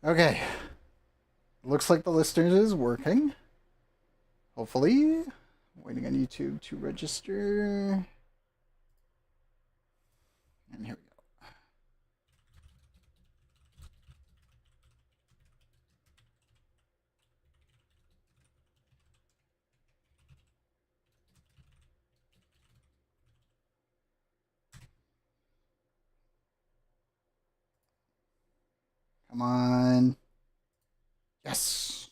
Okay. Looks like the listeners is working. Hopefully. Waiting on YouTube to register. And here we go. Come on. Yes.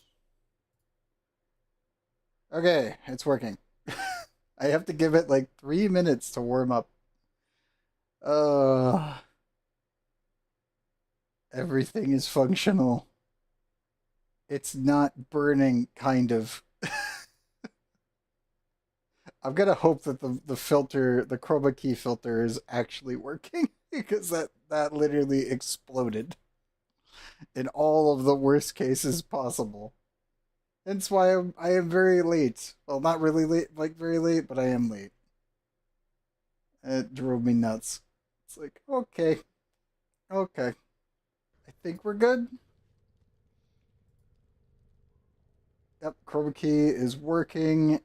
Okay, it's working. I have to give it like 3 minutes to warm up. Uh, Everything is functional. It's not burning, kind of. I'm gonna hope that the filter, the chroma key filter, is actually working because that literally exploded in all of the worst cases possible. Hence why I am very late. Well, not really late, like very late, but I am late. It drove me nuts. It's like, okay, okay. I think we're good. Yep, chroma key is working.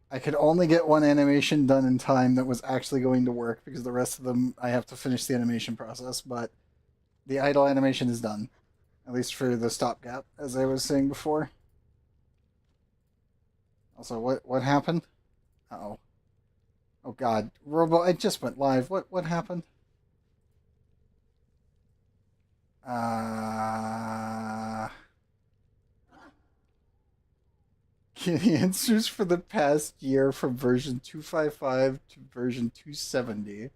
I could only get one animation done in time that was actually going to work because the rest of them I have to finish the animation process, but the idle animation is done. At least for the stopgap, as I was saying before. Also, what happened? Uh-oh. Oh god. Robo, it just went live. What happened? Uh the answers for the past year from version 255 to version 270.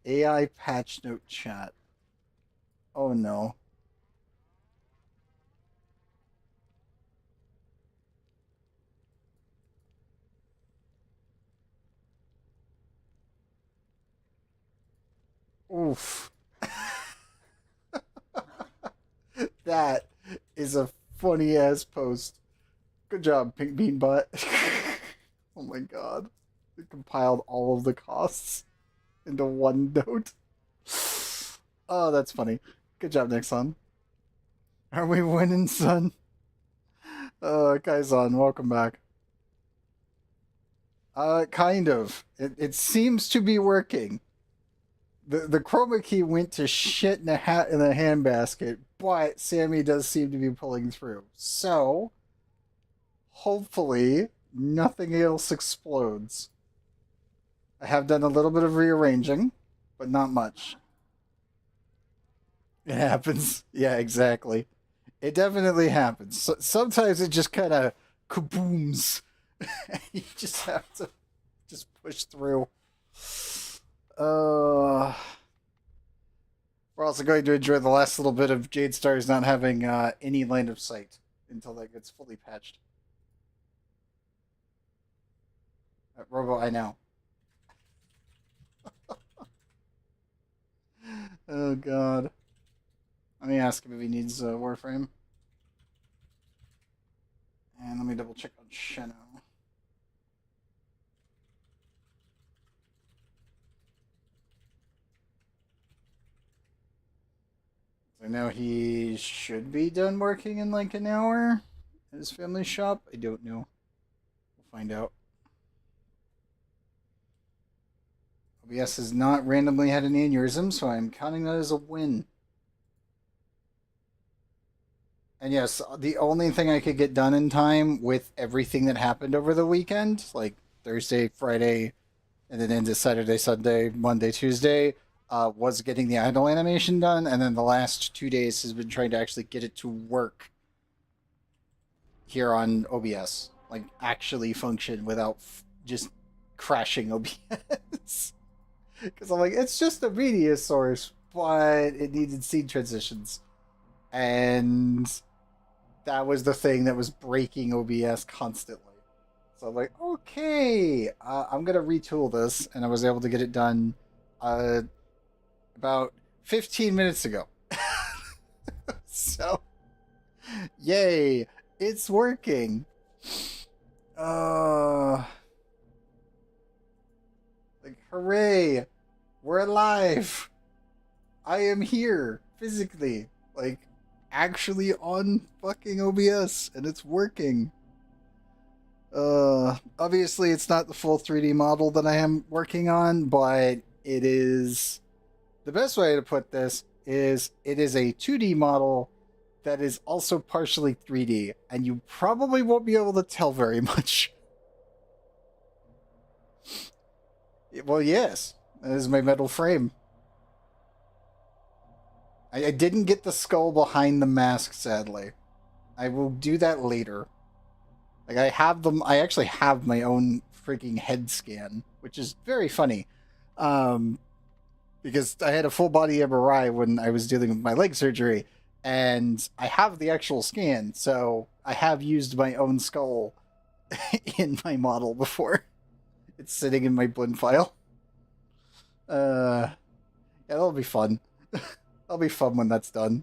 AI patch note chat. Oh no. Oof. That is a funny ass post. Good job, Pink Bean Butt. Oh my god. It compiled all of the costs into one note. Oh, that's funny. Good job, Nixon. Are we winning, son? Kaizan, welcome back. Kind of. It seems to be working. The chroma key went to shit in a hat in a handbasket, but Sammy does seem to be pulling through. So hopefully nothing else explodes. I have done a little bit of rearranging, but not much. It happens. Yeah, exactly. It definitely happens. Sometimes it just kind of kabooms. You just have to just push through. Uh, we're also going to enjoy the last little bit of Jade Stars not having any line of sight until that gets fully patched. Robo, I know. Oh god. Let me ask him if he needs Warframe. And let me double check on Sheno. I know he should be done working in like an hour at his family shop. I don't know. We'll find out. OBS has not randomly had an aneurysm, so I'm counting that as a win. And yes, the only thing I could get done in time with everything that happened over the weekend, like Thursday, Friday, and then into Saturday, Sunday, Monday, Tuesday, was getting the idle animation done. And then the last 2 days has been trying to actually get it to work here on OBS, like actually function without just crashing OBS. Because I'm like, it's just a media source, but it needed scene transitions. And that was the thing that was breaking OBS constantly. So I'm like, okay, I'm gonna retool this, and I was able to get it done uh, about 15 minutes ago. So, yay, it's working. Uh, like, hooray, we're alive. I am here physically. Like, actually on fucking OBS, and it's working. Obviously it's not the full 3D model that I am working on, but it is, the best way to put this is it is a 2D model that is also partially 3D, and you probably won't be able to tell very much. Well, yes, that is my metal frame. I didn't get the skull behind the mask, sadly. I will do that later. Like, I have them, I actually have my own freaking head scan, which is very funny. Because I had a full body MRI when I was dealing with my leg surgery, and I have the actual scan, so I have used my own skull in my model before. It's sitting in my blend file. Yeah, that'll be fun. That'll be fun when that's done.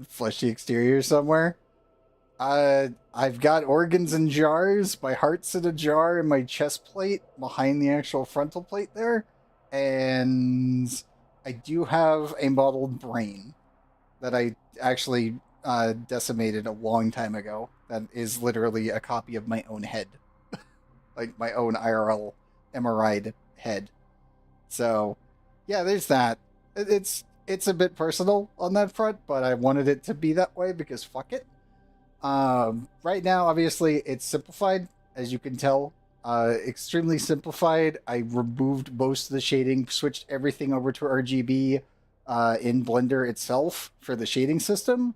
Flesh the exterior somewhere. I've got organs in jars. My heart's in a jar in my chest plate behind the actual frontal plate there. And I do have a modeled brain that I actually decimated a long time ago. That is literally a copy of my own head. Like my own IRL MRI'd head. So, yeah, there's that. It's a bit personal on that front, but I wanted it to be that way because fuck it. Right now, obviously, it's simplified, as you can tell. Extremely simplified. I removed most of the shading, switched everything over to RGB in Blender itself for the shading system,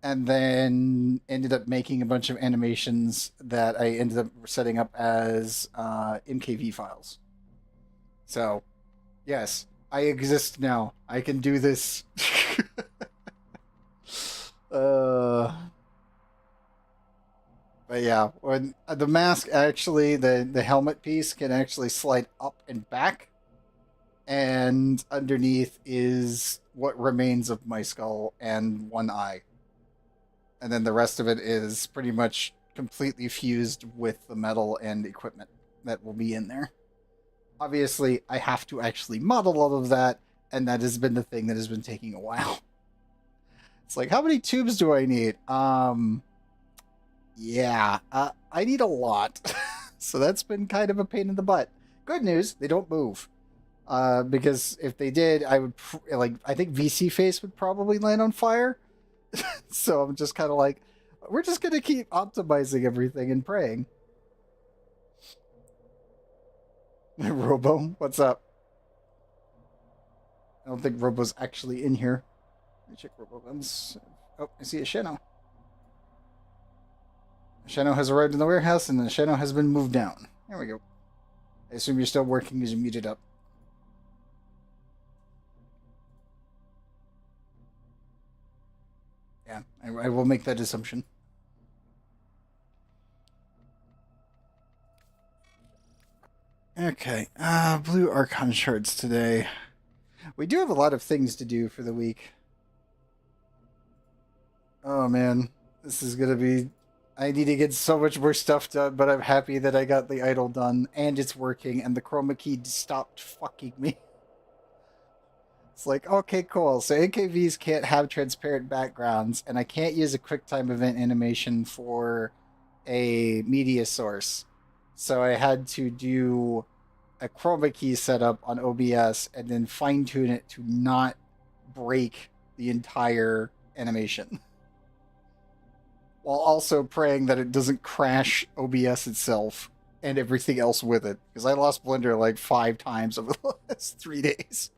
and then ended up making a bunch of animations that I ended up setting up as MKV files. So, yes, I exist now. I can do this. But yeah, when the mask actually, the helmet piece can actually slide up and back, and underneath is what remains of my skull and one eye. And then the rest of it is pretty much completely fused with the metal and equipment that will be in there. Obviously, I have to actually model all of that, and that has been the thing that has been taking a while. It's like, how many tubes do I need? Yeah, I need a lot. So that's been kind of a pain in the butt. Good news, they don't move. Because if they did, I would, I think VC Face would probably land on fire. So I'm just kind of like, we're just going to keep optimizing everything and praying. Robo, what's up? I don't think Robo's actually in here. Let me check Robo guns. Oh, I see a Sheno. Sheno has arrived in the warehouse, and the Sheno has been moved down. There we go. I assume you're still working because you're muted up. Yeah, I will make that assumption. Okay, blue Archon shards today. We do have a lot of things to do for the week. Oh man, this is gonna be... I need to get so much more stuff done, but I'm happy that I got the idol done, and it's working, and the chroma key stopped fucking me. It's like, okay, cool. So AKVs can't have transparent backgrounds, and I can't use a QuickTime event animation for a media source. So I had to do a chroma key setup on OBS and then fine-tune it to not break the entire animation. While also praying that it doesn't crash OBS itself and everything else with it. Because I lost Blender like 5 times over the last 3 days.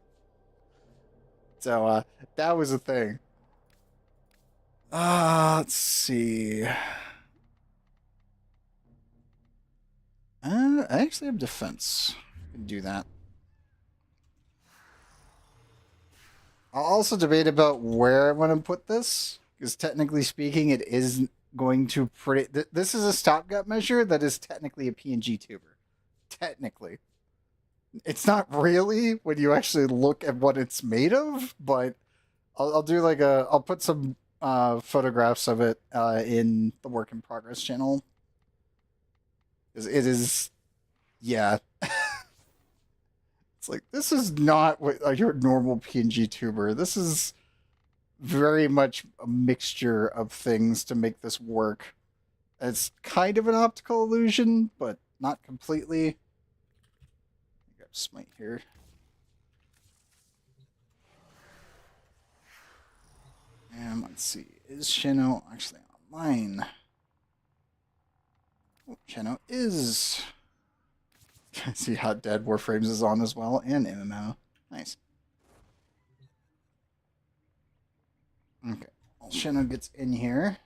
So, that was a thing. Let's see. I actually have defense. I can do that. I'll also debate about where I want to put this. Because technically speaking, it is going to pretty... This is a stopgap measure that is technically a PNG tuber. Technically. It's not really when you actually look at what it's made of, but I'll do like a... I'll put some photographs of it in the Work in Progress channel. It is... Yeah. It's like, this is not what your normal PNG tuber. This is very much a mixture of things to make this work. It's kind of an optical illusion, but not completely. I got smite here. And let's see, is Shino actually online? Oh, Shino is. See how Dead Warframes is on as well, and MMO. Nice. Okay, well, Shino gets in here.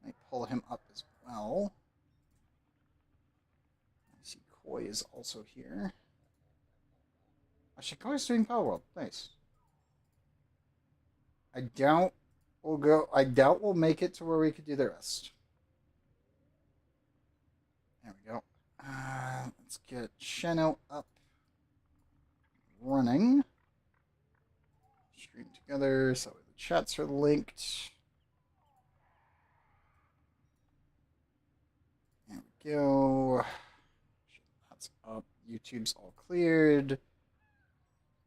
I pull him up as well. I see Koi is also here. Actually, Koi's doing Power World. Nice. I doubt we'll make it to where we could do the rest. There we go. Let's get Sheno up running. Stream together so the chats are linked. There we go. That's up. YouTube's all cleared.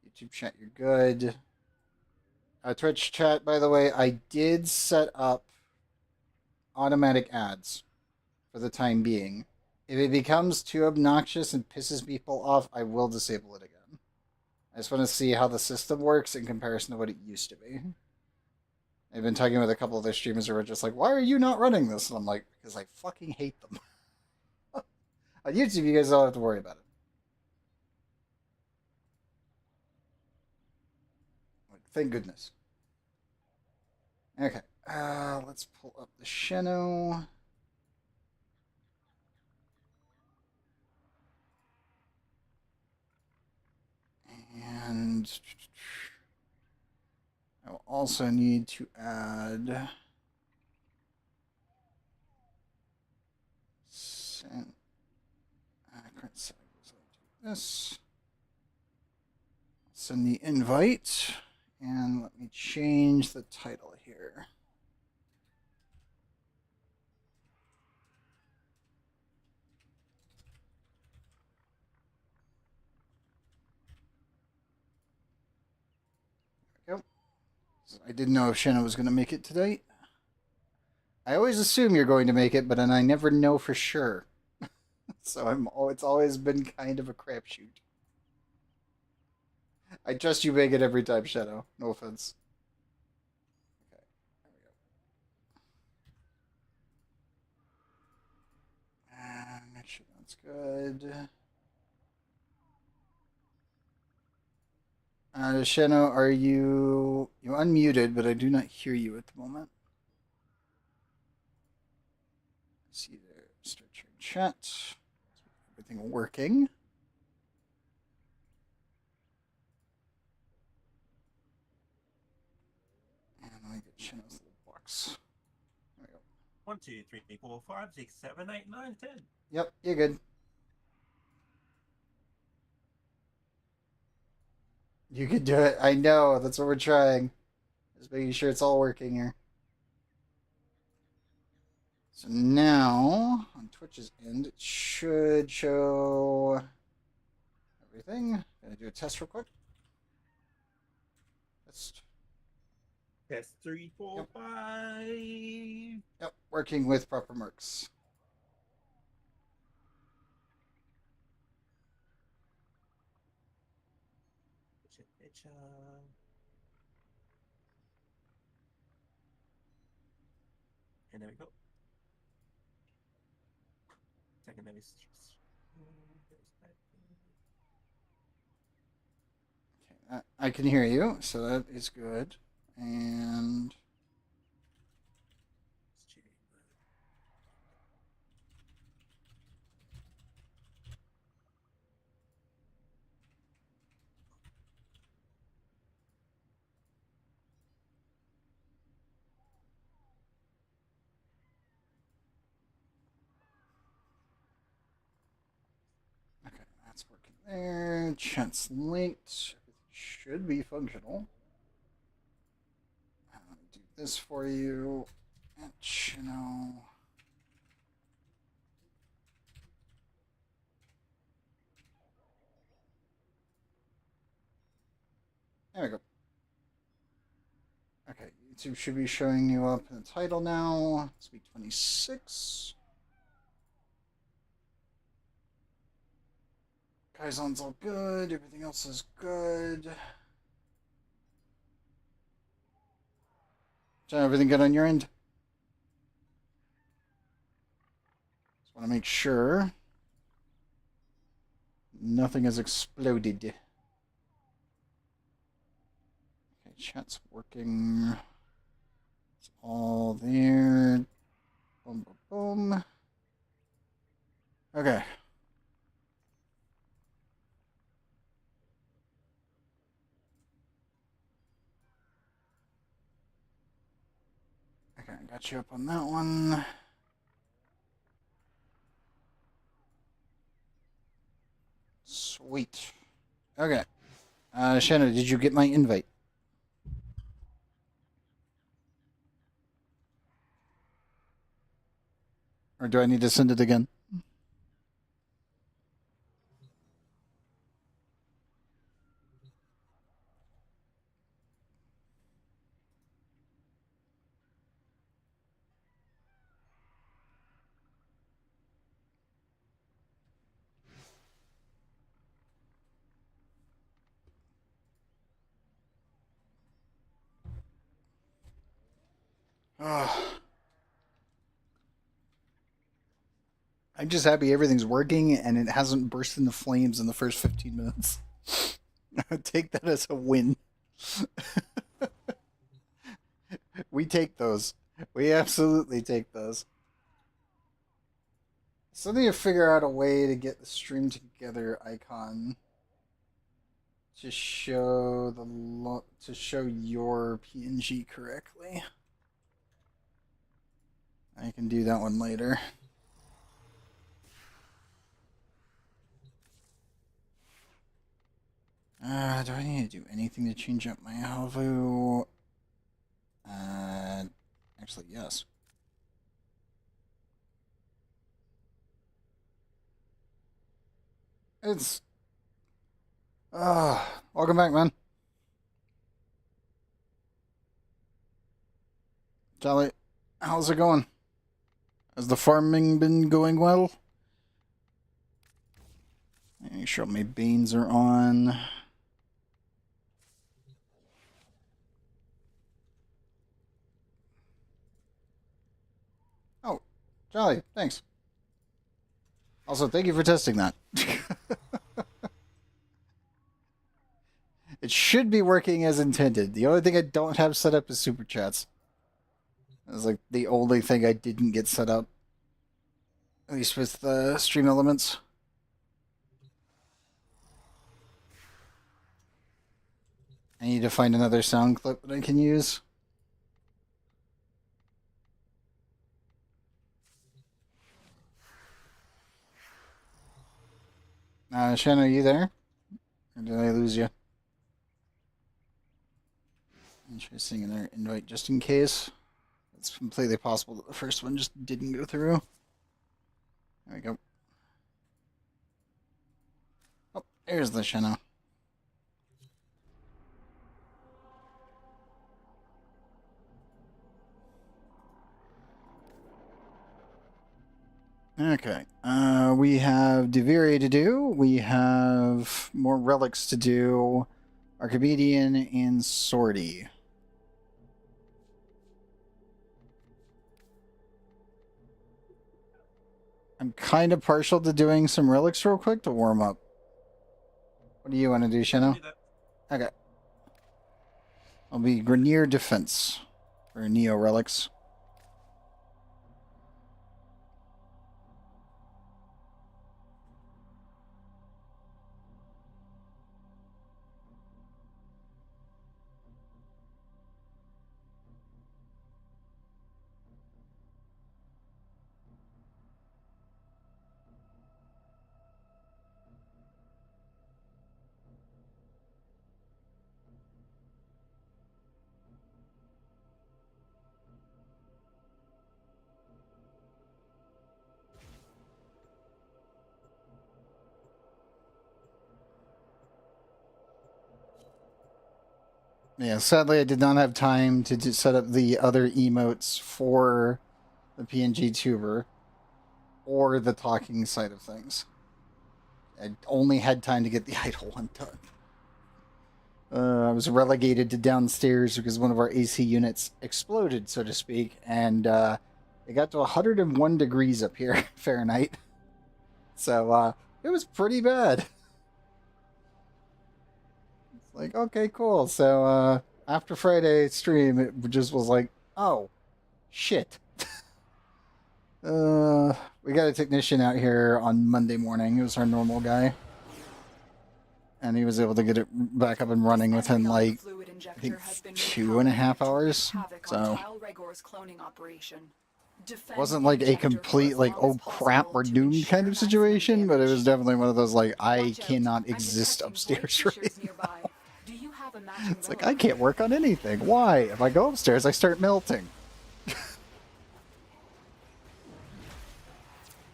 YouTube chat, you're good. Twitch chat, by the way, I did set up automatic ads for the time being. If it becomes too obnoxious and pisses people off, I will disable it again. I just want to see how the system works in comparison to what it used to be. I've been talking with a couple of their streamers who are just like, why are you not running this? And I'm like, because I fucking hate them. On YouTube, you guys don't have to worry about it. Like, thank goodness. Okay, let's pull up the Sheno. And I will also need to add this. Send the invite, and let me change the title here. There we go. I didn't know if Shanna was going to make it today. I always assume you're going to make it, but then I never know for sure. So it's always been kind of a crapshoot. I trust you make it every time, Shadow. No offense. Okay, there we go. And make sure that's good. Sheno, are you unmuted? But I do not hear you at the moment. See there. Start your chat. Everything working. And let me get Sheno's little box. There we go. 1, 2, 3, 4, 5, 6, 7, 8, 9, 10. Yep, you're good. You can do it. I know. That's what we're trying. Just making sure it's all working here. So now, on Twitch's end, it should show everything. Gonna do a test real quick. Test 3, 4, Yep. 5. Yep, working with proper mercs. And there we go. Secondary. Okay, I can hear you, so that is good. And okay, that's working there. Chat's linked. Everything should be functional. I'll do this for you. And Chino. There we go. Okay, YouTube should be showing you up in the title now. It's week 26. Kaizen's all good. Everything else is good. So everything good on your end? Just want to make sure nothing has exploded. Okay, chat's working. It's all there. Boom, boom, boom. Okay. Okay, I got you up on that one. Sweet. Okay. Shanna, did you get my invite? Or do I need to send it again? Oh. I'm just happy everything's working and it hasn't burst into flames in the first 15 minutes. I take that as a win. We take those. We absolutely take those. So I need to figure out a way to get the stream together icon to show your PNG correctly. I can do that one later. Do I need to do anything to change up my Halvu? Actually, yes. It's... welcome back, man. Jolly, how's it going? Has the farming been going well? Make sure my beans are on. Oh, Jolly, thanks. Also, thank you for testing that. It should be working as intended. The only thing I don't have set up is super chats. It's like the only thing I didn't get set up. At least with the stream elements. I need to find another sound clip that I can use. Shannon, are you there? Or did I lose you? I'm chasing another invite just in case. It's completely possible that the first one just didn't go through. There we go. Oh, there's the Shannon. Okay. We have Duviri to do. We have more relics to do. Archimedian and Sortie. I'm kind of partial to doing some relics real quick to warm up. What do you want to do, Shino? Okay. I'll be Grenier Defense for Neo Relics. Yeah, sadly I did not have time to set up the other emotes for the PNG tuber or the talking side of things. I only had time to get the idle one done. I was relegated to downstairs because one of our AC units exploded, so to speak, and it got to 101 degrees up here, Fahrenheit. So it was pretty bad. It's like, okay, cool. So after Friday stream, it just was like, oh, shit. We got a technician out here on Monday morning. It was our normal guy. And he was able to get it back up and running within, like, I think 2.5 hours. So it wasn't like a complete, like, oh crap, we're doomed kind of situation, but it was definitely one of those, like, I cannot exist upstairs right now. It's like, I can't work on anything. Why? If I go upstairs, I start melting.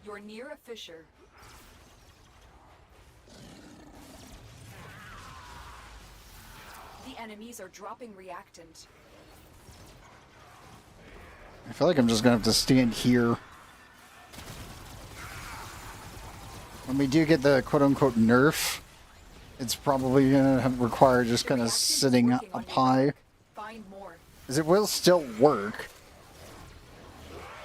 You're near a fissure. The enemies are dropping reactant. I feel like I'm just gonna have to stand here. When we do get the quote-unquote nerf, it's probably gonna require just kind of sitting up high. Because it will still work.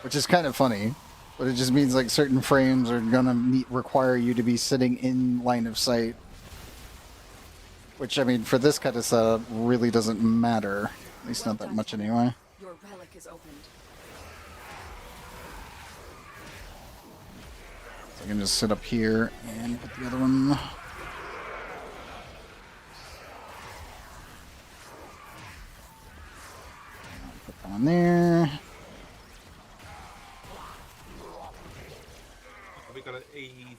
Which is kind of funny. But it just means like certain frames are gonna require you to be sitting in line of sight. Which, I mean, for this kind of setup, really doesn't matter. At least not that much anyway. Your relic is opened. So I can just sit up here and put the other one. Put that one there. We got a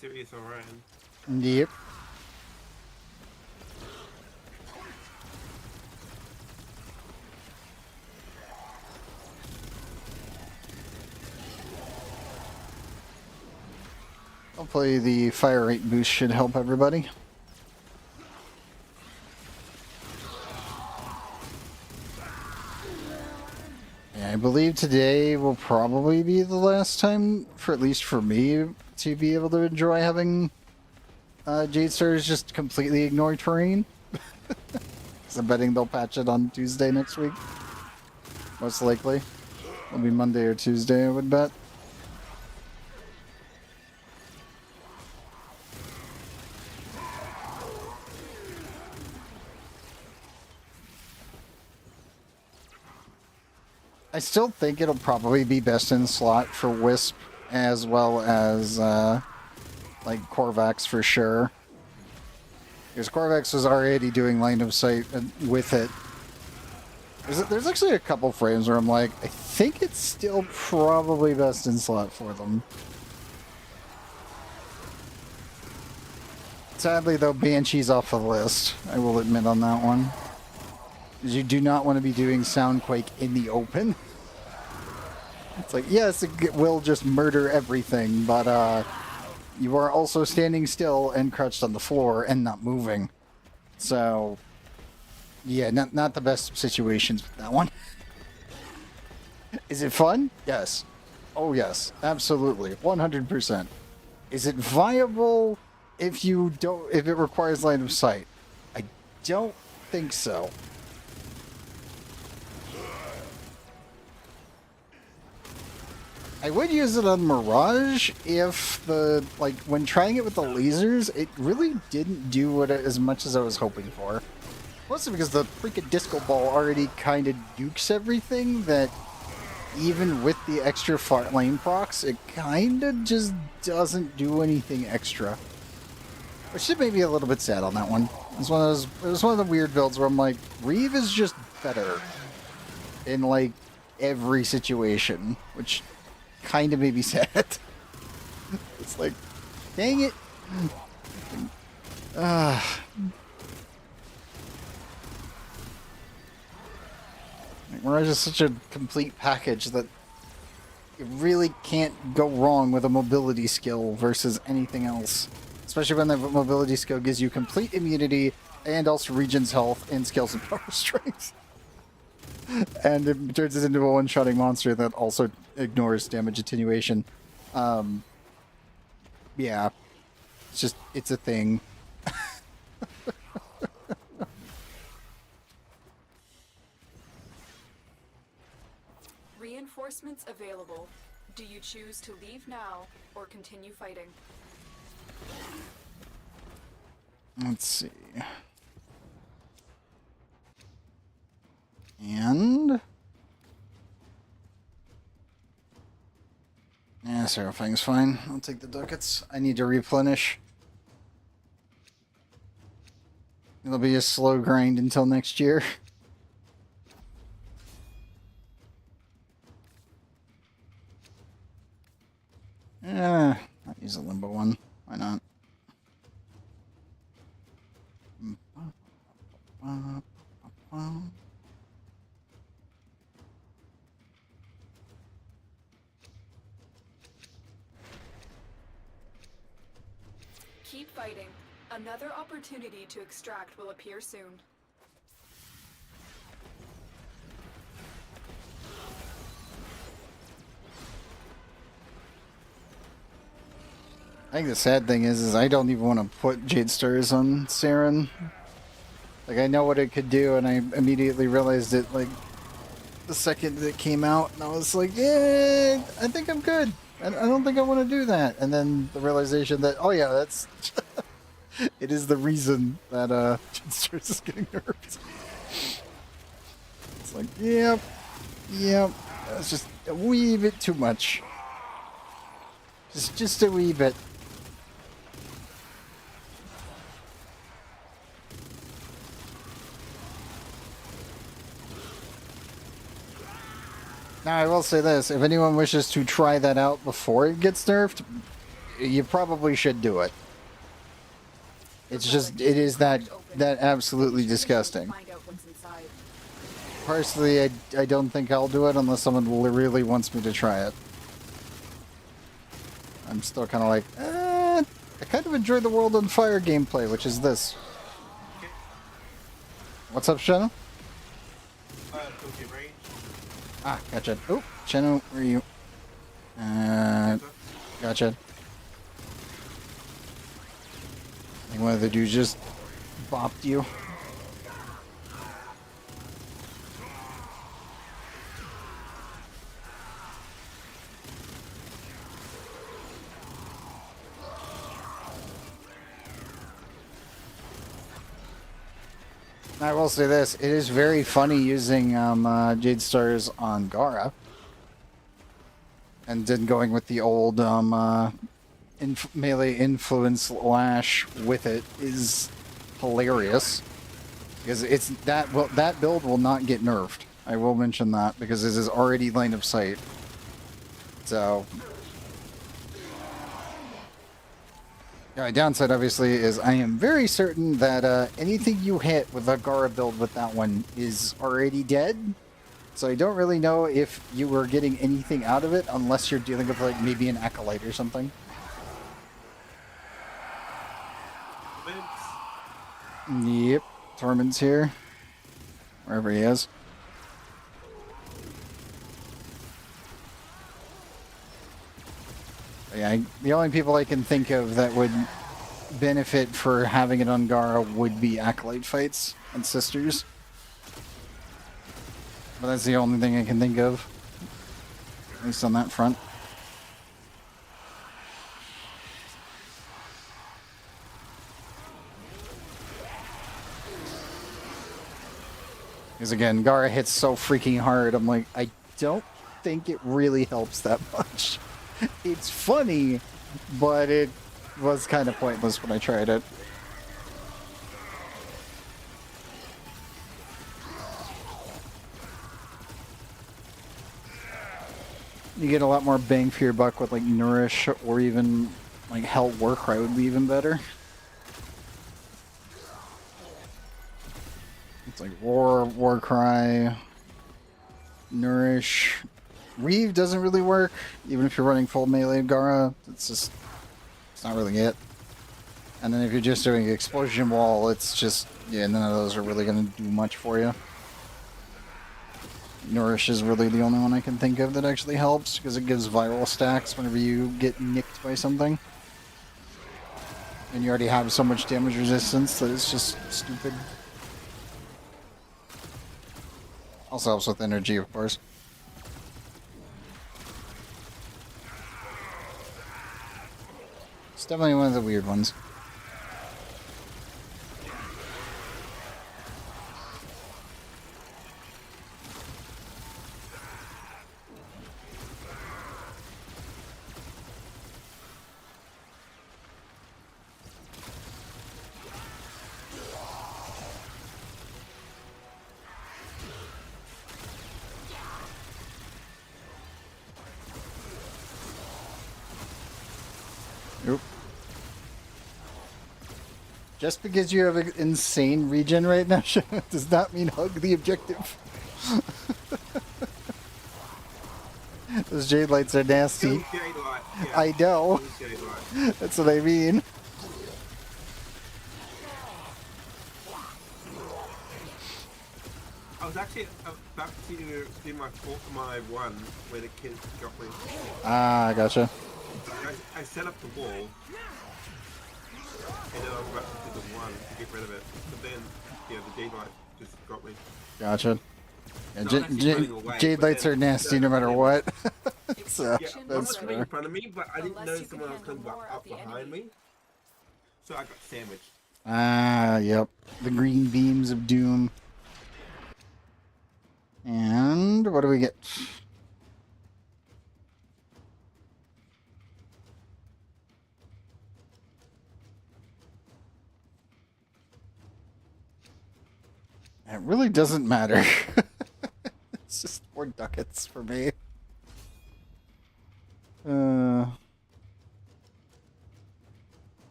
serious Orion. Yep. Hopefully the fire rate boost should help everybody. Yeah, I believe today will probably be the last time, for at least for me, to be able to enjoy having Jade Stars just completely ignore terrain. So I'm betting they'll patch it on Tuesday next week. Most likely. It'll be Monday or Tuesday, I would bet. I still think it'll probably be best in slot for Wisp as well as like Korvax for sure. Because Korvax was already doing line of sight with it. There's actually a couple frames where I'm like, I think it's still probably best in slot for them. Sadly though, Banshee's off the list. I will admit on that one. Because you do not want to be doing Soundquake in the open. It's like, yes, it will just murder everything, but you are also standing still and crouched on the floor and not moving. So, yeah, not the best situations with that one. Is it fun? Yes. Oh, yes. Absolutely. 100%. Is it viable if it requires line of sight? I don't think so. I would use it on Mirage if when trying it with the lasers, it really didn't do it as much as I was hoping for. Mostly because the freaking disco ball already kind of dukes everything, that even with the extra fart lane procs, it kind of just doesn't do anything extra. Which did make me a little bit sad on that one. It was one of the weird builds where I'm like, Reeve is just better in like every situation, which kind of made me sad. It's like, dang it. Mirage is such a complete package that you really can't go wrong with a mobility skill versus anything else. Especially when the mobility skill gives you complete immunity and also regens health and scales and power strength. And it turns it into a one-shotting monster that also ignores damage attenuation. Yeah. It's a thing. Reinforcements available. Do you choose to leave now or continue fighting? Let's see. And... yeah, Seraphing's fine. I'll take the ducats. I need to replenish. It'll be a slow grind until next year. I'll use a limbo one. Why not? Keep fighting. Another opportunity to extract will appear soon. I think the sad thing is I don't even want to put Jade Stars on Saren. Like, I know what it could do, and I immediately realized it, like, the second it came out, and I was like, yeah, I think I'm good. I don't think I want to do that. And then the realization that, oh yeah, that's... it is the reason that Jade Stars is getting nerfed. It's like, yep, it's just a wee bit too much. Just a wee bit. Now, I will say this, if anyone wishes to try that out before it gets nerfed, you probably should do it. It's just, it is that absolutely disgusting. Find out what's inside. Personally, I don't think I'll do it unless someone really wants me to try it. I'm still kind of like, I kind of enjoy the World on Fire gameplay, which is this. What's up, Shannon? Cookie range. Ah, gotcha. Oh, Shannon, where are you? Gotcha. I think one of the dudes just bopped you. I will say this, it is very funny using Jade Stars on Gara. And then going with the old melee influence lash with it is hilarious. Because it's that build will not get nerfed. I will mention that because it is already line of sight. So yeah, downside obviously is I am very certain that anything you hit with a Gara build with that one is already dead. So I don't really know if you were getting anything out of it unless you're dealing with like maybe an Acolyte or something. Yep, Tormund's here. Wherever he is. But yeah, the only people I can think of that would benefit for having it on Gara would be Acolyte fights and Sisters. But that's the only thing I can think of. At least on that front. Because again, Gara hits so freaking hard, I'm like, I don't think it really helps that much. It's funny, but it was kind of pointless when I tried it. You get a lot more bang for your buck with like Nourish or even like Hell Warcry would be even better. It's like Warcry, Nourish. Reeve doesn't really work, even if you're running full melee Gara. It's not really it. And then if you're just doing explosion wall, it's just, yeah, none of those are really going to do much for you. Nourish is really the only one I can think of that actually helps, because it gives viral stacks whenever you get nicked by something. And you already have so much damage resistance that it's just stupid. Also helps with energy, of course. It's definitely one of the weird ones. Oop. Just because you have an insane regen right now does not mean hug the objective. Those jade lights are nasty. Jade light, yeah. I know. Jade light. That's what I mean. I was actually about to do my one where the kid got me. Ah, gotcha. I set up the wall, and then I was about to do the one to get rid of it. But then, yeah, the jade light just got me. Gotcha. Yeah, So I'm actually running away, jade but lights then- are nasty no matter what. So, Yeah, one that's was coming in fair. front of me, but I didn't Unless know you can someone else handle coming more up of the behind enemy. me. So I got sandwiched. Ah, yep. The green beams of doom. And what do we get? It really doesn't matter. It's just more ducats for me.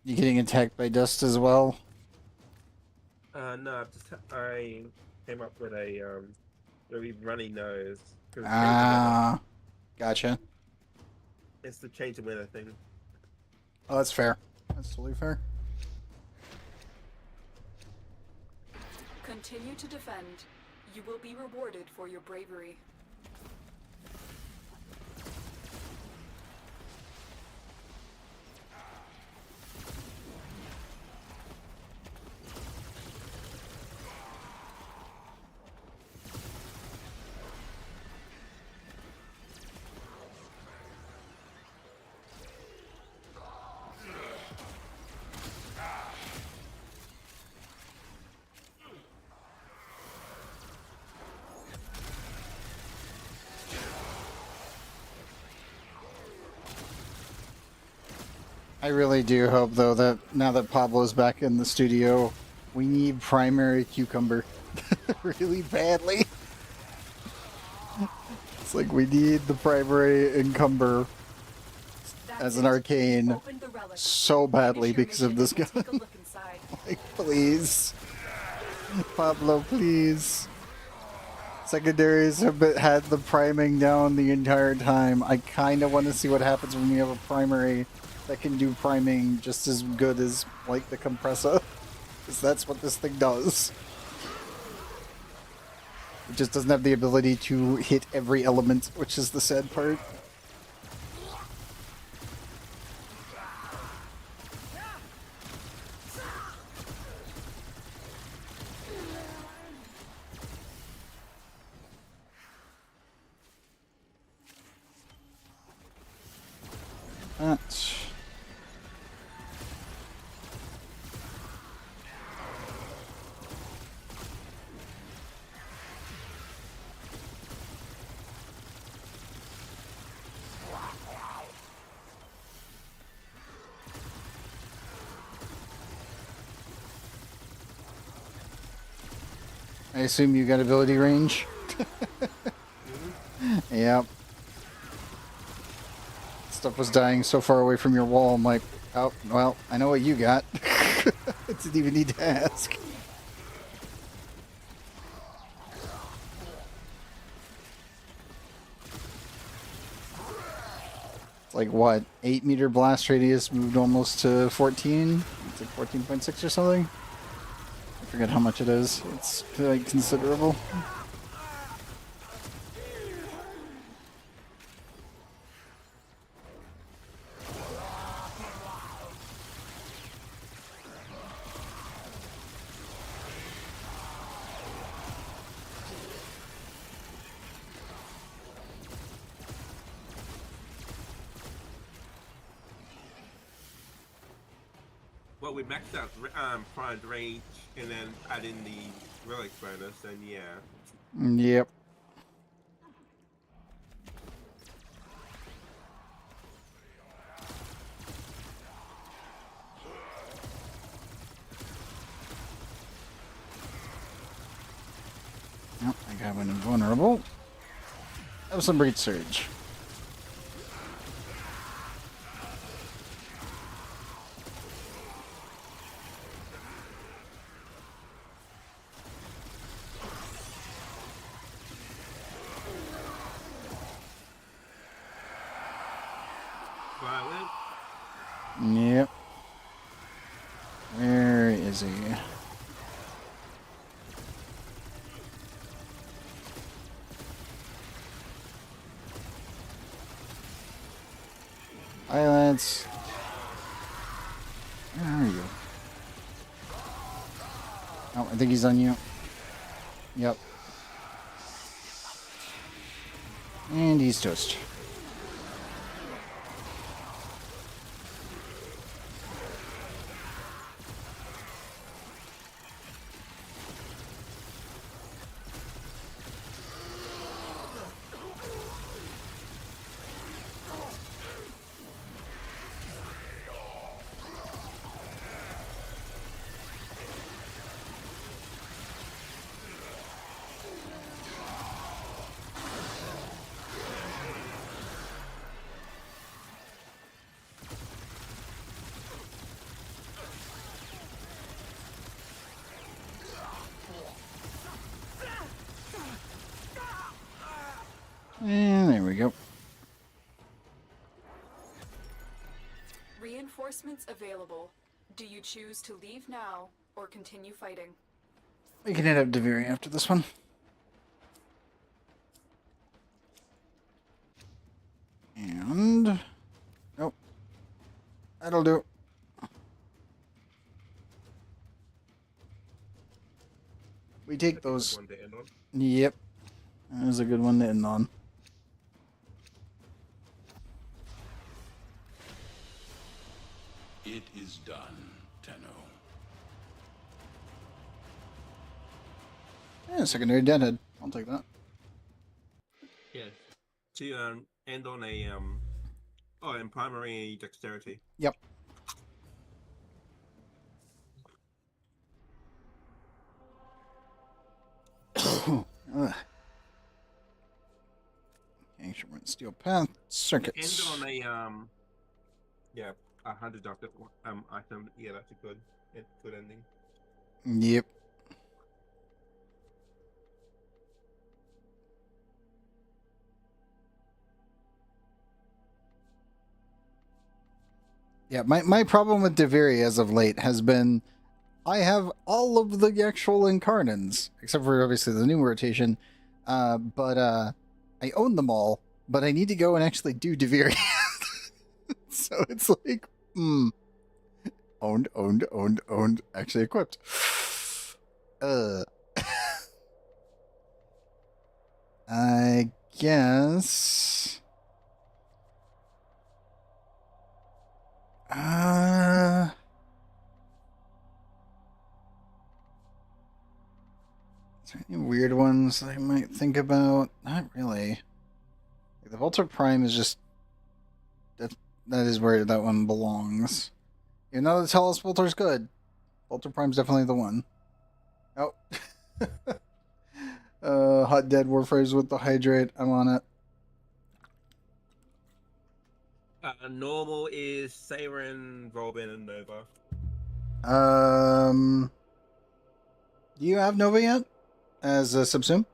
You getting attacked by dust as well? No, I came up with a really runny nose. 'Cause it's Ah, gotcha. It's the change the weather thing. Oh, that's fair. That's totally fair. Continue to defend. You will be rewarded for your bravery. I really do hope, though, that now that Pablo's back in the studio, we need primary cucumber really badly. It's like we need the primary encumber as an arcane Open the relic. so badly Finish your because of mission this and guy. take a look inside. Like, please. Pablo, please. Secondaries have had the priming down the entire time. I kind of want to see what happens when we have a primary that can do priming just as good as, like, the compressor. Because that's what this thing does. It just doesn't have the ability to hit every element, which is the sad part. That. I assume you got ability range? Yep. Stuff was dying so far away from your wall, I'm like, oh, well, I know what you got. I didn't even need to ask. like what, 8-meter blast radius moved almost to 14? It's like 14.6 or something. I forget how much it is. It's like considerable. Well, we maxed out primed range and then add in the relic bonus, and yeah. Yep. Nope, I got one invulnerable. That was some Breach Surge. Violent. Yep. Where is he? Violence. Where are you? Oh, I think he's on you. Yep. And he's toast. And there we go. Reinforcements available. Do you choose to leave now or continue fighting? We can hit up Duviri after this one. And... Nope. That'll do. We take those... One to end on. Yep. That was a good one to end on. It is done, Tenno. Yeah, secondary deadhead. I'll take that. Yeah. To end on a oh, and primary dexterity. Yep. Ugh. Ancient Steel Path circuits. End on a yeah, 100 doctor item. Yeah, that's a good ending. Yep. Yeah, my problem with Duviri as of late has been I have all of the actual Incarnans, except for obviously the new rotation. But I own them all, but I need to go and actually do Duviri. So it's like, owned, actually equipped. I guess. Is there any weird ones that I might think about? Not really. Like the Volta Prime is just that is where that one belongs. You know the Telos Voltor's good. Volta Prime's definitely the one. Oh. Hot Dead Warframes with the Hydrate. I'm on it. Normal is Saren, Robin, and Nova. Do you have Nova yet? As a subsume?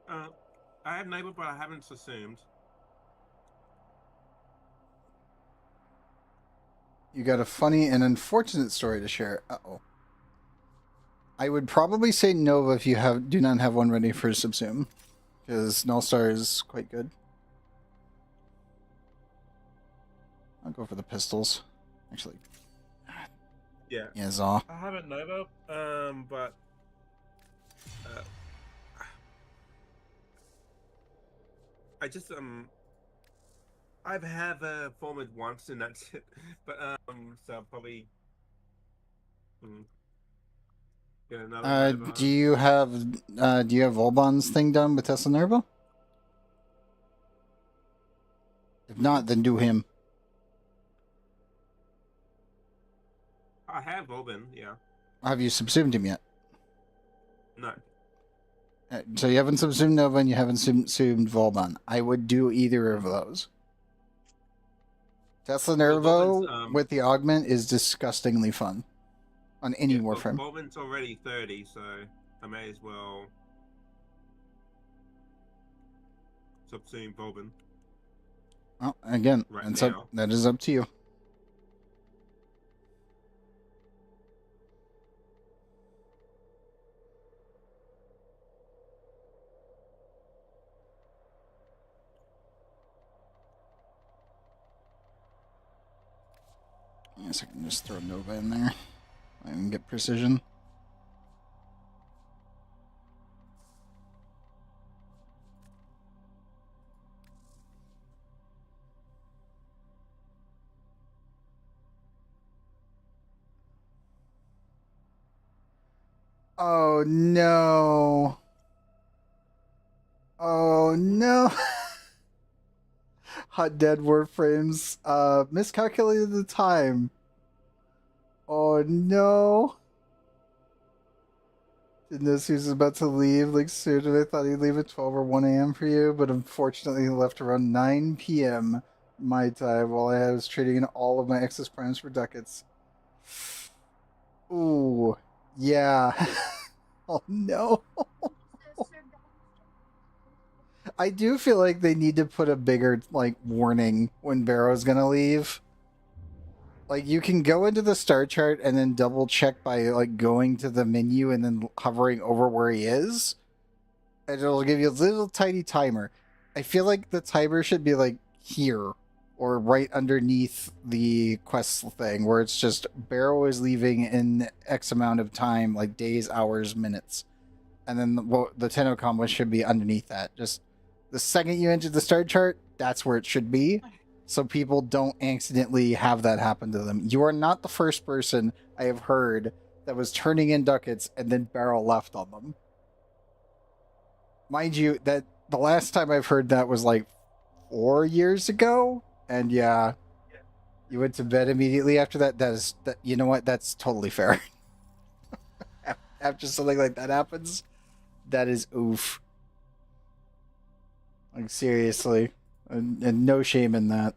I have Nova, but I haven't assumed. You got a funny and unfortunate story to share. Uh-oh. I would probably say Nova if you do not have one ready for Subsume, because Nullstar is quite good. I'll go for the pistols. Actually, Yeah. yeah, Zaw. I haven't Nova, but I just I've had formed once and that's it. But so I'll probably get another Nova. Do you have Volbon's thing done with Tesla Nervo? If not, then do him. I have Volbin, yeah. Have you subsumed him yet? No. So you haven't subsumed Nova and you haven't subsumed Volbon. I would do either of those. Tesla Nervo Volbin's, with the augment is disgustingly fun on any Warframe. Volbin's already 30, so I may as well subsume Volbin. Well, again, that is up to you. I guess I can just throw Nova in there and get precision. Oh no. Oh no. Hot dead Warframes. Miscalculated the time. Oh no. Didn't know he was about to leave like soon. I thought he'd leave at 12 or 1 a.m. for you, but unfortunately he left around 9 p.m. my time while I was trading in all of my excess primes for ducats. Ooh. Yeah. Oh no. I do feel like they need to put a bigger warning when Barrow's gonna leave. Like you can go into the star chart and then double check by going to the menu and then hovering over where he is. And it'll give you a little tiny timer. I feel like the timer should be here or right underneath the quest thing where it's just Barrow is leaving in X amount of time, like days, hours, minutes. And then the Tenno combo should be underneath that. Just the second you enter the start chart, that's where it should be. So people don't accidentally have that happen to them. You are not the first person I have heard that was turning in ducats and then Barrow left on them. Mind you, that the last time I've heard that was 4 years ago. And yeah, you went to bed immediately after that. You know what? That's totally fair. After something like that happens, that is oof. Seriously. And no shame in that.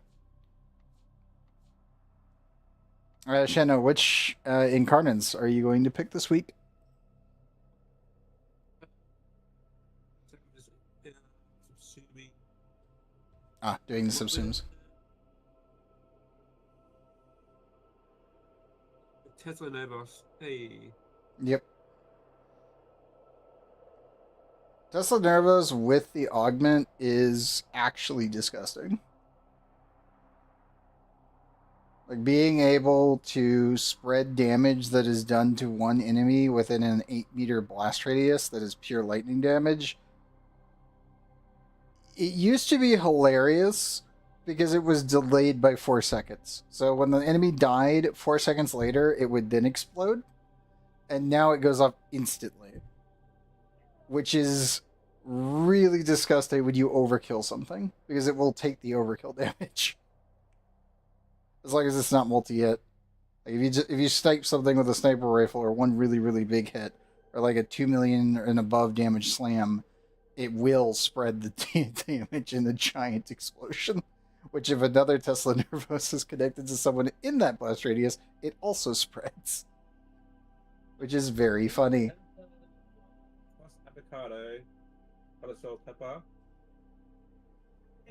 Shanna, which incarnates are you going to pick this week? Doing the subsumes. Tesla Novos. Hey. Yep. Tesla Nervos with the augment is actually disgusting. Being able to spread damage that is done to one enemy within an 8-meter blast radius that is pure lightning damage. It used to be hilarious because it was delayed by 4 seconds. So when the enemy died, 4 seconds later, it would then explode. And now it goes off instantly. Which is really disgusting when you overkill something. Because it will take the overkill damage. As long as it's not multi-hit. If you snipe something with a sniper rifle or one really, really big hit, or a 2 million and above damage slam, it will spread the damage in a giant explosion. Which if another Tesla Nervos is connected to someone in that blast radius, it also spreads. Which is very funny. Avocado, salt, pepper,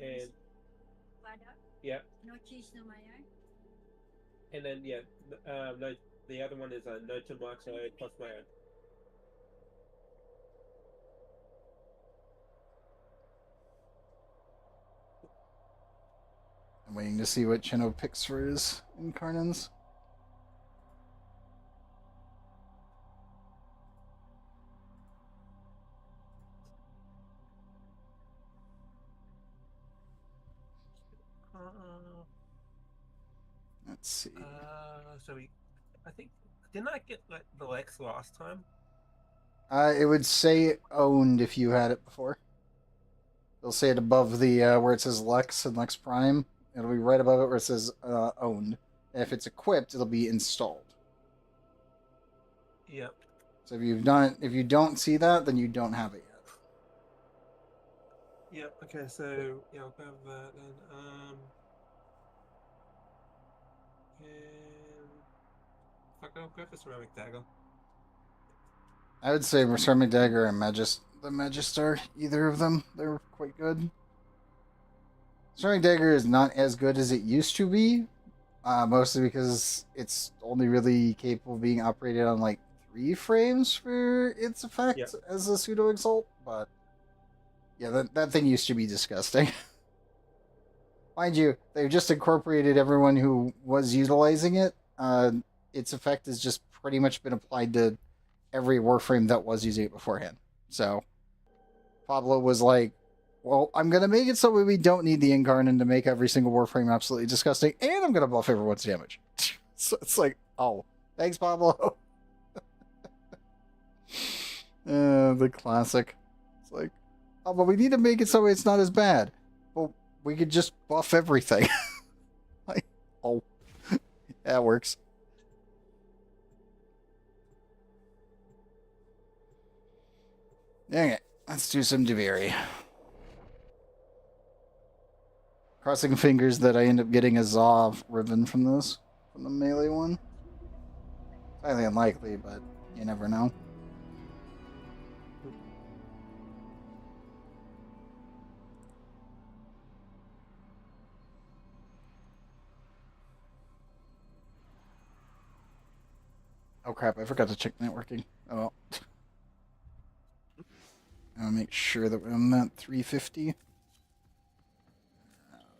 and yeah. No cheese, no mayo. And then yeah, no, the other one is no tomato plus my own. I'm waiting to see what Chino picks for his Incarnans. Let's see. So I think, didn't I get like the Lex last time? It would say owned if you had it before. They'll say it above the where it says Lex and Lex Prime. It'll be right above it where it says owned. And if it's equipped, it'll be installed. Yep. So if you don't see that, then you don't have it yet. Yep. Okay. So yeah, I'll grab that then. And fuck, I'll grab the ceramic dagger. I would say Ceramic Dagger and the Magistar, either of them, they're quite good. Ceramic Dagger is not as good as it used to be, mostly because it's only really capable of being operated on like 3 frames for its effect as a pseudo exalt. But yeah, that thing used to be disgusting. Mind you, they've just incorporated everyone who was utilizing it. Its effect has just pretty much been applied to every Warframe that was using it beforehand. So Pablo was like, well, I'm going to make it so we don't need the Incarnate to make every single Warframe absolutely disgusting, and I'm going to buff everyone's damage. So it's like, oh, thanks, Pablo. The classic. It's like, oh, but we need to make it so it's not as bad. Well, we could just buff everything. Like, oh, yeah, it works. Dang it. Let's do some Duviri. Crossing fingers that I end up getting a Zov ribbon from this. From the melee one. It's highly unlikely, but you never know. Oh crap, I forgot to check networking. Oh well. I'll make sure that I'm at 350.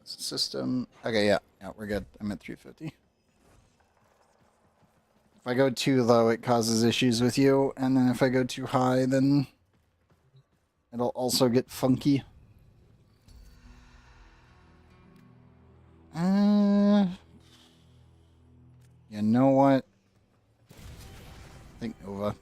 System. Okay, yeah, we're good. I'm at 350. If I go too low, it causes issues with you, and then if I go too high, then it'll also get funky. You know what? I think Nova.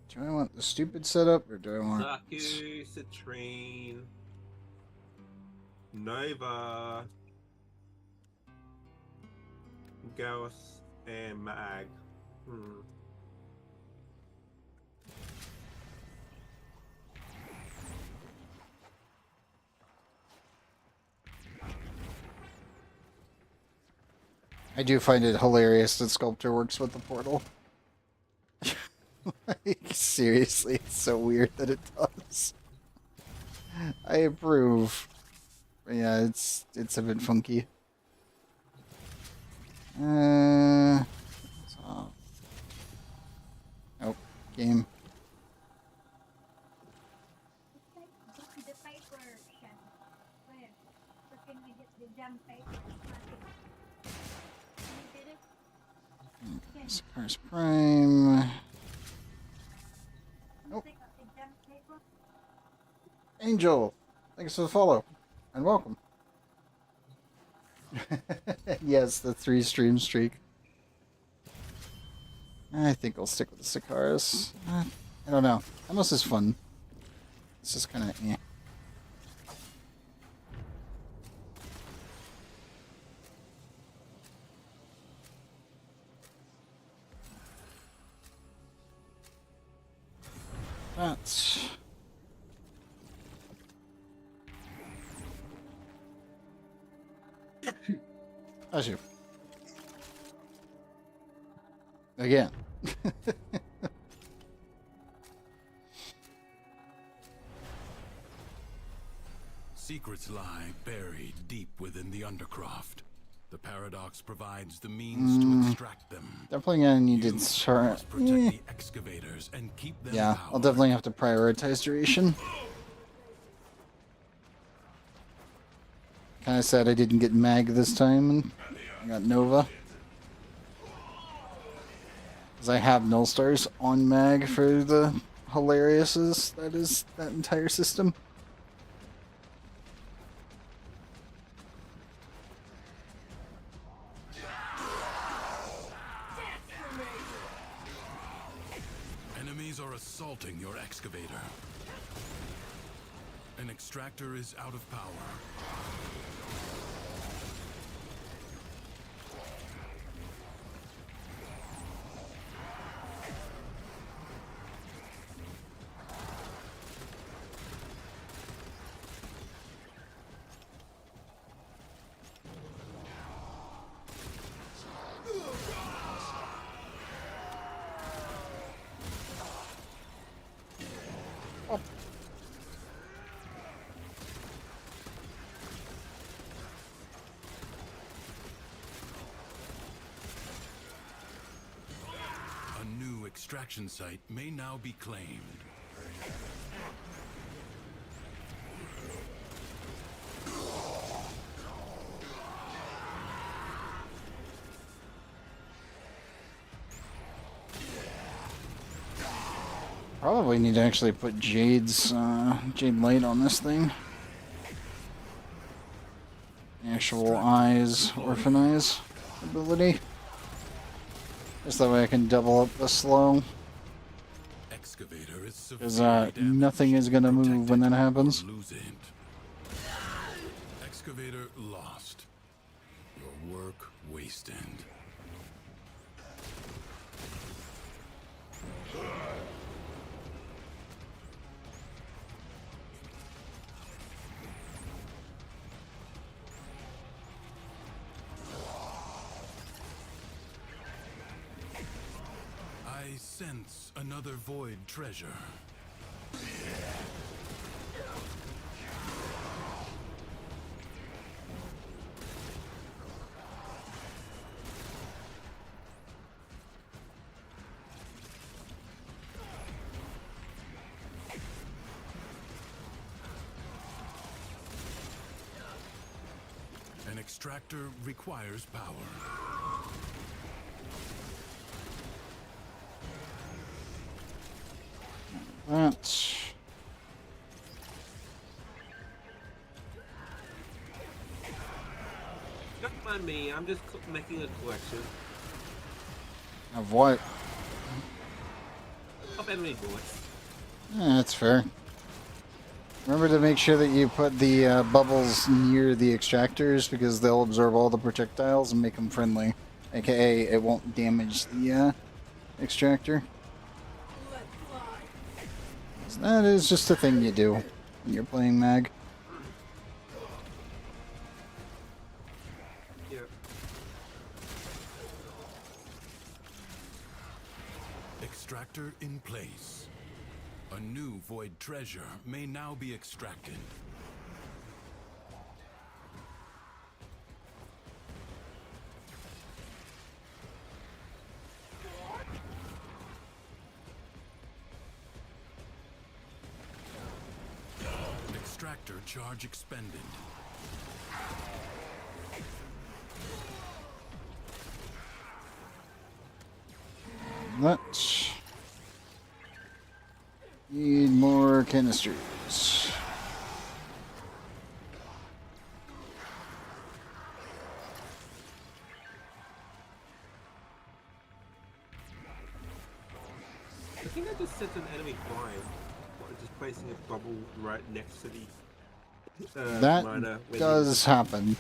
Do I want the stupid setup, or do I want... Zaku, Citrine, Nova, Gauss, and Mag. I do find it hilarious that Sculptor works with the portal. Like, seriously, it's so weird that it does. I approve. But yeah, it's a bit funky. Oh, game. Scars Prime. Nope. Angel, thanks for the follow, and welcome. Yes, the 3 stream streak. I think I'll stick with the Sikaris. I don't know. Almost is fun. It's just kind of eh. That's... As you. Again. Secrets secrets lie buried deep within the Undercroft. The paradox provides the means to extract them. Definitely gonna need You to start. must protect the excavators and keep them Yeah, I'll powered. definitely have to prioritize duration. Kind of sad I didn't get Mag this time, and I got Nova. Because I have Null Stars on Mag for the hilariouses that is that entire system. Enemies are assaulting your excavator. An extractor is out of power. A new extraction site may now be claimed. Probably need to actually put Jade Light on this thing. Actual eyes, Orphan Eyes ability. Just that way I can double up the slow. Excavator is Because severely damaged. nothing is gonna move Protect when that it or happens. lose it. Excavator lost. Your work wasted. I sense another void treasure. An extractor requires power. That's Don't mind me. I'm just making a collection of what? of enemy bullets. That's fair. Remember to make sure that you put the bubbles near the extractors because they'll absorb all the projectiles and make them friendly. AKA, it won't damage the extractor. So that is just a thing you do when you're playing Mag. Yeah. Extractor in place. A new void treasure may now be extracted. Extractor charge expended. Let's need more canisters. I think I just set an enemy flying. Just placing a bubble right next to the That miner. when he does was- happen.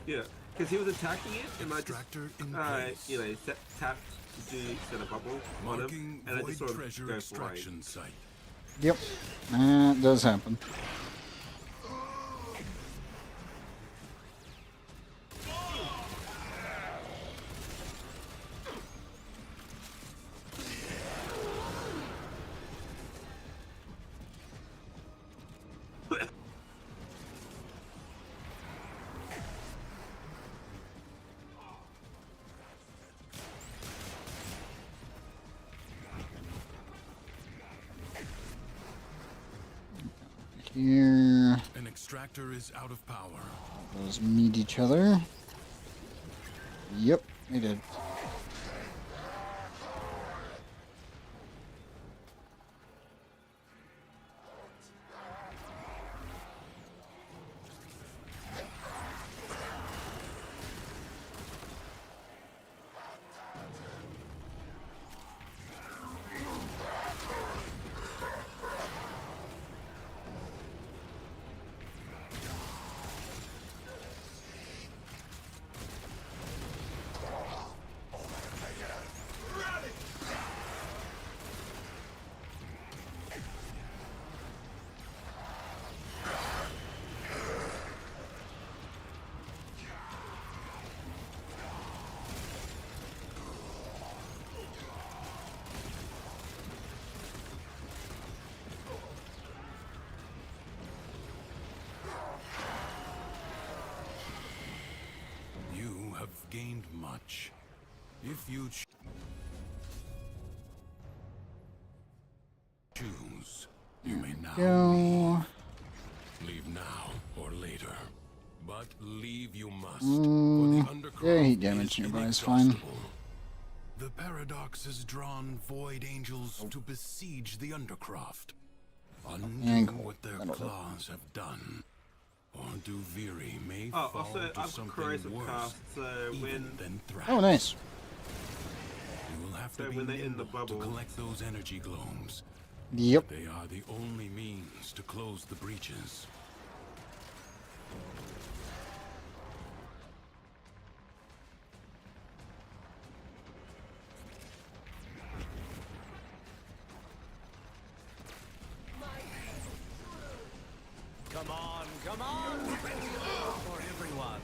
Yeah, because he was attacking it, and I Extractor just, in place. you know, tapped to set a bubble on Marking him, and I void just sort of treasure go extraction site. Yep, that does happen. here. An extractor is out of power. Those meet each other. Yep, they did. You have gained much. If you choose, you may now Go. leave now or later. But leave you must, for the undercroft yeah, heat damage is nearby is fine. inexhaustible. The paradox has drawn void angels to besiege the undercroft, undo Ankle. what their That'll do. claws have done. Or Duviri may Oh, fall also, to I've something corrosive worse cast, so even when than thrash. Oh, nice. You will have So to be when they're in the nimble to bubble- collect those energy globes. Yep. They are the only means to close the breaches. Come on, come on! For everyone.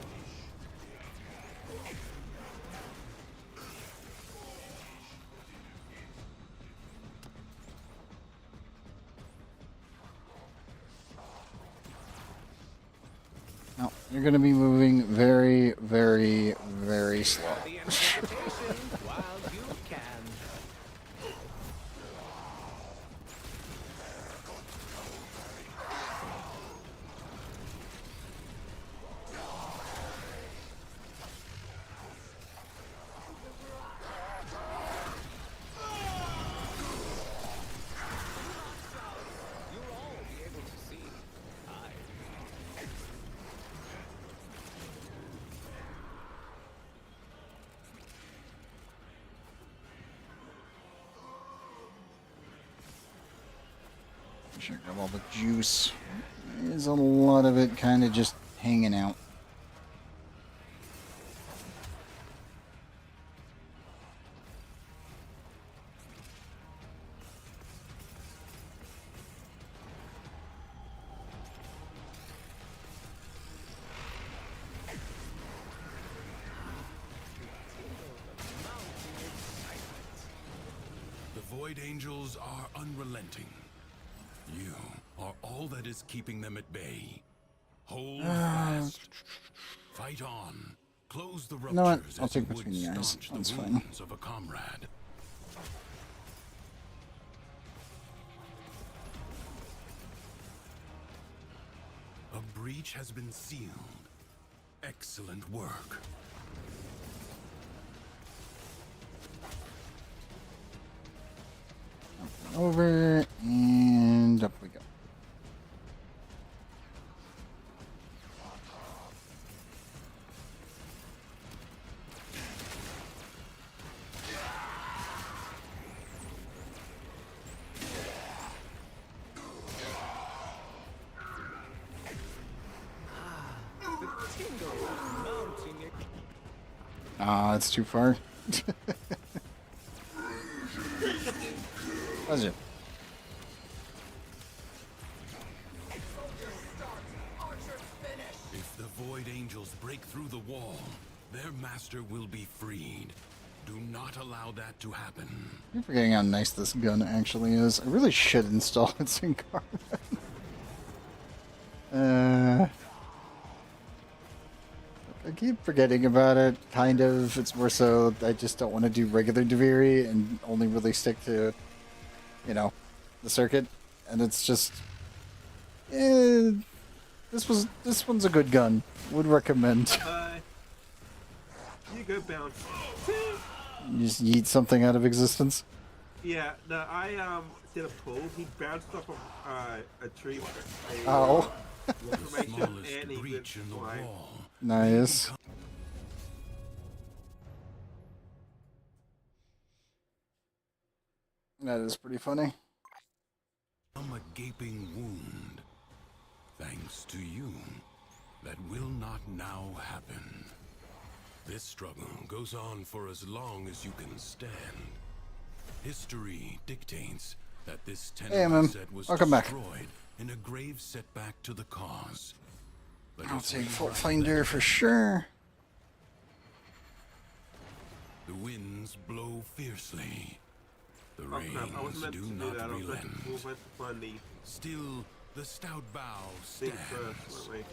No, you're going to be moving very, very, very slow. The interpretation while you can. You'll all be able to see. Sure, grab all the juice. There's a lot of it kind of just hanging out. The Void Angels are unrelenting. You are all that is keeping them at bay. Hold fast. Fight on. Close the ruptures know what? I'll as take you would between the eyes. staunch That's the fine. wounds of a comrade. A breach has been sealed. Excellent work. Over and up we go. The tingle is mounting. Ah, it's too far. Was it? If the Void Angels break through the wall, their master will be freed. Do not allow that to happen. I'm forgetting how nice this gun actually is. I really should install it in Carmen. I keep forgetting about it, kind of. It's more so I just don't want to do regular Duviri and only really stick to, you know, the circuit. And it's just, This one's a good gun. Would recommend. You go bounce. You just yeet something out of existence. Yeah, no, I did a pull. He bounced off of a tree. Oh. Information, Smallest and he breach in the flying. wall. Nice. That is pretty funny. From a gaping wound. Thanks to you. That will not now happen. This struggle goes on for as long as you can stand. History dictates that this Hey, man. set was Welcome back. destroyed in a grave setback to the cause. But I'll as take we Fault write Finder that for sure. The winds blow fiercely. The Oh crap, I rains wasn't meant do to do not that. I was meant to relent. move it to find the Still, the stout bow thing stands. first, weren't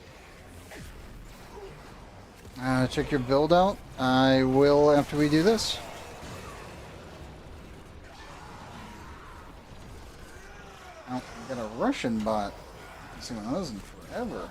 we? Check your build out. I will after we do this. Oh, we got a Russian bot. I haven't seen one of those in forever.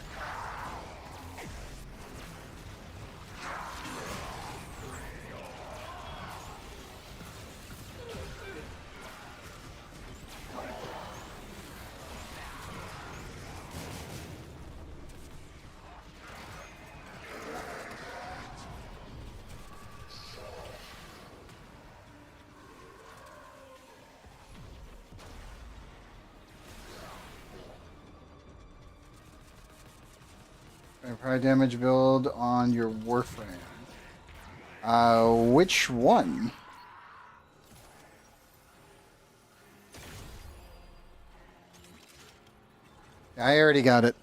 Vampire damage build on your Warframe. Which one? I already got it.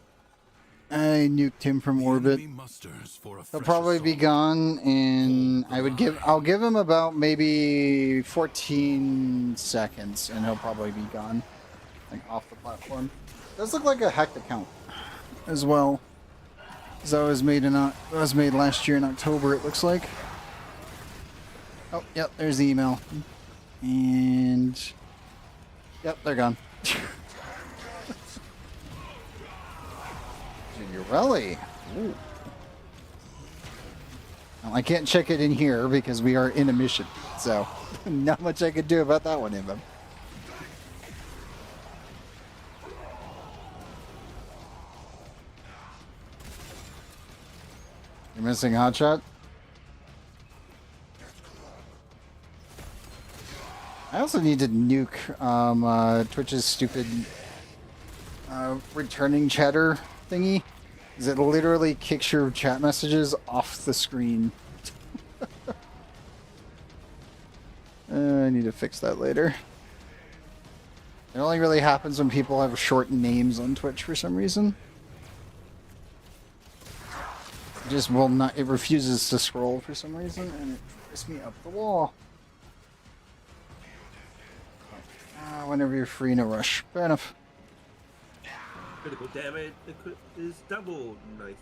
I nuked him from The orbit. enemy musters for a He'll fresh probably be assault. gone in I'll give him about maybe 14 seconds and he'll probably be gone. Like off the platform. Does look like a hacked account as well. Because that was made last year in October, it looks like. Oh, yep, there's the email. And yep, they're gone. Relic. Ooh. Well, I can't check it in here because we are in a mission, so not much I could do about that one, Imam. You're missing Hotshot? I also need to nuke Twitch's stupid returning chatter thingy. Is it literally kicks your chat messages off the screen. I need to fix that later. It only really happens when people have short names on Twitch for some reason. It just will not, it refuses to scroll for some reason and it drives me up the wall. Whenever you're free in a rush. Fair enough. Critical damage is double. Nice.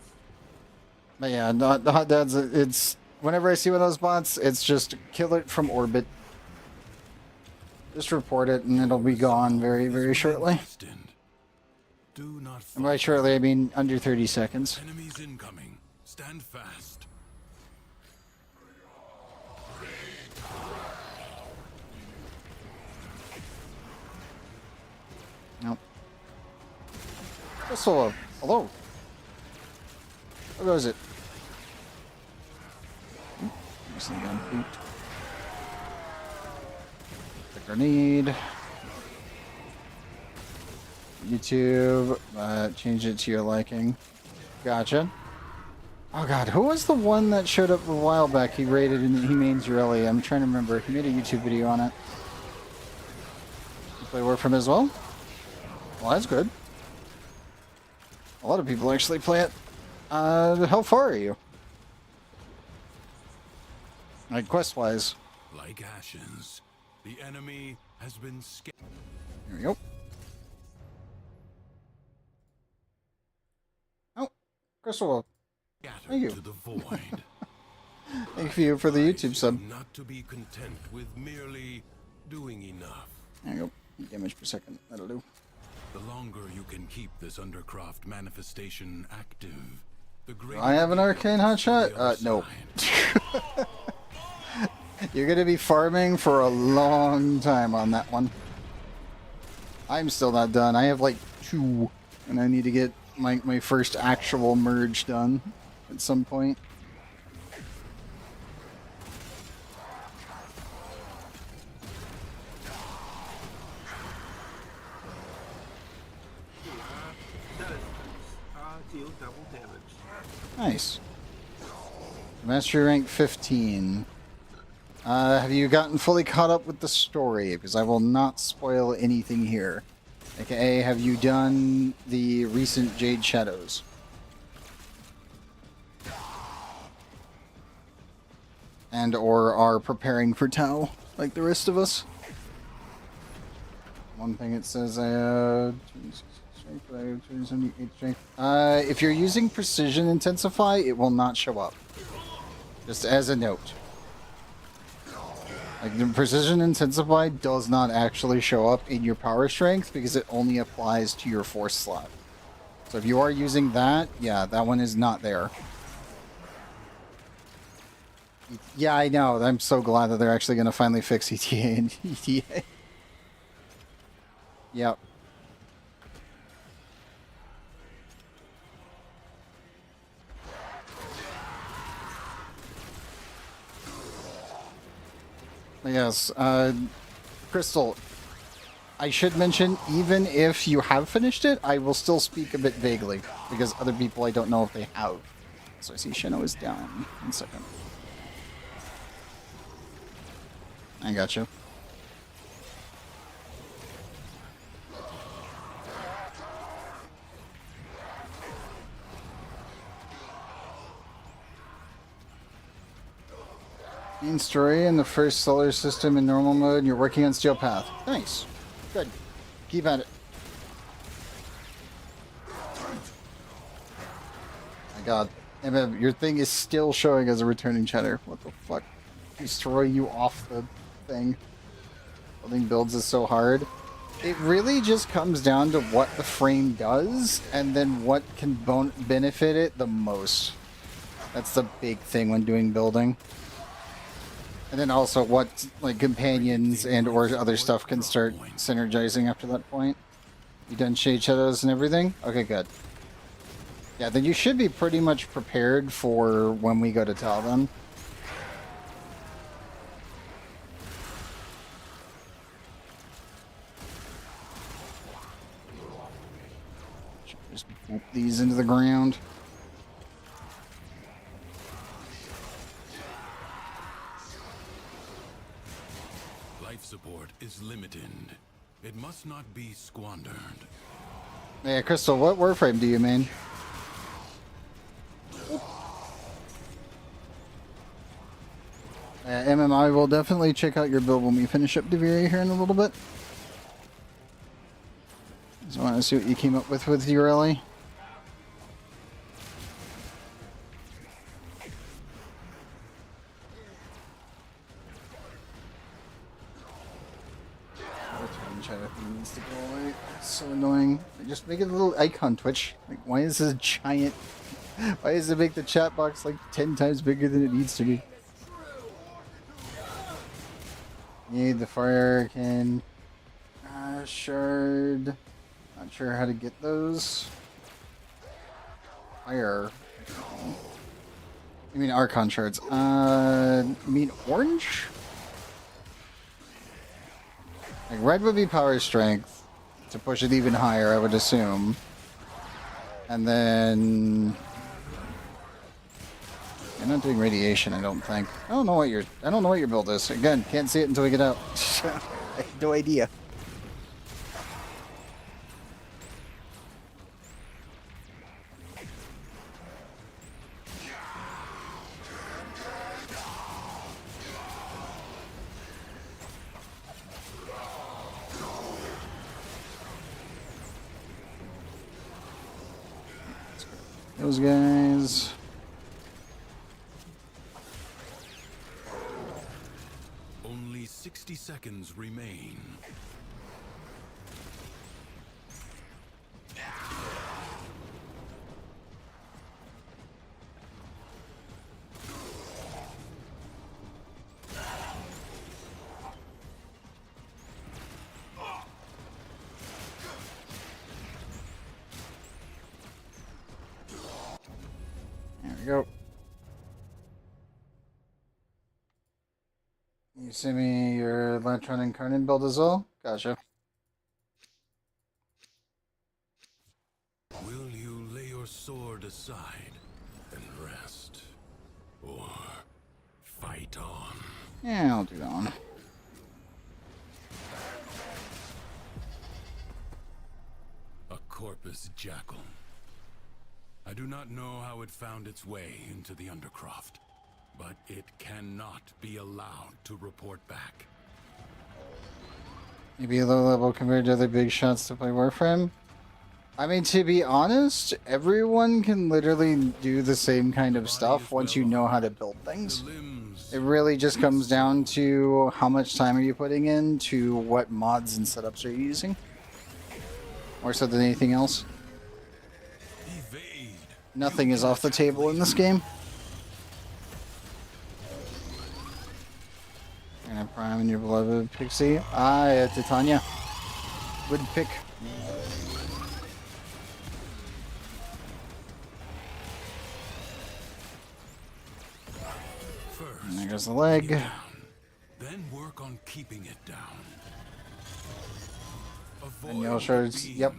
But yeah, the hot dads, it's whenever I see one of those bots, it's just kill it from orbit. Just report it and it'll be gone very, very shortly. Destined. Do not And by shortly, I mean under 30 seconds. Enemies incoming. Stand fast. Nope. Solo. Hello. Where goes it? Missing gun boot. The grenade. YouTube. Change it to your liking. Gotcha. Oh god, who was the one that showed up a while back? He rated and he mains Relic. I'm trying to remember. He made a YouTube video on it. You play Warframe as well? Well, that's good. A lot of people actually play it. How far are you? Like quest-wise. Like ashes, the enemy has been scattered. Here we go. Oh, Crystal. Thank you. To the void. Thank you for the YouTube sub. Not to be content with merely doing enough. There you go. Damage per second. That'll do. The longer you can keep this Undercroft manifestation active, the greater. I have an arcane hotshot? No. You're gonna be farming for a long time on that one. I'm still not done. I have like 2, and I need to get my first actual merge done at some point. Deal double damage. Nice. Mastery rank 15. Have you gotten fully caught up with the story? Because I will not spoil anything here. AKA, have you done the recent Jade Shadows? And or are preparing for Tau, like the rest of us? One thing it says, if you're using Precision Intensify, it will not show up. Just as a note. Like, the Precision Intensify does not actually show up in your power strength because it only applies to your force slot. So if you are using that, yeah, that one is not there. Yeah, I know. I'm so glad that they're actually going to finally fix ETA and ETA. Yep. Yes, Crystal, I should mention, even if you have finished it, I will still speak a bit vaguely, because other people I don't know if they have. So I see Shino is down. 1 second. I got you. Main story in the first solar system in normal mode, and you're working on Steel Path. Nice. Good. Keep at it. My god. MM, your thing is still showing as a returning cheddar. What the fuck? Destroy you off the thing. Building builds is so hard. It really just comes down to what the frame does, and then what can benefit it the most. That's the big thing when doing building. And then also what, like, companions and or other stuff can start synergizing after that point. You done Shade Shadows and everything? Okay, good. Yeah, then you should be pretty much prepared for when we go to Tal then. Just boop these into the ground. Support is limited. It must not be squandered. Yeah, Crystal, what Warframe do you main? MMI will definitely check out your build when we finish up Duviri here in a little bit. Just want to see what you came up with your Ellie. Needs to go away. It's so annoying. Just make it a little icon twitch. Like, why is this giant? Why does it make the chat box like 10 times bigger than it needs to be? Need the fire can. Shard. Not sure how to get those. Fire. You mean Archon shards? You mean orange? Like, red would be power strength to push it even higher, I would assume. And then you're not doing radiation, I don't think. I don't know what your build is. Again, can't see it until we get out. I have no idea. Those guys. Only 60 seconds remain. You send me your Electron Incarnate build as well? Gotcha. Will you lay your sword aside and rest? Or fight on? Yeah, I'll do that one. A corpus jackal. I do not know how it found its way into the Undercroft, but it cannot be allowed to report back. Maybe a low level compared to other big shots to play Warframe. I mean, to be honest, everyone can literally do the same kind of stuff once you know how to build things. It really just comes down to how much time are you putting in, to what mods and setups are you using. More so than anything else. Nothing is off the table in this game. And a prime in your beloved Pixie. Titania. Good pick. And there goes the leg. Then work on keeping it down. And yellow shards. Yep.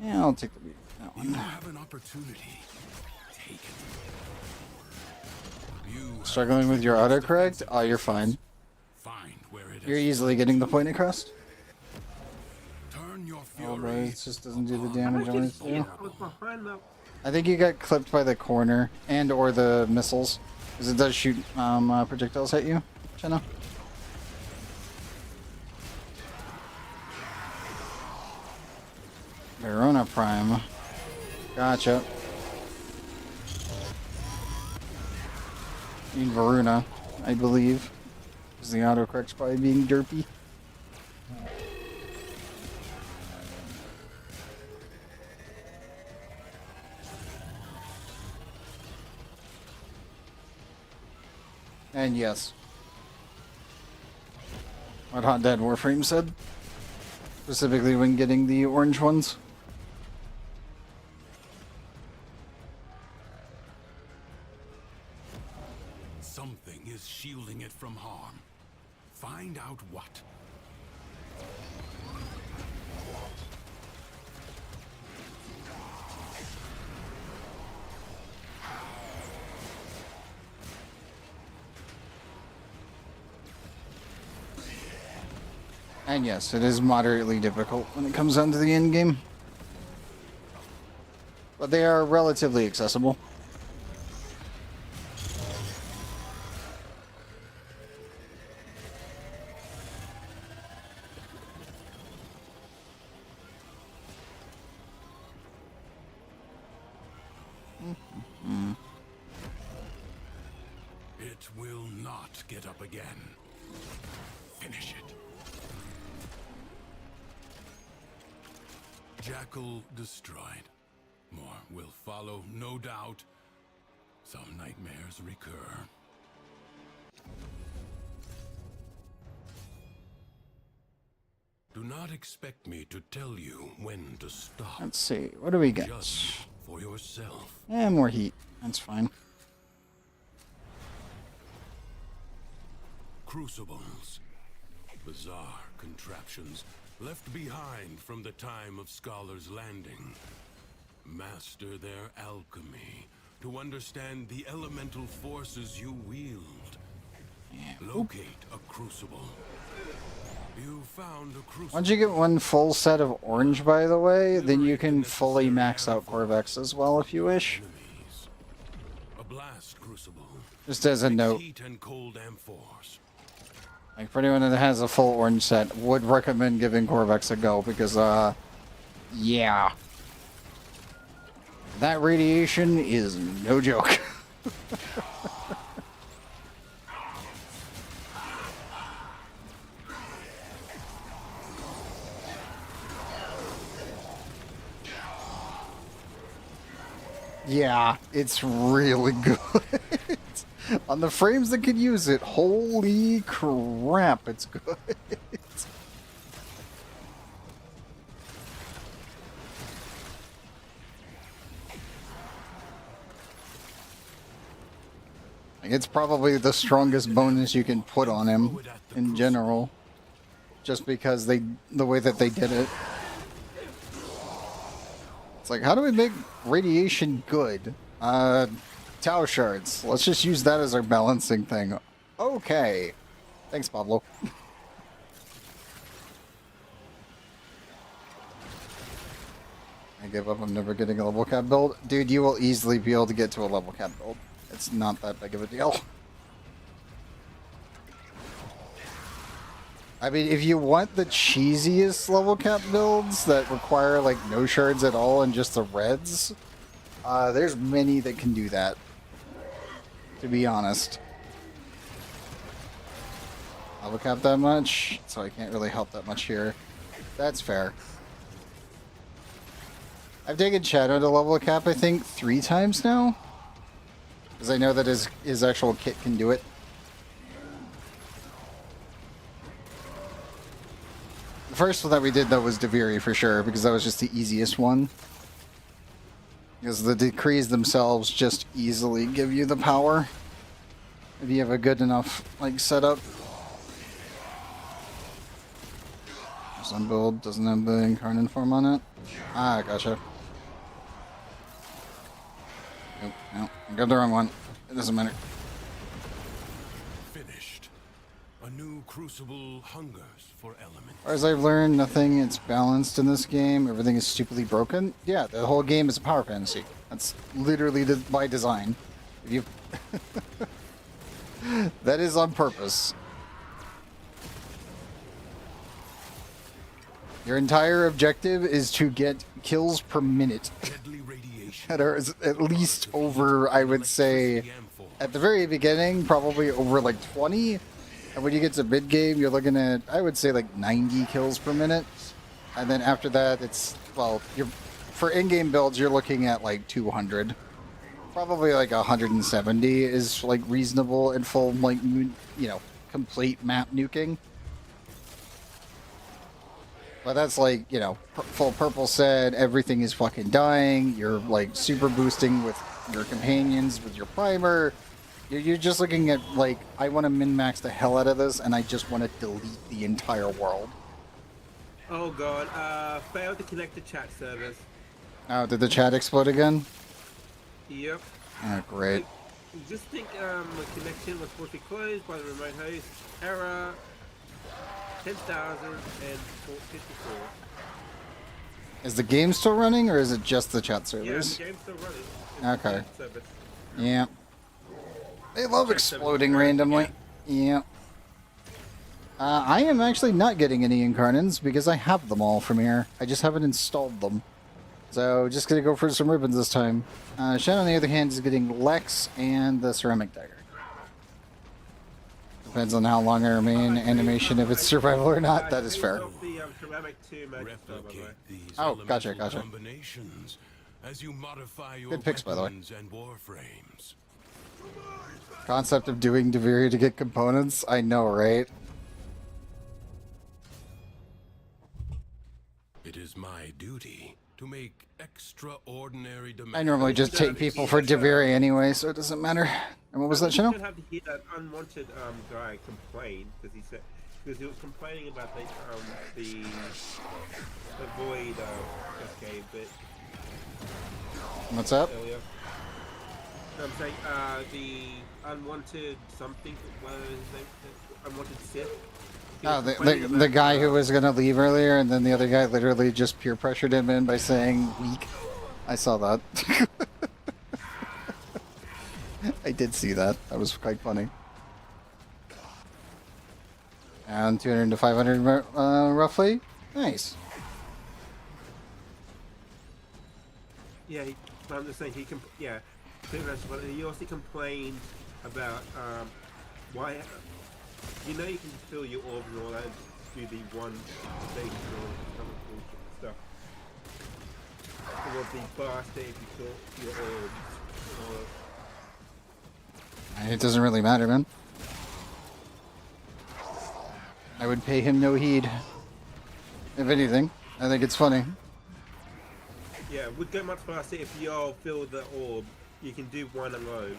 Yeah, I'll take the beat. That You one. have an opportunity. Take it. You Struggling with your autocorrect? Oh, you're fine. find where it You're is. easily getting the point across. Turn your Oh, but fury. it just doesn't do the damage on it. Yeah, I was behind that. I think you got clipped by the corner and or the missiles. Because it does shoot projectiles at you, Jenna. Verona Prime. Gotcha. In Verona, I believe. Because the autocorrect's probably being derpy. And yes. What Hot Dad Warframe said. Specifically when getting the orange ones. Something is shielding it from harm. Find out what. And yes, it is moderately difficult when it comes down to the end game. But they are relatively accessible. It will not get up again. Finish it. Jackal destroyed. More will follow, no doubt. Some nightmares recur. Do not expect me to tell you when to stop. Let's see, what do we get? Judge for yourself. And more heat. That's fine. Crucibles. Bizarre contraptions left behind from the time of Scholar's Landing. Master their alchemy to understand the elemental forces you wield. Locate a crucible. You found a crucible. Once you get one full set of orange, by the way, then you can fully max out Corvex as well if you wish. Enemies. A blast crucible. Just as a note. Heat and cold amphors. Like, for anyone that has a full orange set, would recommend giving Corvex a go, because, yeah. That radiation is no joke. Yeah, it's really good. On the frames that could use it, holy crap, it's good. Like, it's probably the strongest bonus you can put on him in general, just because the way that they did it. It's like, how do we make radiation good? Tau shards. Let's just use that as our balancing thing. Okay. Thanks, Pablo. I give up. I'm never getting a level cap build. Dude, you will easily be able to get to a level cap build. It's not that big of a deal. I mean, if you want the cheesiest level cap builds that require, like, no shards at all and just the reds, there's many that can do that, to be honest. Level cap that much, so I can't really help that much here. That's fair. I've taken Shadow to level cap, I think, 3 times now. Because I know that his actual kit can do it. The first one that we did, though, was Duviri for sure, because that was just the easiest one. Because the decrees themselves just easily give you the power. If you have a good enough, like, setup. Some build doesn't have the Incarnate form on it. Ah, gotcha. Nope, nope. I got the wrong one. It doesn't matter. Finished. A new crucible hungers for elements. As far as I've learned, nothing is balanced in this game. Everything is stupidly broken. Yeah, the whole game is a power fantasy. That's literally by design. If you that is on purpose. Your entire objective is to get kills per minute Deadly radiation. that are at least over, I would say, at the very beginning, probably over like 20. And when you get to mid game, you're looking at, I would say, like 90 kills per minute. And then after that, it's, well, for in-game builds, you're looking at like 200. Probably like 170 is like reasonable and full, like, you know, complete map nuking. But that's like, you know, full purple set, everything is fucking dying, you're like super boosting with your companions, with your primer. You're just looking at like, I want to min-max the hell out of this and I just want to delete the entire world. Oh god, failed to connect to chat service. Oh, did the chat explode again? Yep. Oh, great. Existing the connection was supposed to be closed by the remote host. Error 10,054. Is the game still running or is it just the chat Yeah, servers? the game's still running. It's Okay. chat service. Yeah. They love exploding randomly. Yeah. I am actually not getting any incarnates because I have them all from here. I just haven't installed them. So, just gonna go for some ribbons this time. Shen, on the other hand, is getting Lex and the ceramic dagger. Depends on how long I remain animation, if it's survival or not. That is fair. The ceramic 2 magic star, by the way. Replicate these Oh, gotcha, elemental gotcha. combinations as you modify your Good picks, by the way. weapons and warframes. Concept of doing Duviri to get components? I know, right? It is my duty to make extraordinary demands. I normally just take people for Duviri anyway, so it doesn't matter. And what was that, You channel? should have to hear that unwanted guy complain because he was complaining about the void cascade bit What's up? earlier. I'm saying the unwanted something. What is his name? Unwanted Sith. He Oh, was the complaining about, guy who was gonna leave earlier, and then the other guy literally just peer pressured him in by saying weak. I saw that. I did see that. That was quite funny. And 200 to 500 roughly. Nice. Yeah, I'm just saying yeah. Pretty much, but he also complained about why you know you can fill your orb and all that and do the one stage or some bullshit stuff. It would be faster if you fill your orbs. It doesn't really matter, man. I would pay him no heed. If anything, I think it's funny. Yeah, it would go much faster if you all fill the orb. You can do one alone.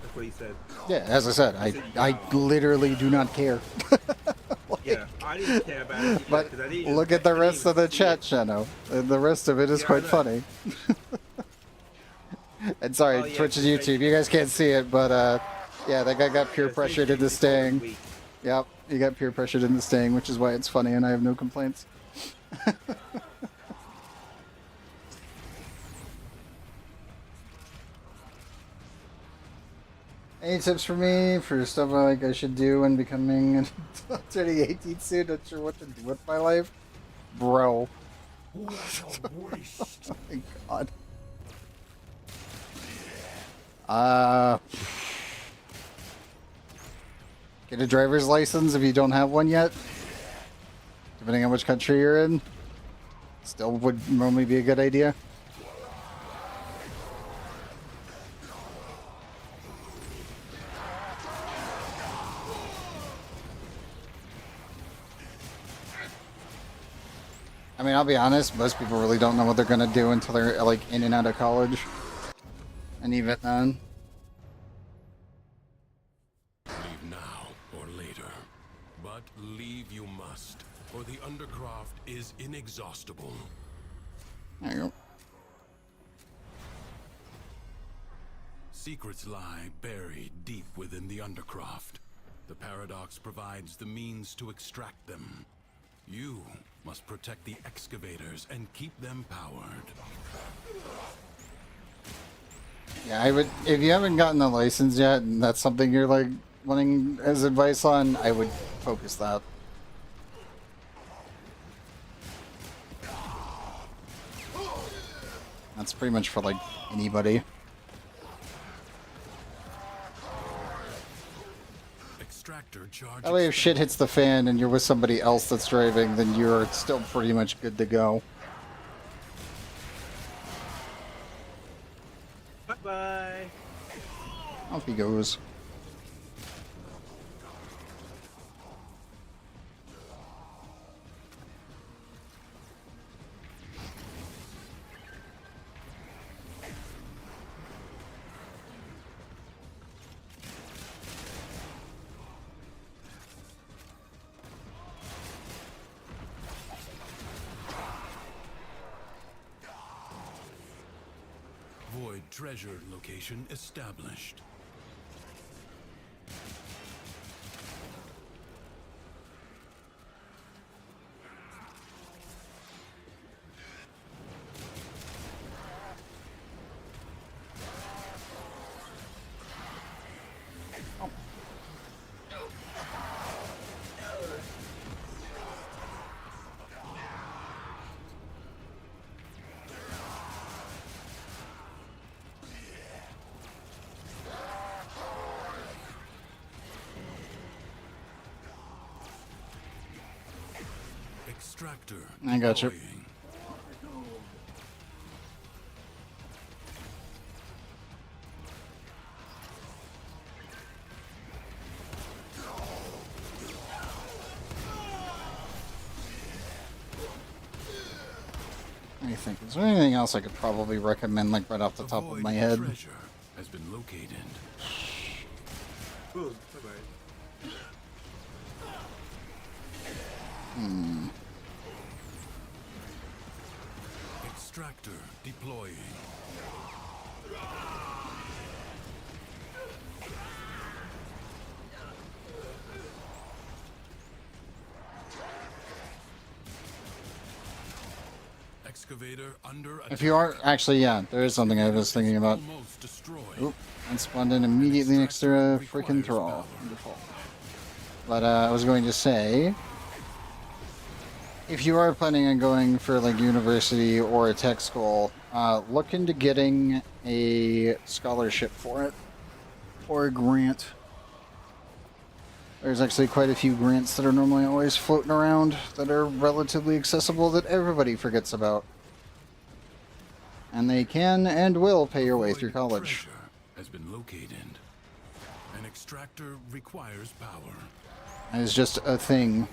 That's what he said. Yeah, as I said, I literally do not care. Yeah, I didn't care about it. But 'cause I didn't look even- at the I didn't rest even of the see chat it. channel. And the rest of it is Yeah, I quite know. funny. And sorry, Oh, yeah, Twitch and it's YouTube, you guys can't see it, but yeah, that guy got peer Yeah, pressured same into thing before this staying. week. Yep, he got peer pressured into staying, which is why it's funny, and I have no complaints. Any tips for me for stuff like I should do when becoming a 2018 suit? Not sure what to do with my life, bro. What a waste. Oh my god. Get a driver's license if you don't have one yet. Depending on which country you're in. Still would normally be a good idea. I mean, I'll be honest, most people really don't know what they're gonna do until they're like in and out of college. And even then. Leave now or later. But leave you must, for the Undercroft is inexhaustible. There you go. Secrets lie buried deep within the Undercroft. The Paradox provides the means to extract them. You must protect the excavators and keep them powered. Yeah, I would. If you haven't gotten the license yet, and that's something you're like wanting as advice on, I would focus that. That's pretty much for like anybody. Extractor charge. That way, if shit hits the fan and you're with somebody else that's driving, then you're still pretty much good to go. Bye-bye. Off he goes. Void treasure location established. Extractor. I got you. deploying. Let me think. Is there anything else I could probably recommend, like right off the The top of void my head? treasure has been located. Boom. Bye-bye. Extractor deploying. Excavator under attack. If you are actually, yeah, there is something I was thinking about. Almost destroyed. Oop, and spawned in immediately next to a freaking thrall. Wonderful. But I was going to say, if you are planning on going for like university or a tech school, look into getting a scholarship for it or a grant. There's actually quite a few grants that are normally always floating around that are relatively accessible that everybody forgets about. And they can and will pay your way through Void college. treasure has been located. An extractor requires power. It's just a thing.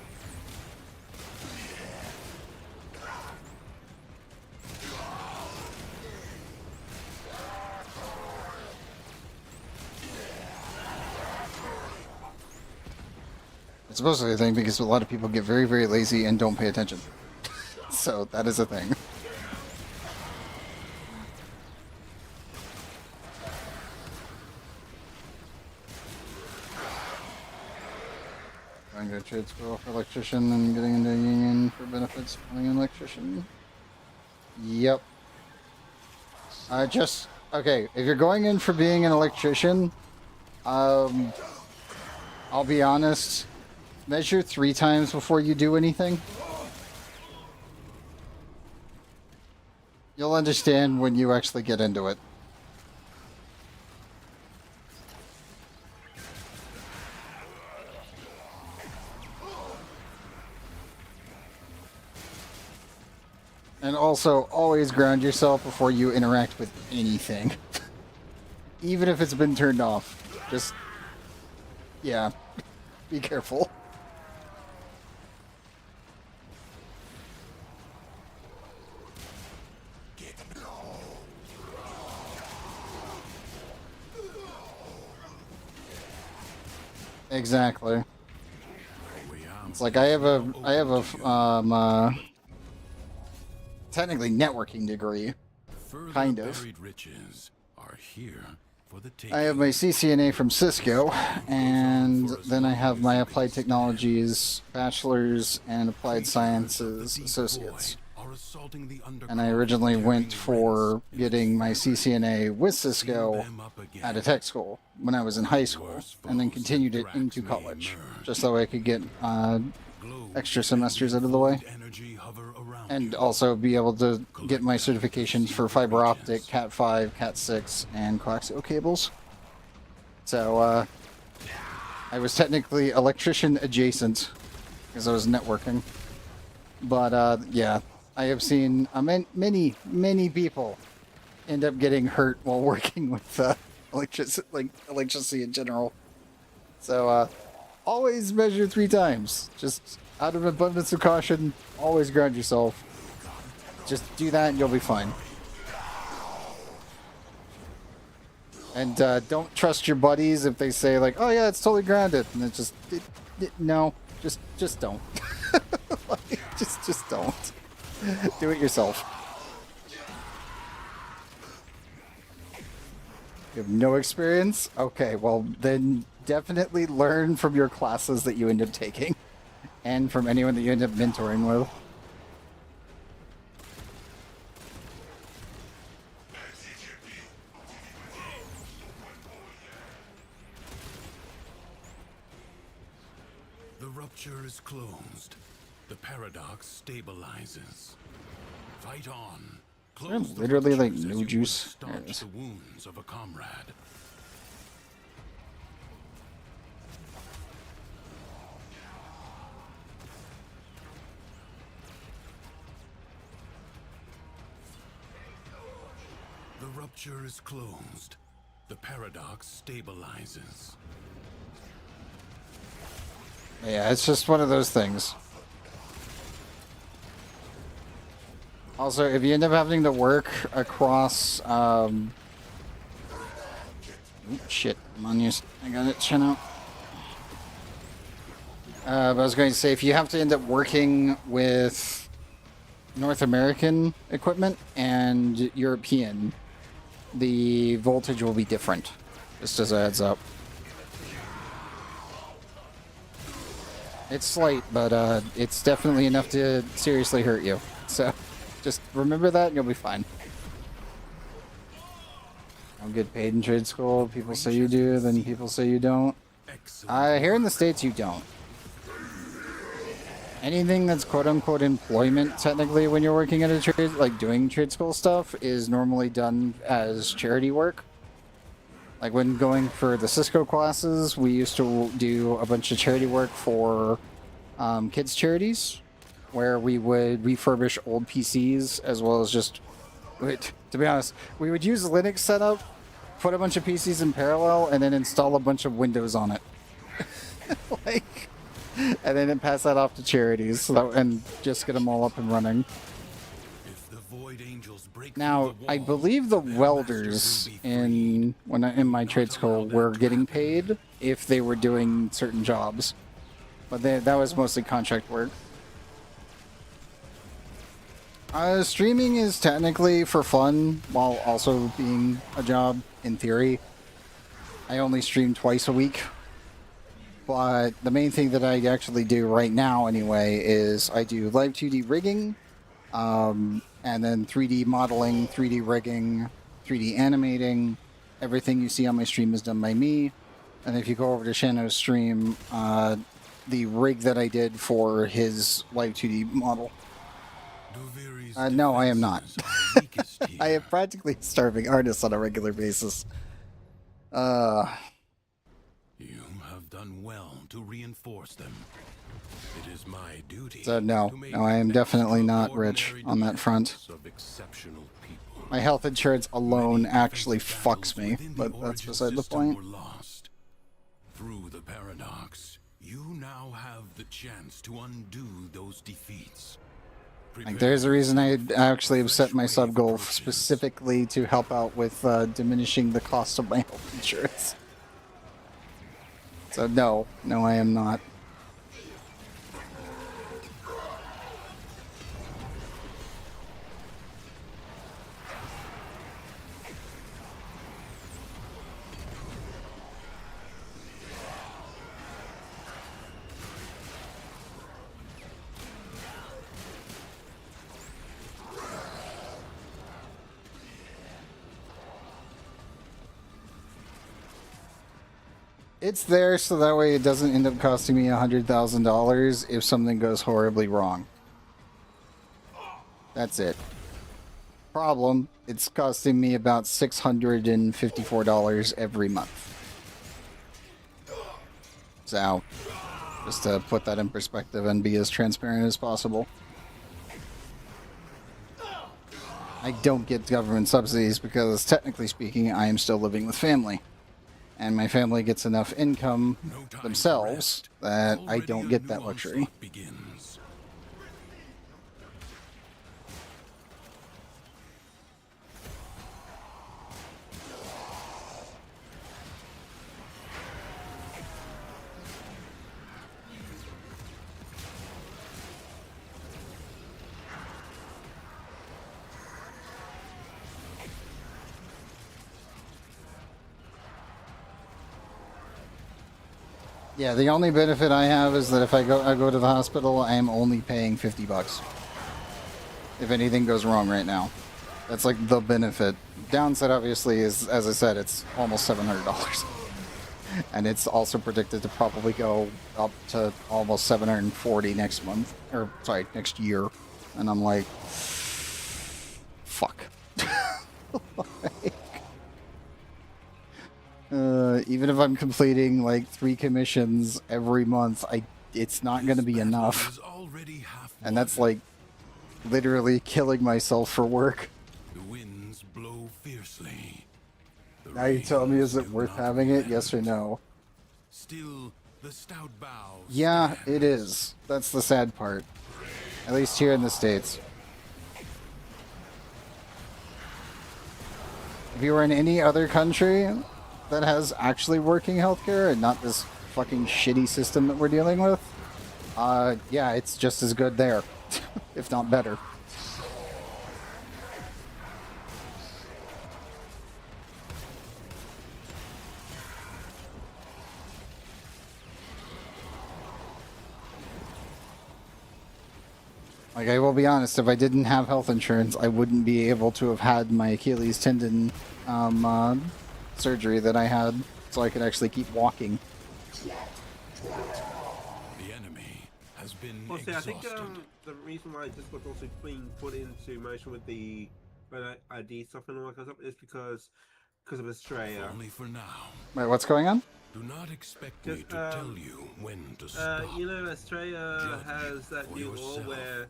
It's mostly a thing because a lot of people get very, very lazy and don't pay attention. So that is a thing. Going to trade school for electrician and getting into union for benefits, becoming an electrician. Yep. Okay, if you're going in for being an electrician, I'll be honest, measure 3 times before you do anything. You'll understand when you actually get into it. And also, always ground yourself before you interact with anything. Even if it's been turned off. Just, yeah, be careful. Exactly. It's like I have a technically networking degree, kind of. Riches are here for the I have my CCNA from Cisco, and then I have my Applied Technologies Bachelor's and Applied Sciences Associates. And I originally went for getting my CCNA with Cisco at a tech school when I was in high school, and then continued it into college, just so I could get extra semesters out of the way. And also be able to get my certifications for fiber optic, Cat 5, Cat 6, and coaxial cables. So, I was technically electrician adjacent, because I was networking. But, yeah, I have seen many people end up getting hurt while working with electricity in general. So, always measure 3 times. Just out of abundance of caution, always ground yourself. Just do that and you'll be fine. And don't trust your buddies if they say like, "Oh yeah, it's totally grounded," and it's just no, just don't. Like, just don't. Do it yourself. You have no experience? Okay, well then definitely learn from your classes that you end up taking. And from anyone that you end up mentoring with. The rupture is closed. The paradox stabilizes. Fight on. Close the Literally like ruptures as no you juice. would There it staunch is. the wounds of a comrade. The rupture is closed. The paradox stabilizes. Yeah, it's just one of those things. Also, if you end up having to work across, shit, I'm on you. I got it, chin out. But I was going to say, if you have to end up working with North American equipment and European, the voltage will be different. Just as a heads up. It's slight, but it's definitely enough to seriously hurt you. So, just remember that and you'll be fine. I'll get paid in trade school. People say you do, then people say you don't. Here in the States, you don't. Anything that's quote-unquote employment, technically, when you're working at a trade, like doing trade school stuff, is normally done as charity work. Like when going for the Cisco classes, we used to do a bunch of charity work for kids' charities, where we would refurbish old PCs as well as just, to be honest, we would use Linux setup, put a bunch of PCs in parallel, and then install a bunch of Windows on it. Like, and then pass that off to charities and just get them all up and running. Now, I believe the welders in my trade school were getting paid if they were doing certain jobs. But that was mostly contract work. Streaming is technically for fun, while also being a job, in theory. I only stream twice a week. But the main thing that I actually do right now, anyway, is I do live 2D rigging, and then 3D modeling, 3D rigging, 3D animating. Everything you see on my stream is done by me. And if you go over to Shano's stream, the rig that I did for his live 2D model. Duviri's No, I am not. defenses are weakest I here. am practically starving artists on a regular basis. You have done well to reinforce them. It is my duty. So no, to make no, I am definitely not extraordinary rich on that front. defense of exceptional people. My health insurance alone Many actually defensive fucks battles me, within the but that's origin beside the system point. were lost. Through the paradox, you now have the chance to undo those defeats. Like, there's a reason I actually have set my Fresh sub wave goal approaches. specifically to help out with diminishing the cost of my health insurance. So no, I am not. It's there so that way it doesn't end up costing me $100,000 if something goes horribly wrong. That's it. Problem, it's costing me about $654 every month. So, just to put that in perspective and be as transparent as possible. I don't get government subsidies because, technically speaking, I am still living with family. And my family gets enough income No time to themselves rest. that I Already don't a get new that luxury. onslaught begins. Yeah, the only benefit I have is that if I go to the hospital, I am only paying $50. If anything goes wrong right now. That's like the benefit. Downside obviously is, as I said, it's almost $700. And it's also predicted to probably go up to almost $740 next month. Or, sorry, next year. And I'm like, fuck. Even if I'm completing like 3 commissions every month, it's not going to be This battle enough. is already half And that's won. like literally killing myself for work. The winds blow fiercely. The Now you tell me, is it rains worth do not having it? Yes or relent. no? Still, the stout bow Yeah, it stands. is. That's the sad part. At least here in the States. If you were in any other country that has actually working healthcare and not this fucking shitty system that we're dealing with, yeah, it's just as good there, if not better. Like, I will be honest, if I didn't have health insurance, I wouldn't be able to have had my Achilles tendon surgery that I had, so I could actually keep walking. The enemy has been Well, see, I think exhausted. the reason why this was also being put into motion with the ID stuff and all that kind of stuff is because of Australia. Only for now. Wait, what's going on? Do not expect me Just, to tell you when to stop. You know, Australia Judge has that for new law yourself. where,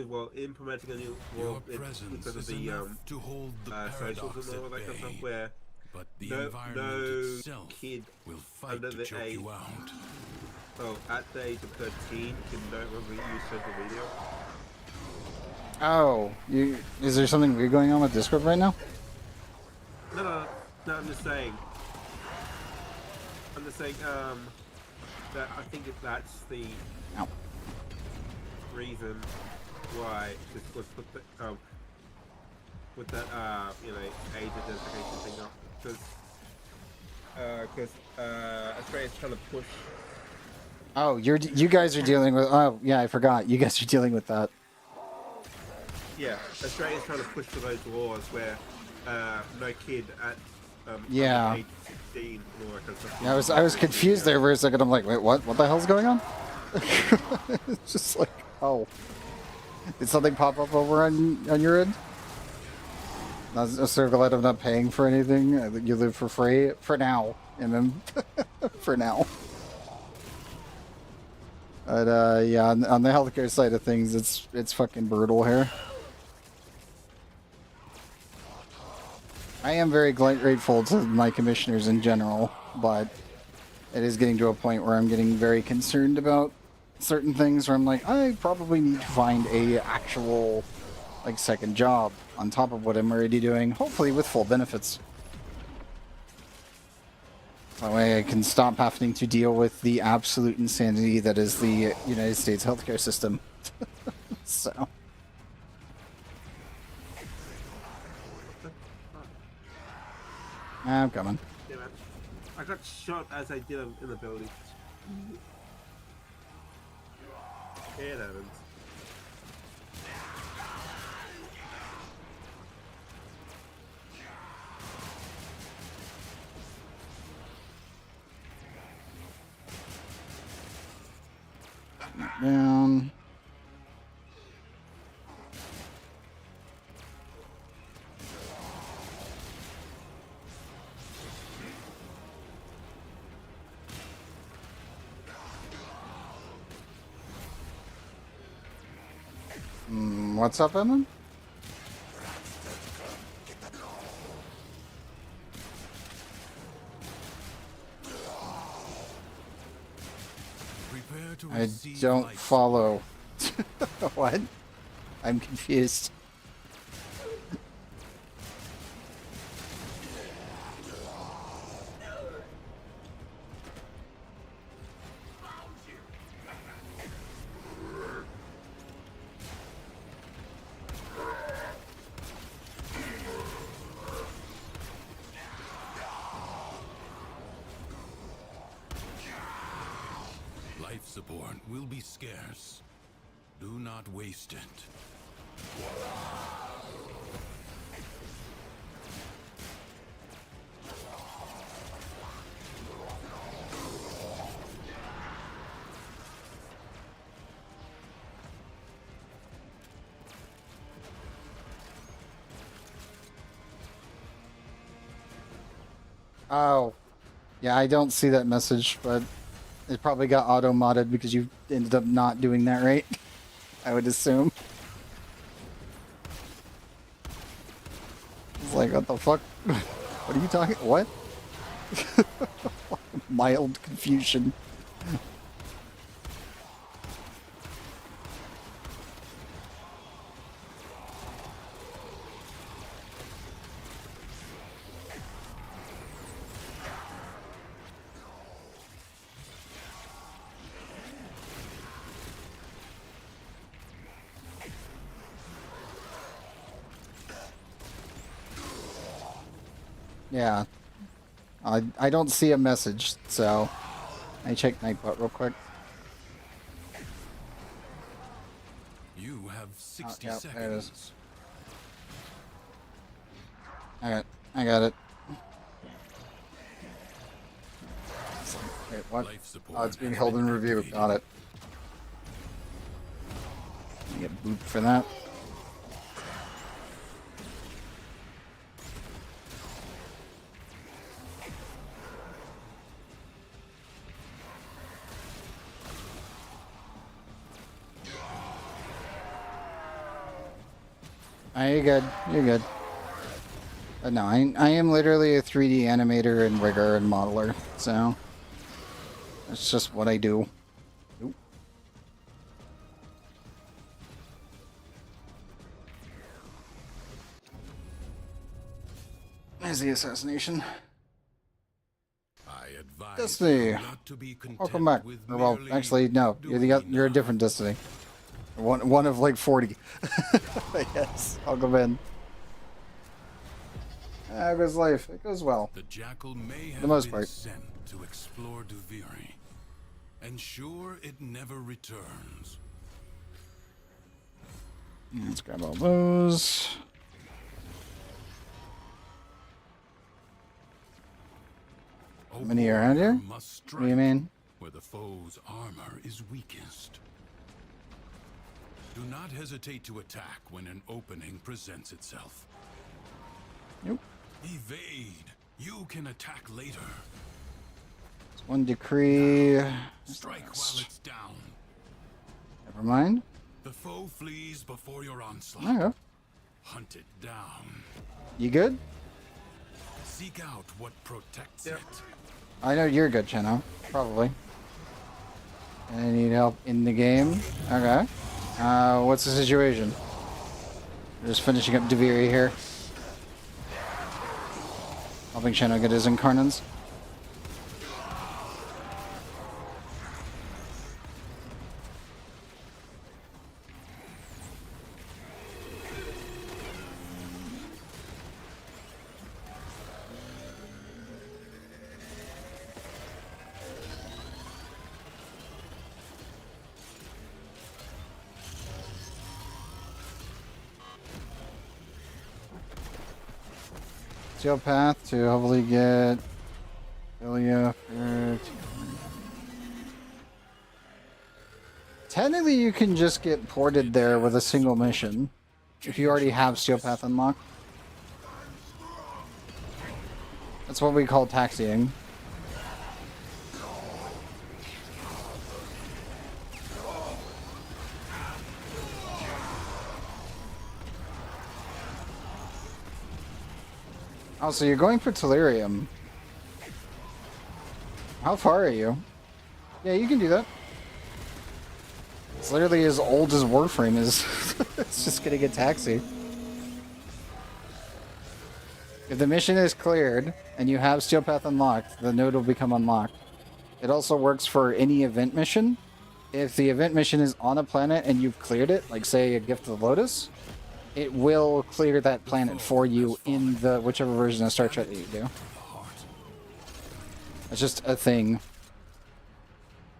well, implementing a new Your law presence because of is the enough to hold the socials paradox and all at that kind of stuff, bay, where but the no environment itself kid will fight under to the choke age, you out. well, at the age of 13 can no longer use social media. Oh, is there something weird going on with Discord right now? No, I'm just saying. I think that's the Ow. reason why this was put with that you know, age identification thing up, because Australia's trying to push. Oh, you guys are dealing with. Oh, yeah, I forgot. You guys are dealing with that. Yeah, Australia's trying to push for those laws where no kid at Yeah. under age 16 and all that kind of stuff. Yeah, I was confused there for a second. I'm like, wait, what? What the hell's going on? It's just like, oh, did something pop up over on your end? I'm so glad I'm not paying for anything. I think you live for free for now, and then for now. But yeah, on the healthcare side of things, it's fucking brutal here. I am very grateful to my commissioners in general, but it is getting to a point where I'm getting very concerned about certain things where I'm like, I probably need to find a actual, like, second job on top of what I'm already doing, hopefully with full benefits. That way I can stop having to deal with the absolute insanity that is the United States healthcare system. So. I'm coming. Yeah, man. I got shot as I did in the building. It happens. Down. What's up, Emma? Prepare to I receive don't life. follow. What? I'm confused. Life support will be scarce. Do not waste it. Oh. Yeah, I don't see that message, but it probably got auto-modded because you ended up not doing that right. I would assume. It's like, what the fuck? What are you talking? What? Mild confusion. Yeah. I don't see a message, so I check Nightbot real quick. You have 60 yep, there it is. seconds. Alright, I got it. Wait, what? Life support Oh, it's being has held been in review. activated. Got it. I get booped for that. Oh, you're good. You're good. But no, I am literally a 3D animator and rigger and modeler, so it's just what I do. Oop. There's the assassination. I advise Destiny. you not to be Welcome content back. with Or, well, merely actually, no. You're a doing different Destiny. One of like 40. Yes, I'll come in. How goes life? It goes well. The jackal may have the most been part. sent to explore Duviri. Ensure it never returns. Let's grab all those. A How many are around warrior here? must What do you strike mean? where the foe's armor is weakest. Do not hesitate to attack when an opening presents itself. Nope. Evade. You can attack later. It's one decree. Strike while it's down. Never mind. The foe flees before your onslaught. There you go. Hunt it down. You good? Seek out what protects Yep. it. I know you're good, Cheno. Probably. I need help in the game. Okay. What's the situation? We're just finishing up Duviri here. Helping Cheno get his incarnates. Steel path to hopefully get Ilya for... Technically, you can just get ported there with a single mission if you already have Steel Path unlocked. That's what we call taxiing. Oh, so you're going for Telerium. How far are you? Yeah, you can do that. It's literally as old as Warframe is. It's just gonna get taxi. If the mission is cleared and you have Steel Path unlocked, the node will become unlocked. It also works for any event mission. If the event mission is on a planet and you've cleared it, like say a Gift of the Lotus, it will clear that planet for you in the whichever version of Star Trek that you do. It's just a thing.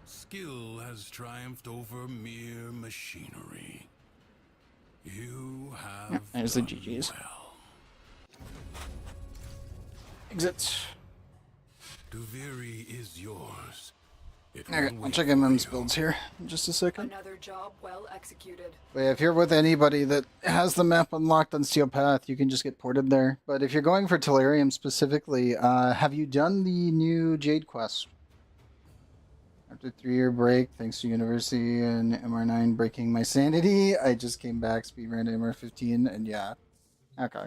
Skill has triumphed over mere machinery. You have Yep, there's the done GGs. well. Exit. Duviri is yours. It Okay, will I'll wait check for M's you. builds here in just a second. Another job well executed. But yeah, if you're with anybody that has the map unlocked on Steel Path, you can just get ported there. But if you're going for Telerium specifically, have you done the new Jade quest? After a 3-year break, thanks to University and MR9 breaking my sanity, I just came back, speedran to MR15, and yeah. Okay.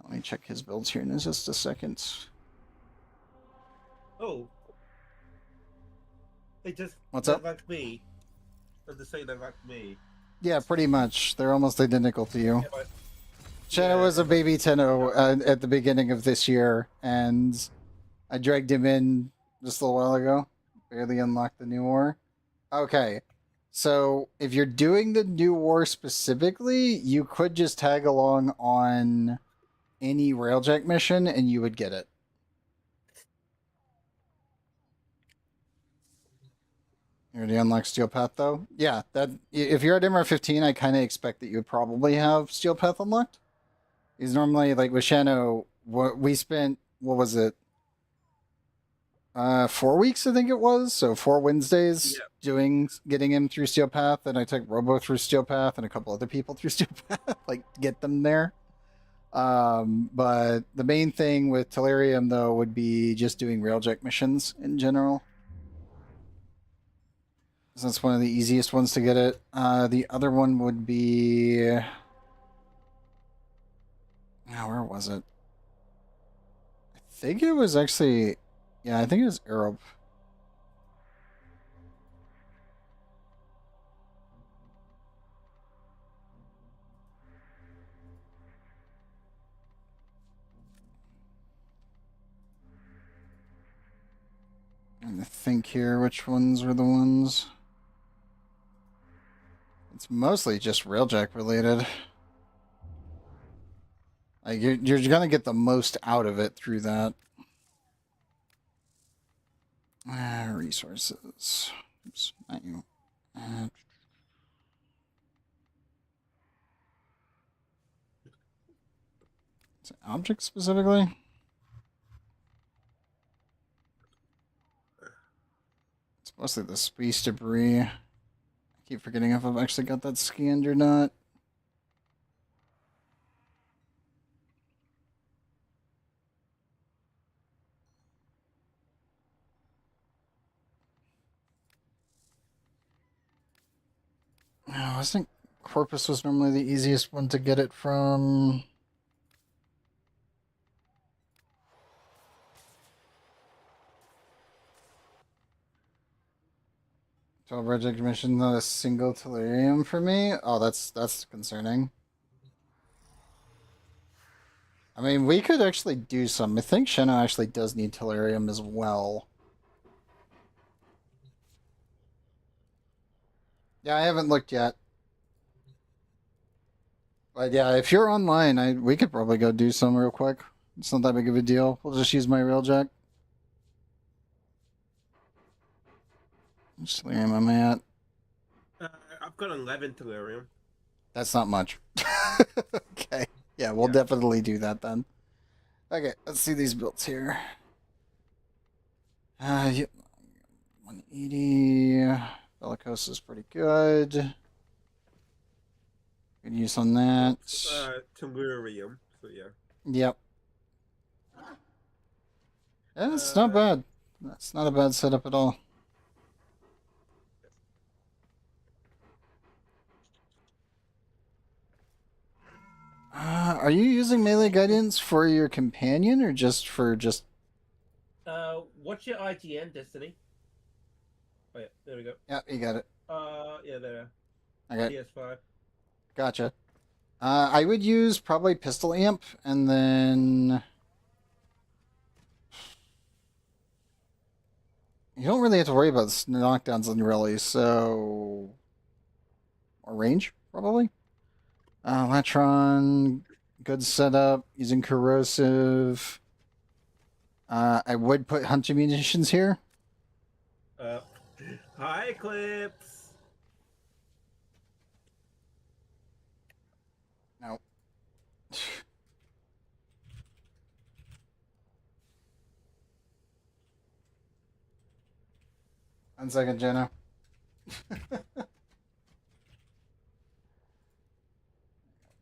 Let me check his builds here in just a second. Oh. They just What's they're up? like me. They're the same, they're like me. Yeah, pretty much. They're almost identical to you. Yeah, but Shadow was a baby Tenno at the beginning of this year, and I dragged him in just a little while ago. Barely unlocked the new war. Okay, so if you're doing the new war specifically, you could just tag along on any Railjack mission and you would get it. You already unlocked Steel Path though? Yeah, that if you're at MR15, I kind of expect that you would probably have Steel Path unlocked. Because normally, like with Shano, we spent, what was it? 4 weeks, I think it was. So 4 Wednesdays getting him through Steel Path. And I took Robo through Steel Path and a couple other people through Steel Path, like get them there. But the main thing with Telerium though would be just doing Railjack missions in general. So that's one of the easiest ones to get it. The other one would be... Now, where was it? I think it was actually... Yeah, I think it was Arab. to think here which ones were the ones. It's mostly just Railjack related. Like you're gonna get the most out of it through that. Resources. Oops, not you. Is it object specifically? It's mostly the space debris. I keep forgetting if I've actually got that scanned or not. Oh, I think Corpus was normally the easiest one to get it from. Project mission, not a single Tellurium for me. Oh, that's concerning. I mean, we could actually do some. I think Shenna actually does need Tellurium as well. Yeah, I haven't looked yet. But yeah, if you're online, we could probably go do some real quick. It's not that big of a deal. We'll just use my Railjack. Which Tellurium am I at? I've got 11 Tellurium. That's not much. Okay. Yeah, we'll Yeah. definitely do that then. Okay, let's see these builds here. Yep. 180. Bellicose is pretty good. Good use on that. Tellurium. So yeah. Yep. Yeah, it's not bad. That's not a bad setup at all. Are you using melee guidance for your companion or just for just? What's your IGN, Destiny? Oh yeah, there we go. Yeah, you got it. Yeah, there. Okay, PS5. gotcha. I would use probably pistol amp and then you don't really have to worry about knockdowns on Relic, so or range probably. Latron, good setup using corrosive. I would put hunting munitions here. Hi, Eclipse. No. 1 second, Jenna.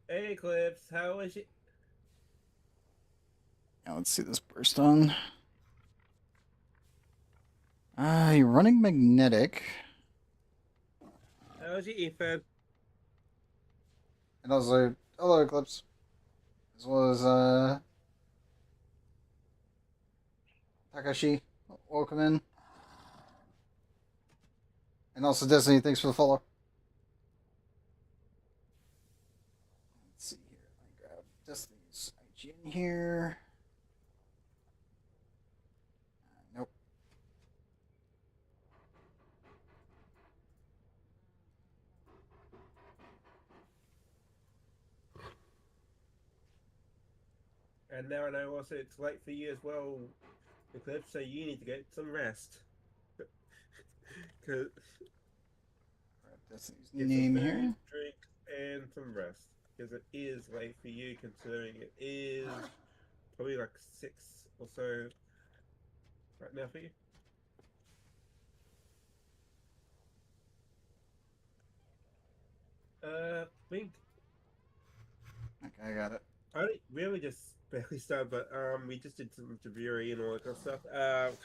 Hey, Eclipse. How is it? Now let's see this burst on. You're running magnetic. How's your Ethan? And also, hello, Eclipse. As well as, Takashi, welcome in. And also, Destiny, thanks for the follow. Let's see here. Let me grab Destiny's IGN here. Nope. And now I know also it's late for you as well, Eclipse, so you need to get some rest. Cause Destiny's get name some food, here. drink, and some rest. Because it is late for you, considering it is probably like 6 or so right now for you. Think Okay, I got it. I only really just barely started, but we just did some Duviri and all that kind of stuff.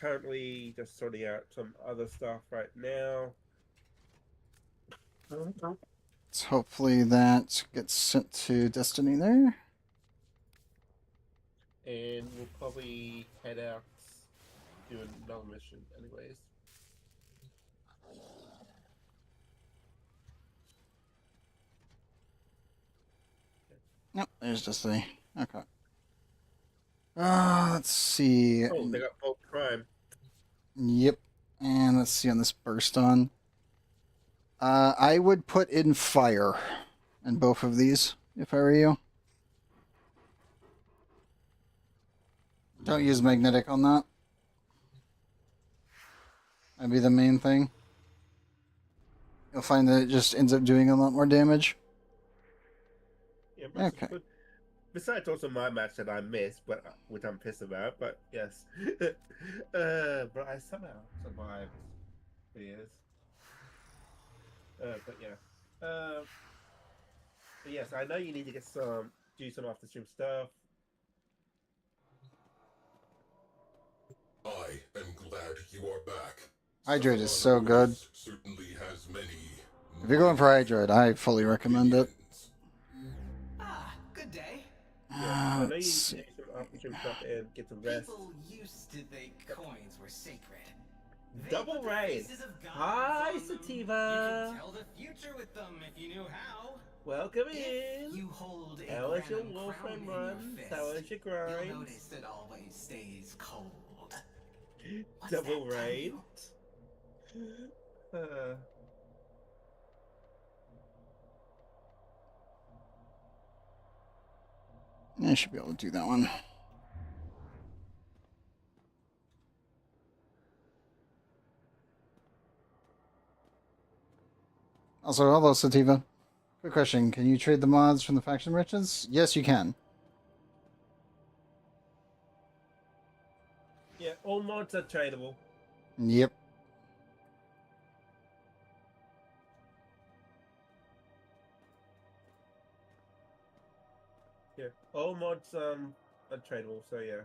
Currently just sorting out some other stuff right now. So hopefully that gets sent to Destiny there. And we'll probably head out do another mission anyways. Nope, there's Destiny. Okay. Let's see. Oh, they got Bolt Prime. Yep. And let's see on this burst on. I would put in fire in both of these if I were you. Don't use magnetic on that. That'd be the main thing. You'll find that it just ends up doing a lot more damage. Yeah, but Okay. but besides also my match that I missed, but which I'm pissed about. But yes, but I somehow survived. Yes. But yeah. But yes, I know you need to get do some after stream stuff. I am glad you are back. Hydrate is so good. Certainly has many. If you're going for Hydrate, I fully recommend it. Ah, good day. Yeah, I know you Let's need see. to do some after stream stuff and get some rest. People used to think coins were sacred. They Double put the raid. faces of gods Hi, on them. Sativa. You could tell the future with them if you knew how. Welcome If in. you hold a How is your Granum Warframe crown in run? your How fist, is your you'll grind? notice it always stays cold. What's Double that tell raid. you? I should be able to do that one. Also, hello, Sativa. Quick question. Can you trade the mods from the faction merchants? Yes, you can. Yeah, all mods are tradable. Yep. Yeah, all mods are tradable. So yeah.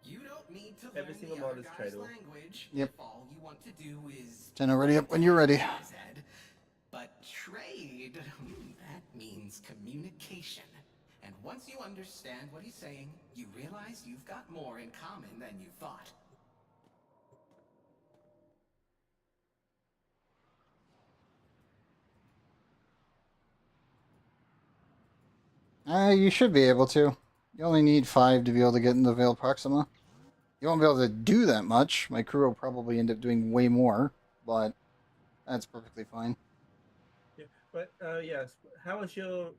You don't need to Every learn single the mod other is guy's tradable. language. Yep. If all you want to do is 10 already up when you're ready. his head. But trade, that means communication. And once you understand what he's saying, you realize you've got more in common than you thought. You should be able to. You only need 5 to be able to get into Veil Proxima. You won't be able to do that much. My crew will probably end up doing way more, but that's perfectly fine. Yeah, but yes. How is your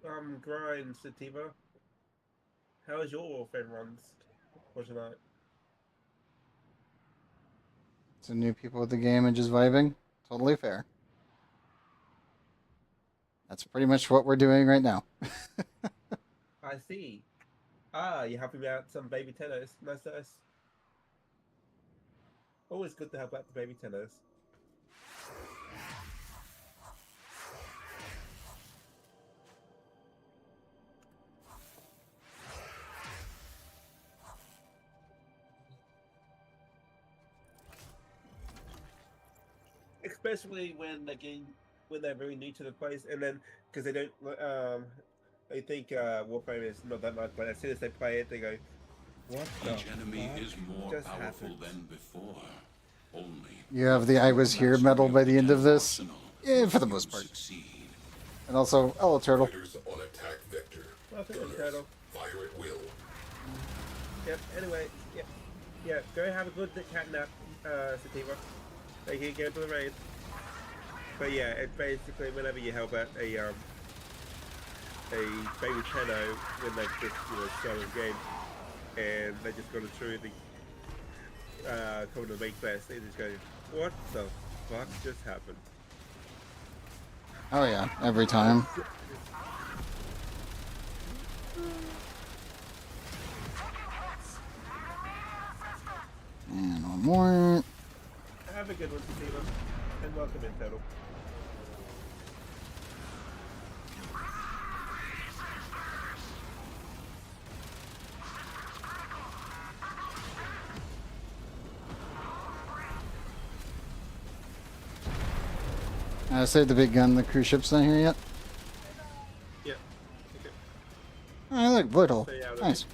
grind, Sativa? How is your Warframe runs for tonight? So new people with the game and just vibing. Totally fair. That's pretty much what we're doing right now. I see. Ah, you're helping out some baby tenors. Nice. Always good to help out the baby tenors. Especially when they're very new to the place, and then because they don't they think Warframe is not that much, but as soon as they play it, they go, "What the Each enemy fuck is more just powerful happened?" than before. Only You have the I was here medal by the end of this. arsenal Yeah, for the will most part. succeed. And also, hello, Turtle. Fighters on attack vector. Welcome in, Gunners, Turtle. fire at will. Yep. Anyway, yeah. Go have a good cat nap, Sativa. So you can go to the raid. But yeah, it's basically whenever you help out a baby tenno when they just started the game and they just got through the coming to the main quest, they just go, "What the fuck just happened?" Oh yeah, every time. And one more. Have a good one, Sativa, and welcome in, Turtle. Save the big gun. The cruise ship's not here yet. Yeah. Okay. Oh, look, void hole. Stay out of Nice.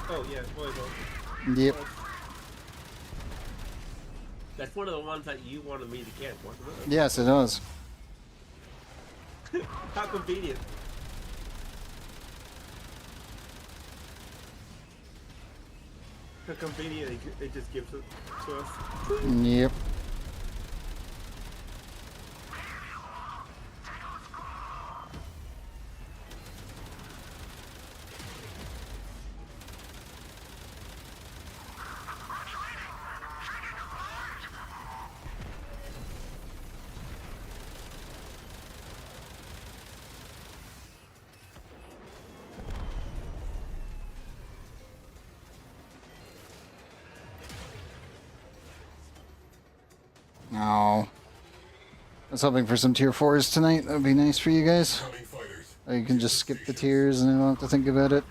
Oh yeah, volleyball. Yep. That's one of the ones that you wanted me to get, wasn't it? Yes, it does. How convenient. How convenient it just gives it to us. Yep. Oh. I was hoping for some tier 4s tonight. That would be nice for you guys. Coming fighters. Or you can just skip the tiers and I don't have to think about it.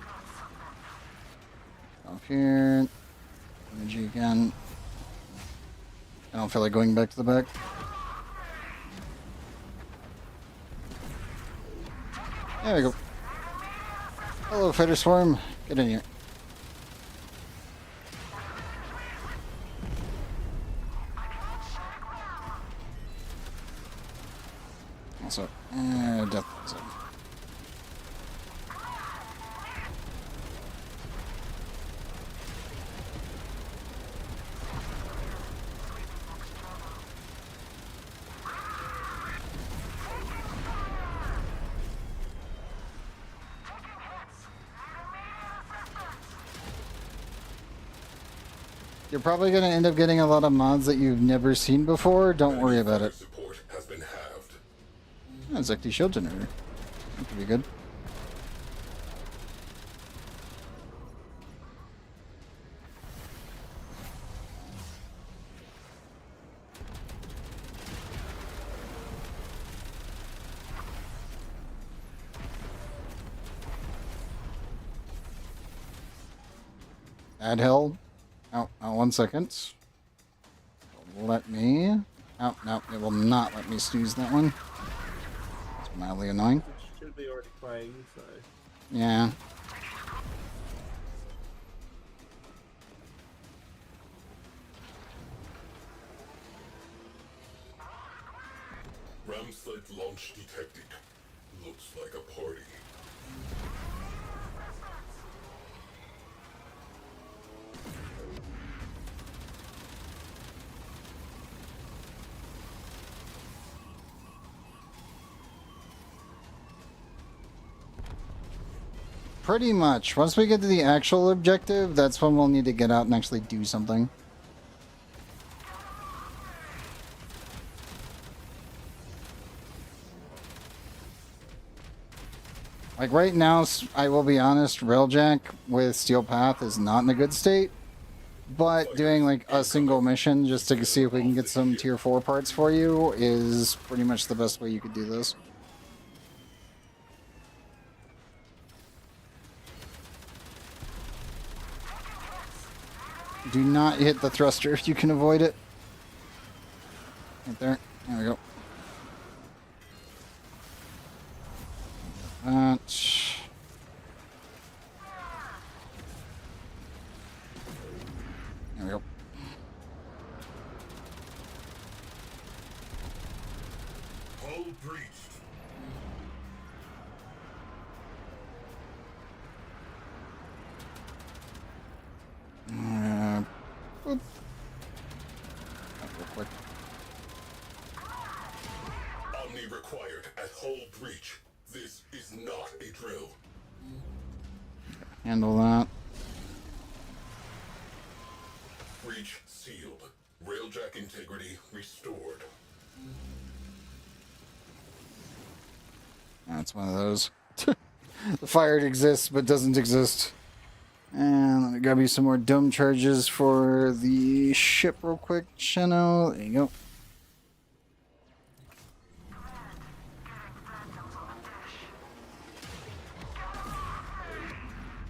Off here. Energy again. I don't feel like going back to the back. There we go. Hello, Fighter Swarm. Get in here. Also, death zone. You're probably going to end up getting a lot of mods that you've never seen before. Don't worry about it. Support has been halved. That's like the shield generator. That could be good. Add hell. Oh, 1 second. Let me. Oh, no, it will not let me snooze that one. It's mildly annoying. It should be already playing, so. Yeah. Ram site launch detected. Looks like a party. Pretty much. Once we get to the actual objective, that's when we'll need to get out and actually do something. Like right now, I will be honest, Railjack with Steel Path is not in a good state. But doing like a single mission just to see if we can get some tier 4 parts for you is pretty much the best way you could do this. Do not hit the thruster if you can avoid it. Right there. There we go. That. There we go. Hull breached. Boop. Real quick. Omni required at hull breach. This is not a drill. Handle that. Breach sealed. Railjack integrity restored. That's one of those. The fire exists but doesn't exist. And let me grab you some more dome charges for the ship real quick, Cheno. There you go.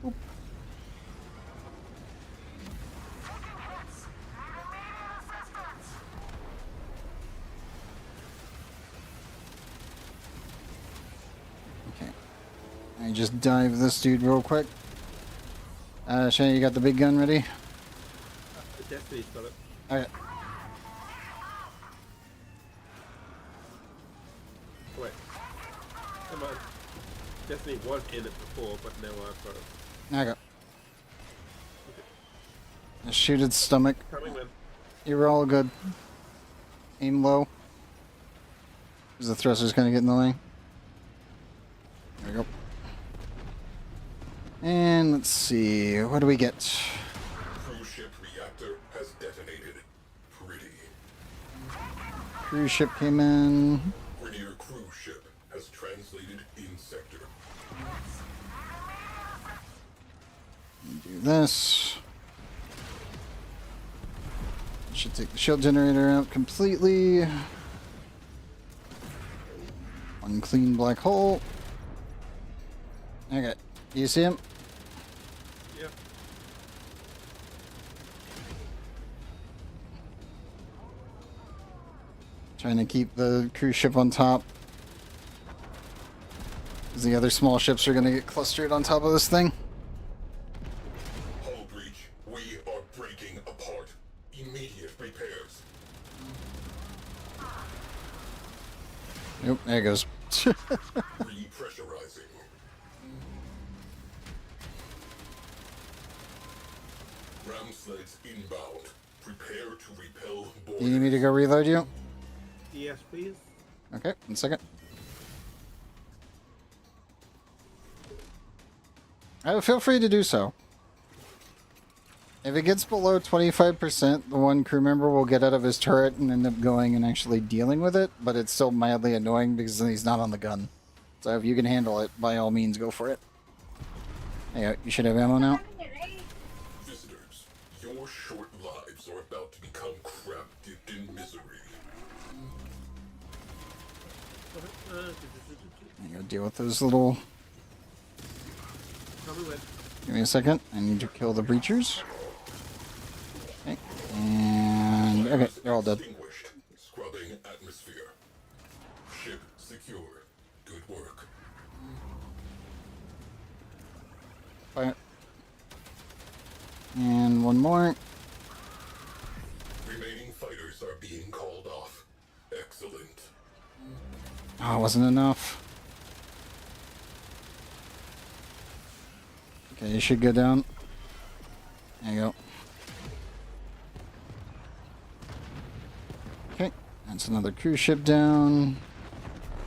Oop. Okay. I just dive this dude real quick. Shane, you got the big gun ready? Destiny's got it. Okay. Wait. Come on. Destiny was in it before, but now I've got it. I got. Shoot its stomach. Coming then. You're all good. Aim low. Because the thruster's gonna get in the way. There we go. And let's see, what do we get? Cruise ship reactor has detonated. Pretty. Cruise ship came in. Rainier cruise ship has translated in sector. Do this. Should take the shield generator out completely. One clean black hole. Okay, you see him? Yep. Trying to keep the cruise ship on top. Because the other small ships are going to get clustered on top of this thing. Hull breach. We are breaking apart. Immediate repairs. Nope, there it goes. Repressurizing. Ram sleds inbound. Prepare to repel boarders. Do you need me to go reload you? Yes, please. Okay, 1 second. Feel free to do so. If it gets below 25%, the one crew member will get out of his turret and end up going and actually dealing with it, but it's still mildly annoying because then he's not on the gun. So if you can handle it, by all means, go for it. There you go. You should have ammo now. Visitors, your short lives are about to become crap dipped in misery. You go deal with those little... Coming with. Give me a second. I need to kill the breachers. Okay. And... Okay, they're all dead. Extinguished. Scrubbing atmosphere. Ship secure. Good work. Fire. And one more. Remaining fighters are being called off. Excellent. Oh, it wasn't enough. Okay, you should go down. There you go. Okay, that's another cruise ship down.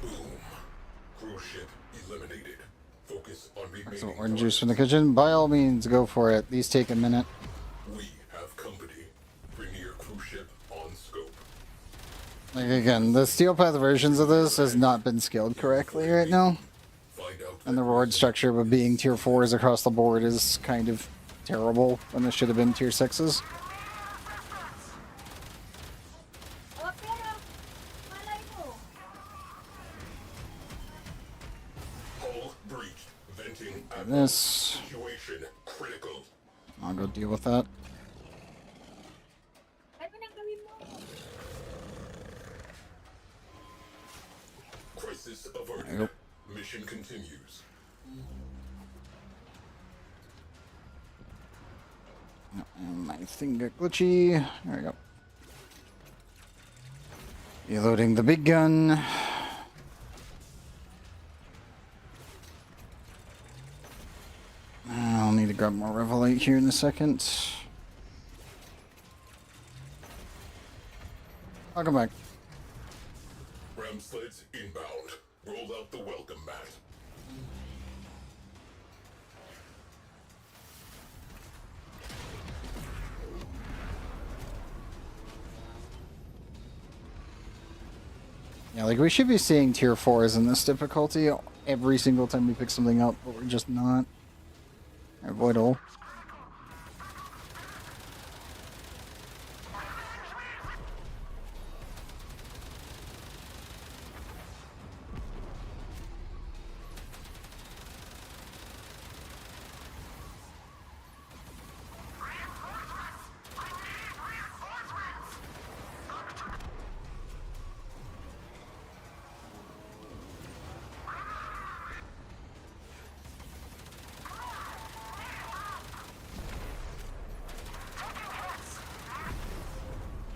Boom. Cruise ship eliminated. Focus on remaining. Some orange juice from the kitchen. By all means, go for it. These take a minute. We have company. Premier cruise ship on scope. Like, again, the steel path versions of this has not been scaled correctly right now. Find out. And the reward structure of being tier 4s across the board is kind of terrible when this should have been tier 6s. Hull breach. Venting at This. situation critical. I'll go deal with that. Crisis averted. Nope. Mission continues. And my thing got glitchy. There we go. Reloading the big gun. I'll need to grab more Revelate here in a second. I'll come back. Ram sleds inbound. Roll out the welcome mat. Yeah, like we should be seeing tier 4s in this difficulty every single time we pick something up, but we're just not. Avoid all.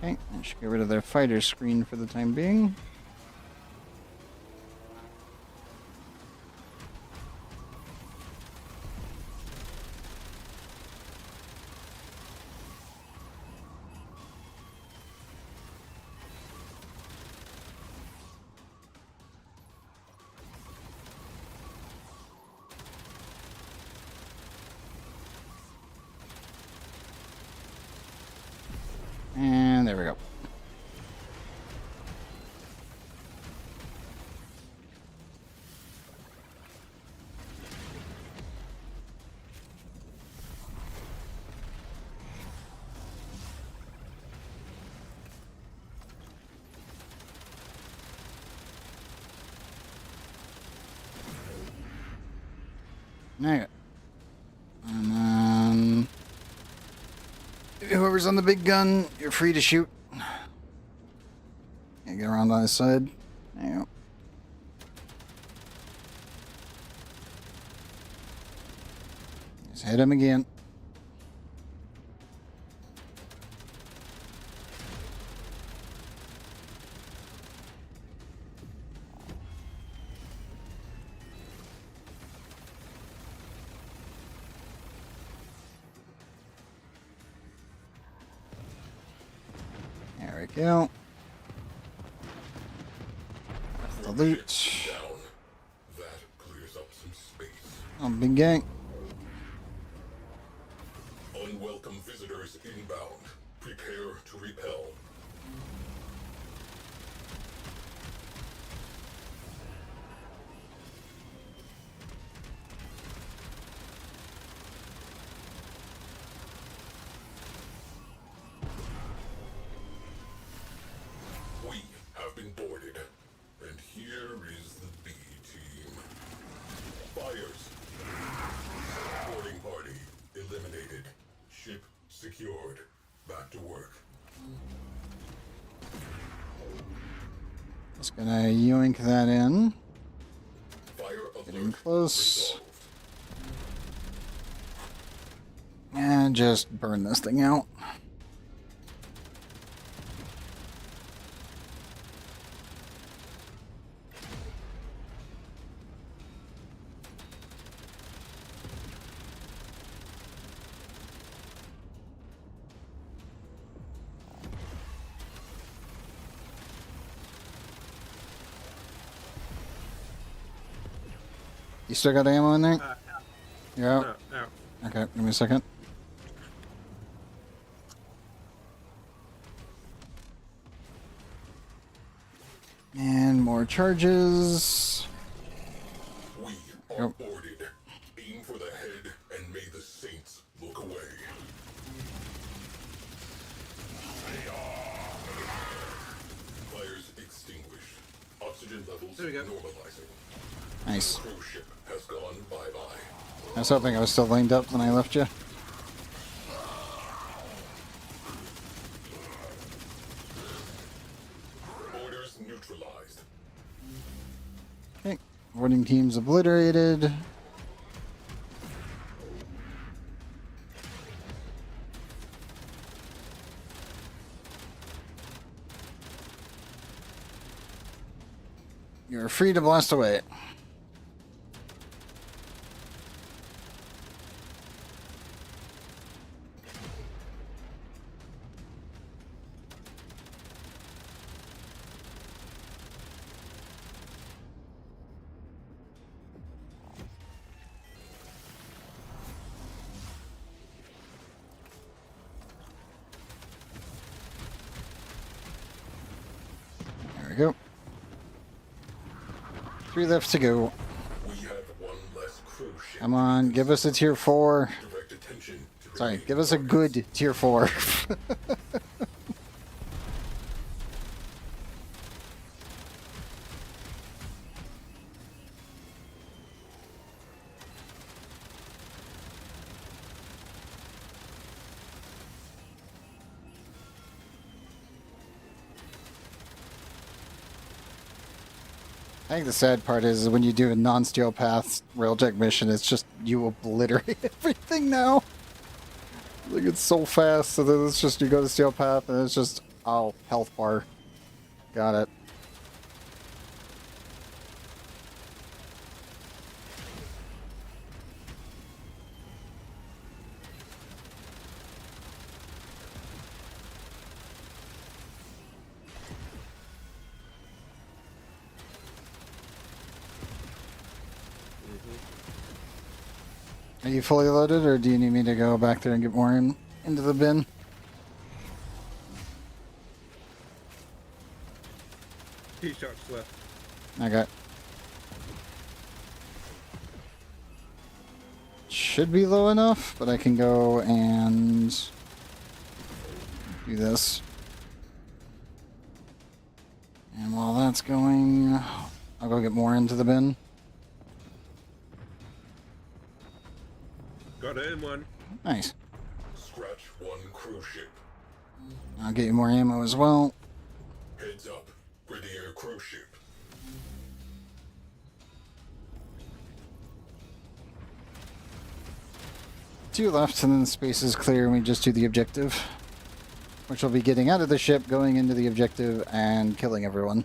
Okay, I should get rid of their fighter screen for the time being. there we go. Alright. And then whoever's on the big gun, you're free to shoot. Yeah, get around on this side. There you go. Just hit him again. There we go. The loot. Down. That clears up some space. Oh, big gang. Unwelcome visitors inbound. Prepare to repel. We have been boarded, and here is the B team. Fires. Boarding party eliminated. Ship secured. Back to work. Just gonna yoink that in. Fire Getting alert. close. Resolved. And just burn this thing out. You still got ammo in there? You're out? No. Okay, give me a second. And more charges. We are Yep. boarded. Aim for the head and may the saints look away. Fires extinguished. Oxygen levels There we go. normalizing. Nice. Cruise ship has gone bye-bye. I was hoping I was still lined up when I left you. Orders neutralized. Okay. Boarding team's obliterated. You're free to blast away. There we go. 3 left to go. We have one less cruise ship. Come on, give us a tier 4. Direct attention to Sorry, remaining give us a targets. good tier 4. I think the sad part is when you do a non-steel path railjack mission, it's just you obliterate everything now. Like it's so fast, so then it's just you go to steel path and it's just oh health bar. Got it. Are you fully loaded, or do you need me to go back there and get more into the bin? left. Okay. Should be low enough, but I can go and do this. And while that's going, I'll go get more into the bin. Got it in one. Nice. Scratch one cruise ship. I'll get you more ammo as well. Heads up. Grenadier cruise ship. Two left, and then the space is clear, and we just do the objective. Which will be getting out of the ship, going into the objective, and killing everyone.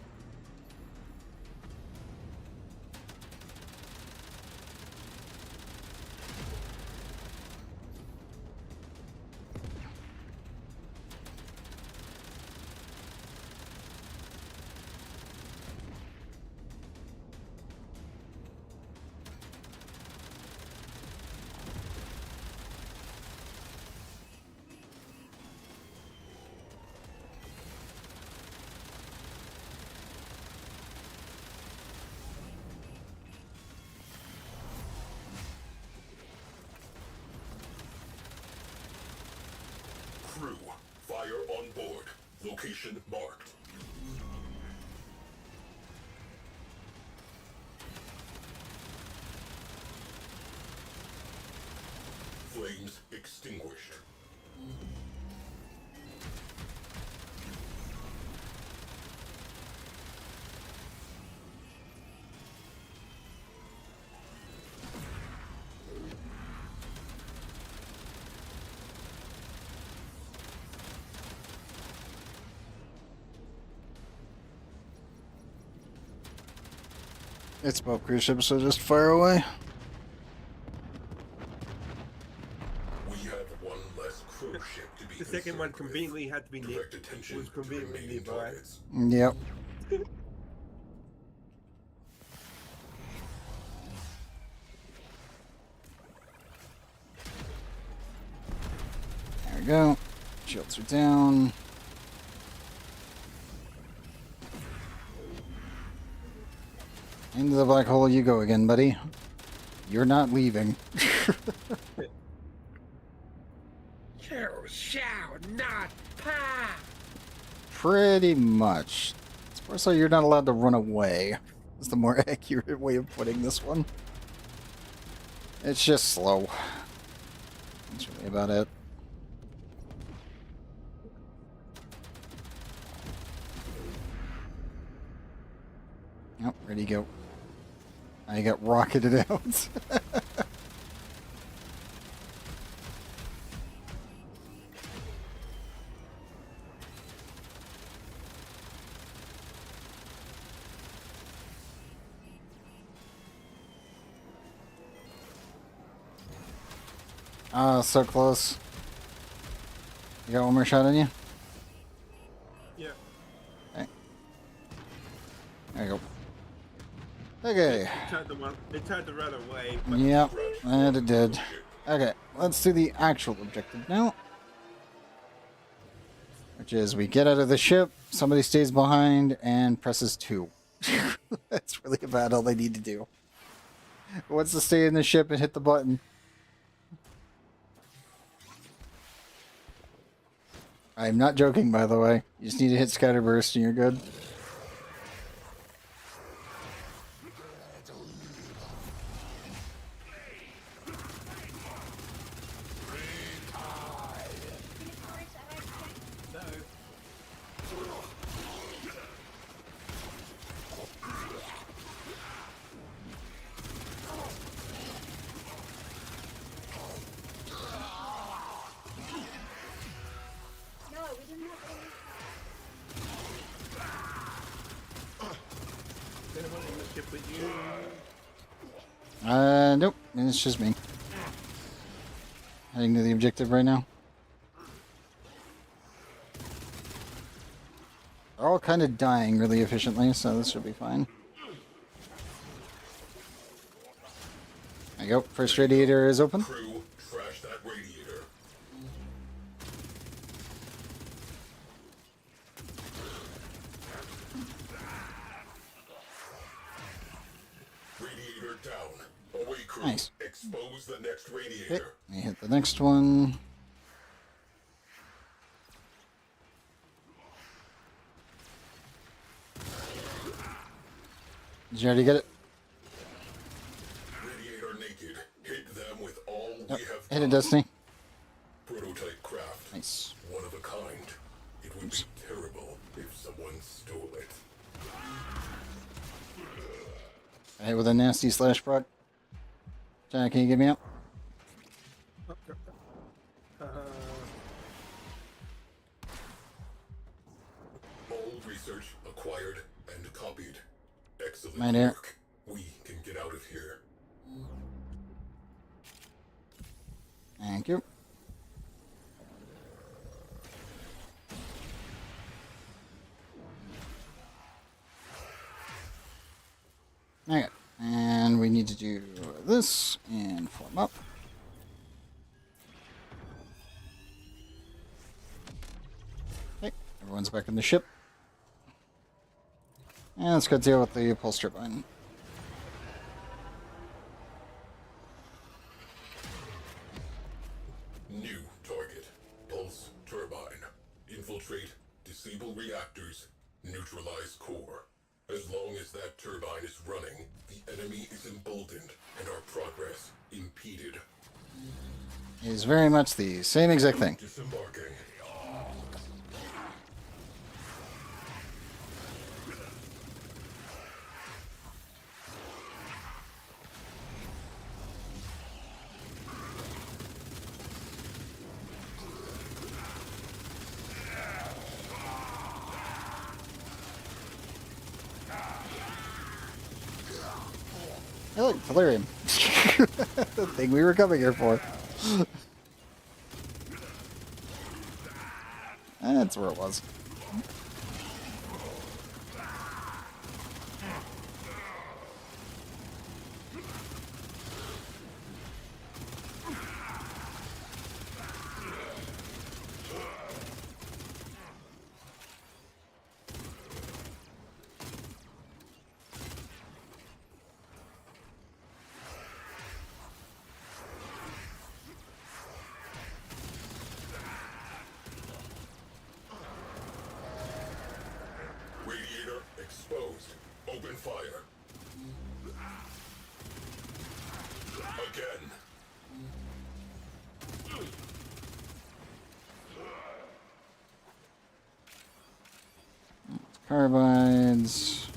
Crew, fire on board. Location marked. Flames extinguished. It's both cruise ships, so just fire away. We have one less cruise ship to be The second one concerned with. conveniently had to be Direct attention was to conveniently remaining nearby. targets. Yep. There we go. Shields are down. Into the black hole you go again, buddy. You're not leaving. You shall not pass. Pretty much. It's more so you're not allowed to run away. Is the more accurate way of putting this one. It's just slow. That's really about it. Yep, ready to go. I got rocketed out. Ah, so close. You got one more shot on you? Yeah. Okay. There you go. Okay. It tried to run away. But Yep, and it did. Okay, let's do the actual objective now. Which is we get out of the ship, somebody stays behind, and presses 2. That's really about all they need to do. Once to stay in the ship and hit the button. I'm not joking, by the way. You just need to hit Scatterburst and you're good. anyone in the ship with you? Nope. It's just me. Heading to the objective right now. They're all kind of dying really efficiently, so this should be fine. There you go. First radiator is open. Crew, trash that radiator. Radiator down. Away, crew. Nice. Expose the next Okay, radiator. let me hit the next one. Did you already get it? Radiator naked. Hit them with all Yep. we have. Hit it, Destiny. Prototype craft. Nice. One of a kind. It would be terrible if someone stole it. I hit with a nasty slash proc. John, can you get me up? All research acquired and copied. Excellent Right here. work. We can get out of here. Thank you. Okay, and we need to do this and form up. Okay, everyone's back in the ship. And let's go deal with the pulse turbine. New target. Pulse turbine. Infiltrate, disable reactors, neutralize core. As long as that turbine is running, the enemy is emboldened and our progress impeded. It is very much the same exact thing. Disembarking. Hey, look, Delirium. The thing we were coming here for. That's where it was. Radiator exposed. Open fire. Again. Carbides.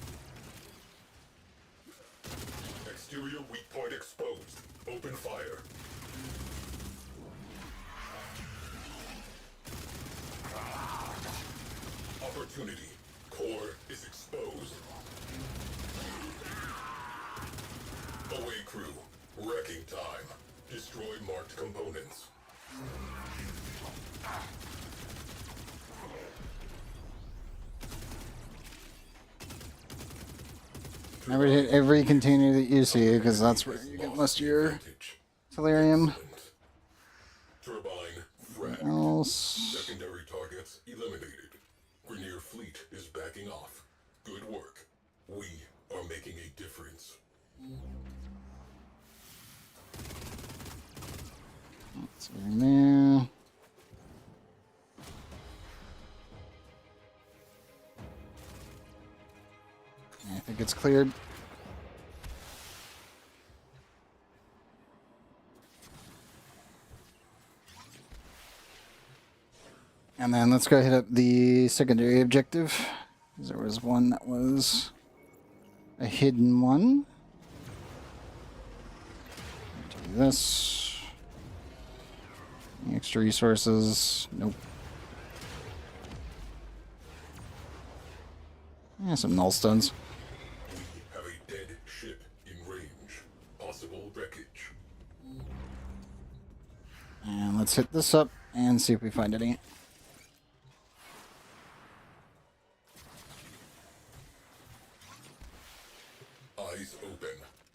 Exterior weak point exposed. Open fire. Opportunity. Core is exposed. Away crew. Wrecking time. Destroy marked components. Remember to hit every container that you see, because that's where you get most of your Advantage. Delirium. Excellent. Turbine fragged. Else. Secondary targets eliminated. Grineer fleet is backing off. Good work. We are making a difference. That's in there. I think it's cleared. And then let's go hit up the secondary objective. 'Cause there was one that was a hidden one. Do this. Any extra resources? Nope. Yeah, some null stones. We have a dead ship in range. Possible wreckage. And let's hit this up and see if we find any. Eyes open.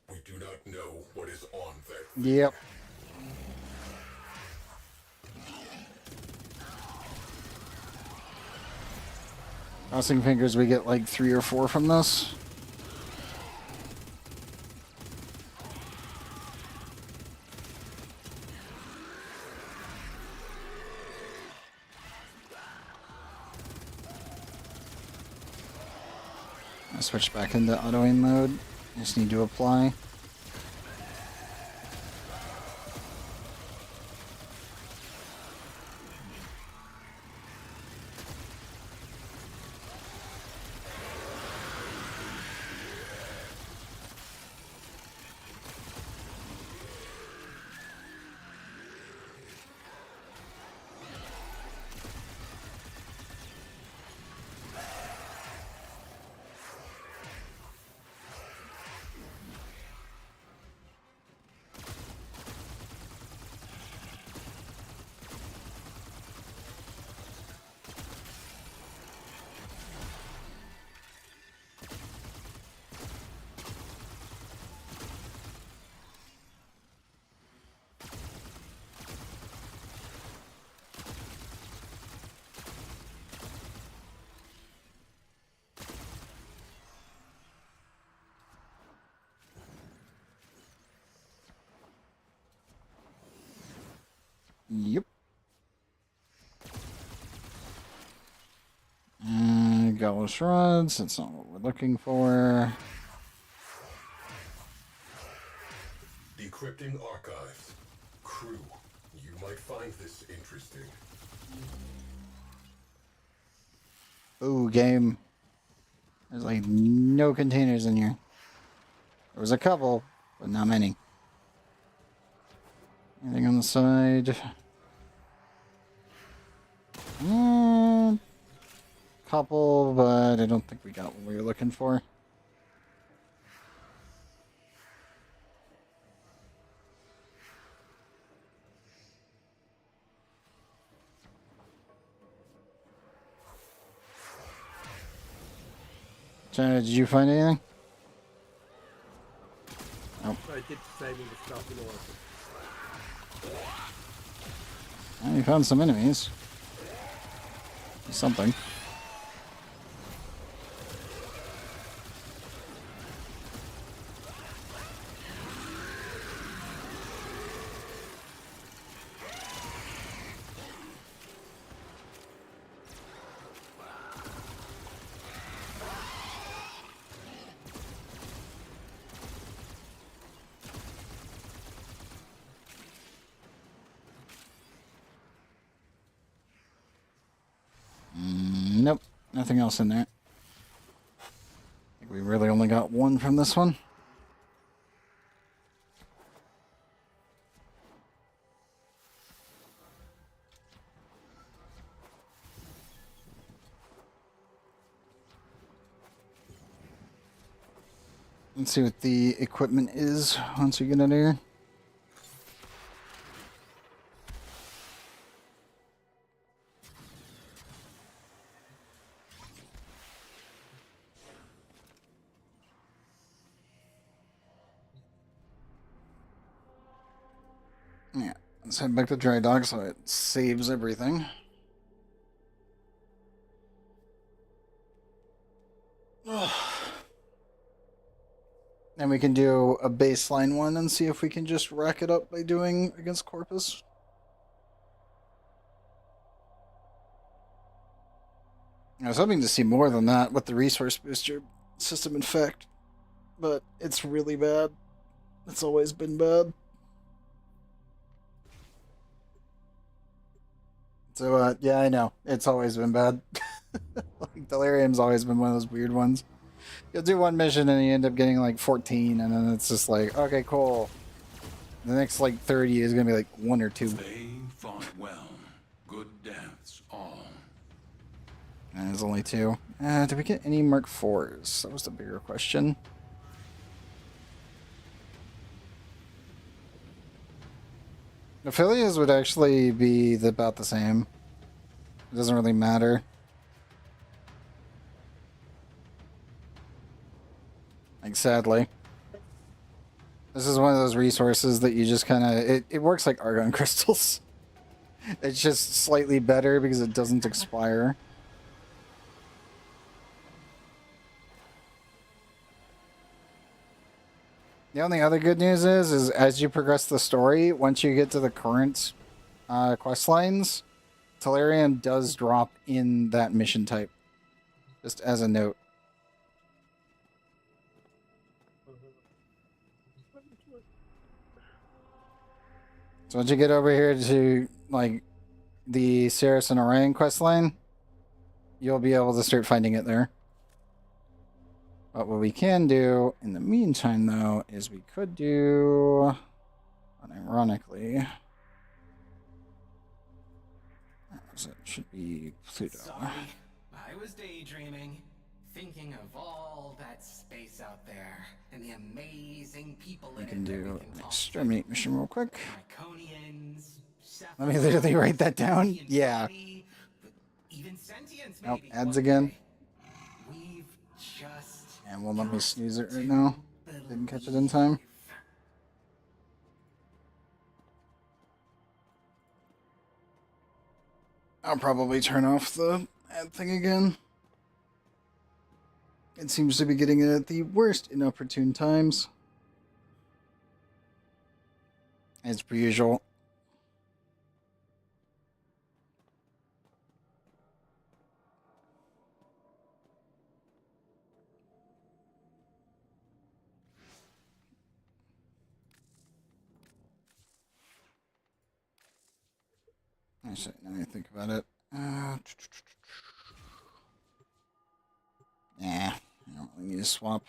We do not know what is on that. Yep. Crossing fingers we get like 3 or 4 from this. I switch back into auto-aim mode. I just need to apply. Yep. Gaulish rods, that's not what we're looking for. Decrypting archives. Crew, you might find this interesting. Ooh, game. There's like no containers in here. There was a couple, but not many. Anything on the side? Couple, but I don't think we got what we were looking for. China, did you find anything? Nope. I did say me to stop in order. Well, you found some enemies. Something. Nope, nothing else in there. I think we really only got one from this one. Let's see what the equipment is once we get in here. Yeah, let's head back to Dry Dock so it saves everything. And we can do a baseline one and see if we can just rack it up by doing against Corpus. I was hoping to see more than that with the resource booster system, in fact. But it's really bad. It's always been bad. So, yeah, I know. It's always been bad. Like, Delirium's always been one of those weird ones. You'll do one mission and you end up getting like 14, and then it's just like, okay, cool. The next like 30 is gonna be like 1 or 2. They fought well. Good deaths, all. And there's only 2. Did we get any Mark IVs? That was the bigger question. Affiliates would actually be about the same. It doesn't really matter. Like, sadly. This is one of those resources that you just kind of... It works like argon crystals. It's just slightly better because it doesn't expire. The only other good news is as you progress the story, once you get to the current quest lines, Tellurium does drop in that mission type. Just as a note. So once you get over here to like the Saracen Orion quest line, you'll be able to start finding it there. But what we can do in the meantime, though, is we could do, unironically, it should be Pluto. Sorry, I was daydreaming, thinking of all that space out there and the amazing people We in can it that do we an can talk to. exterminate mission real quick. Draconians, Let me literally write that down. Sephiroth, Yeah. body, even sentience Nope, maybe ads one again. day. We've just And won't let me got snooze it right to now. Didn't catch it in time. believe. I'll probably turn off the ad thing again. It seems to be getting it at the worst inopportune times. As per usual. Actually, now I think about it. Nah, I don't really need to swap.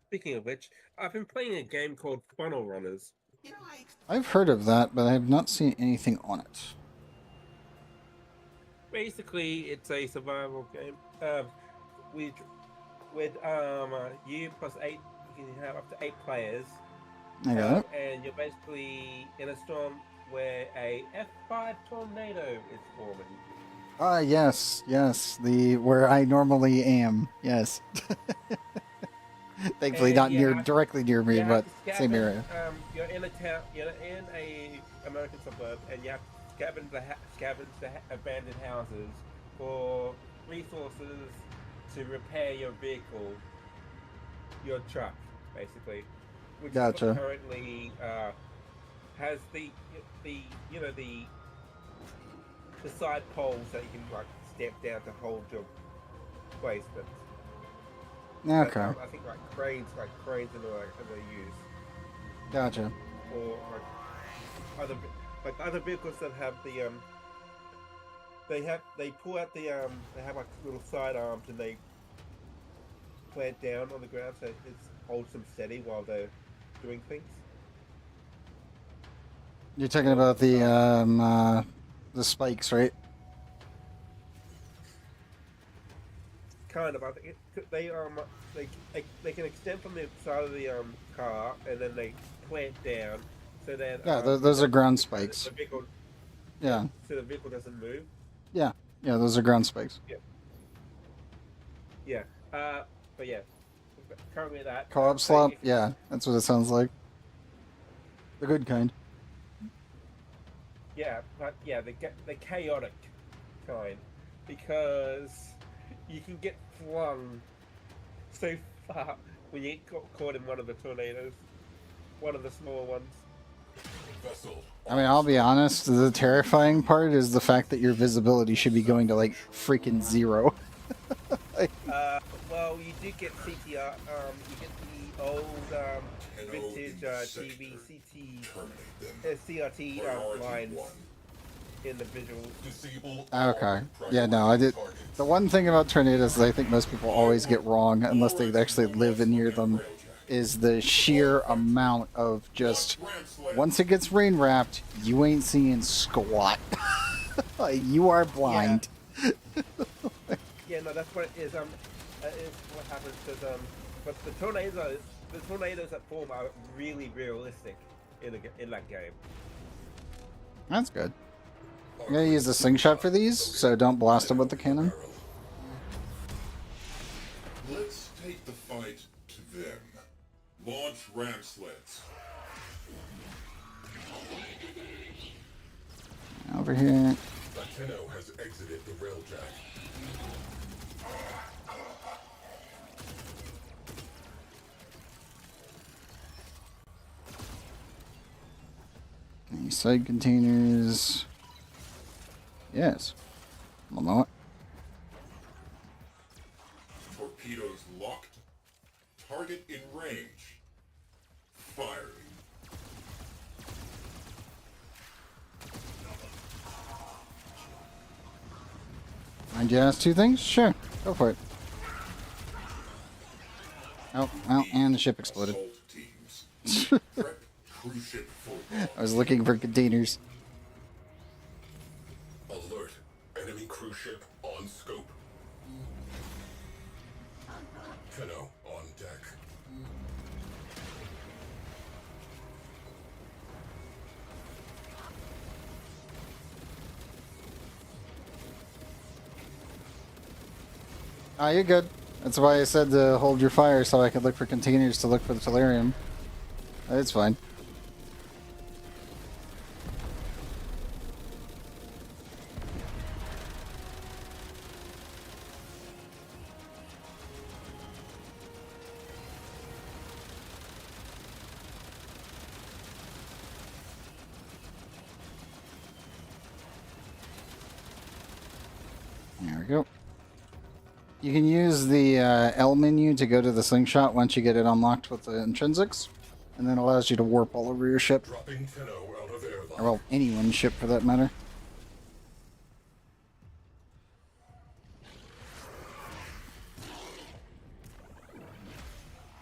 Speaking of which, I've been playing a game called Funnel Runners. You know, I've heard of that, but I have not seen anything on it. Basically, it's a survival game. With you plus 8, you can have up to 8 players. I got it. And you're basically in a storm where a F5 tornado is forming. Ah, yes, where I normally am. Yes. Thankfully, And not you near have- directly near me, You but have to same scavenge, area. You're in a town. You're in a American suburb, and you have to scavenge the abandoned houses for resources to repair your vehicle, your truck, basically. Which Gotcha. currently has the side poles that you can like step down to hold your placement. Okay, I think like cranes and all that they use, gotcha. or other vehicles that have the they pull out the they have like little side arms and they plant down on the ground so it holds them steady while they're doing things. You're talking about the spikes, right? Kind of. I think they can extend from the side of the car and then they plant down. So then Yeah, those are ground spikes. The vehicle, Yeah, so the vehicle doesn't move. yeah, those are ground spikes. Yeah. But yeah. Currently that Co-op so slop? if- Yeah, that's what it sounds like. The good kind. Yeah, but yeah, the chaotic kind, because you can get flung so far when you get caught in one of the tornadoes, one of the smaller ones. Vessel. I mean, I'll be honest, the terrifying part is the fact that your visibility should be going to like freaking 0. Well, you do get CTR. You get the old vintage TV CRT lines in the visuals. Disable Okay. Yeah, no, I did. The one thing about tornadoes that I think most people always get wrong, unless they actually live near them, is the sheer amount of just once it gets rain wrapped, you ain't seeing squat. You are blind. Yeah, no, that's what it is. That is what happens because but the tornadoes that form are really realistic in that game. That's good. I'm gonna use the slingshot for these, so don't blast them with the cannon. Let's take the fight to them. Launch ram sleds. Over here. Latino has exited the railjack. Any side containers? Yes. One moment. Torpedoes locked. Target target in range. Firing. Mind you ask two things? Sure, go for it. Oh, well, and the ship exploded. Assault teams. Prep cruise ship for I was looking for containers. alert. Enemy cruise ship on scope. Tenno on deck. Ah, you're good. That's why I said to hold your fire so I could look for containers to look for the Tellurium. It's fine. There we go. You can use the L menu to go to the slingshot once you get it unlocked with the intrinsics, and then it allows you to warp all over your ship. Dropping Tenno out of airlock. Or, well, anyone's ship for that matter.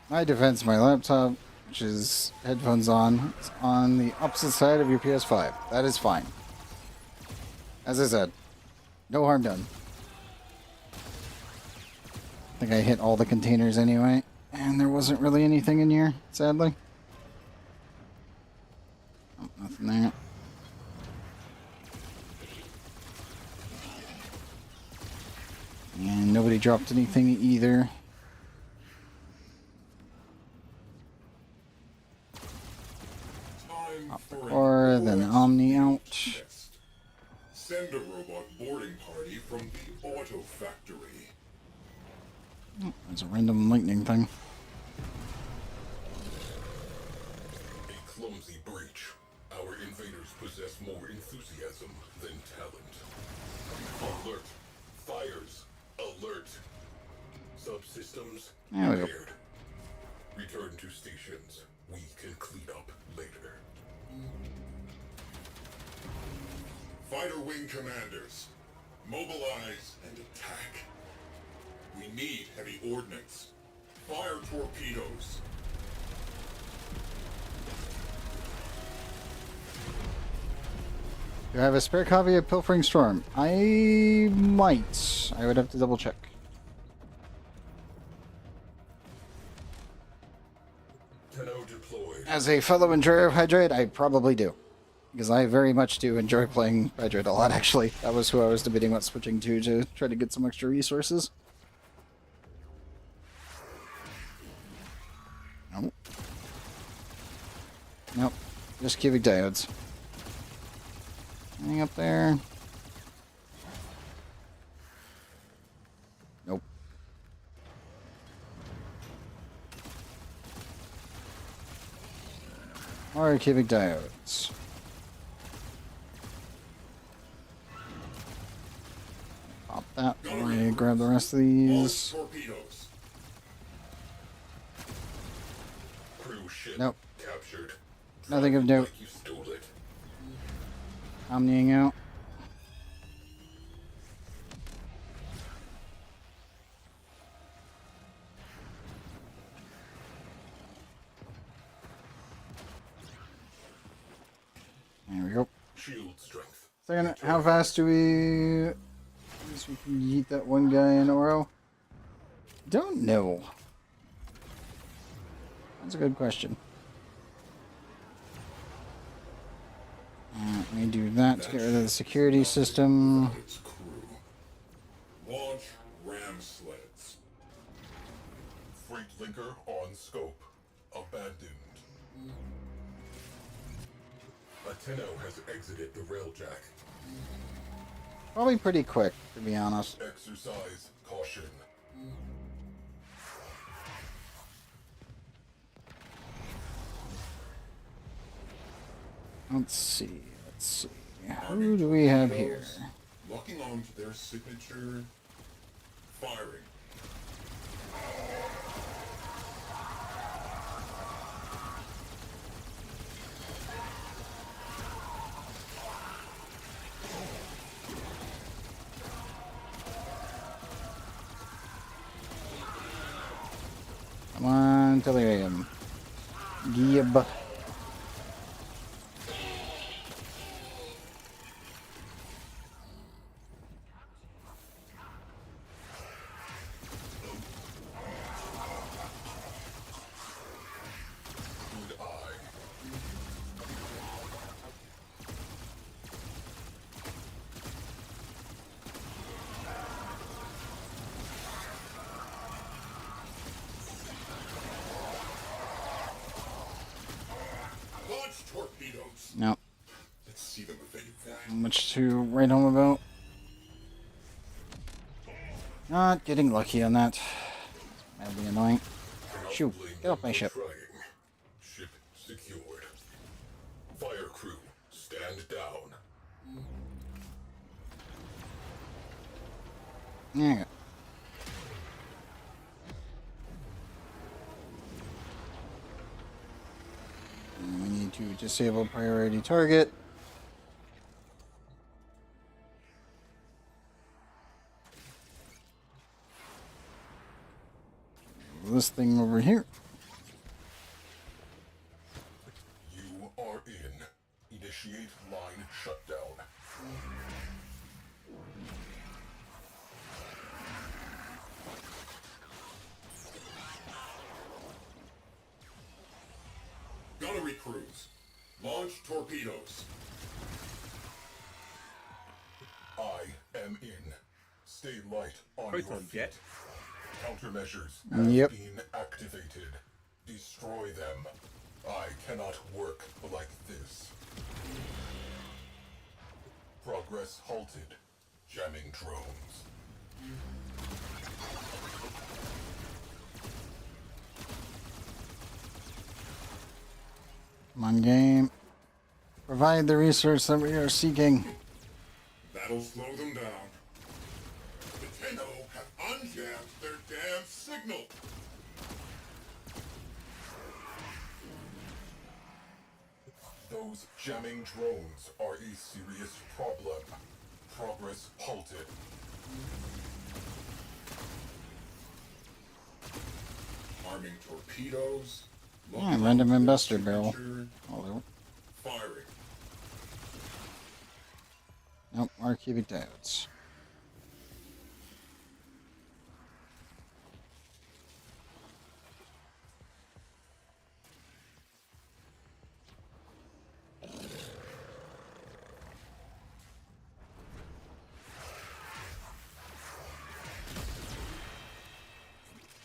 My defense, my laptop, which is headphones on, is on the opposite side of your PS5. That is fine. As I said, no harm done. I think I hit all the containers anyway, and there wasn't really anything in here, sadly. Oh, nothing there. And nobody dropped anything either. Time for Or an then OS Omni out. test. Send a robot boarding party from the auto factory. There's a random lightning thing. A clumsy breach. Our invaders possess more enthusiasm than talent. Alert. Fires. Alert. Subsystems There we go. repaired. Return to stations. We can clean up later. Fighter wing commanders. Mobilize and attack. We need heavy ordnance. Fire torpedoes. Do I have a spare copy of Pilfering Storm? I might. I would have to double check. Tenno deployed. As a fellow enjoyer of Hydrate, I probably do. Because I very much do enjoy playing Hydrate a lot, actually. That was who I was debating about switching to try to get some extra resources. Nope. Nope. Just cubic diodes. Anything up there? Nope. More cubic diodes. Pop that. Let me grab the rest of these. Launch torpedoes. Crew ship Nope. captured. Nothing of note. Like you stole it. Omniing out. There we go. Shield strength. Second, how fast do we... I guess we can yeet that one guy in Oro? Don't know. That's a good question. Let me do that to get rid of the security system. Its crew. Launch ram sleds. Freight linker on scope. Abandoned. A Tenno has exited the railjack. Probably pretty quick, to be honest. Exercise caution. Let's see. Who do we have here? Locking on to their signature. Firing. Damn. Gib. Good eye. Launch torpedoes. No. Let's see them evade that. Much to write home about. Not getting lucky on that. Madly annoying. Cannot Shoot, blame get off them my for ship. trying. Ship secured. Fire crew, stand down. There you go. And we need to disable priority target. This thing over here. You are in. Initiate line shutdown. Gunnery crews, launch torpedoes. I am in. Stay light on Proton your feet. jet. Countermeasures have Yep. been activated. Destroy them. I cannot work like this. Progress halted. Jamming drones. Come on, game. Provide the research that we are seeking. That'll slow them down. The Tenno have unjammed their damn signal. Those jamming drones are a serious problem. Progress halted. Arming torpedoes. Yeah, random investor barrel. Although, Firing. nope, more cubic diodes.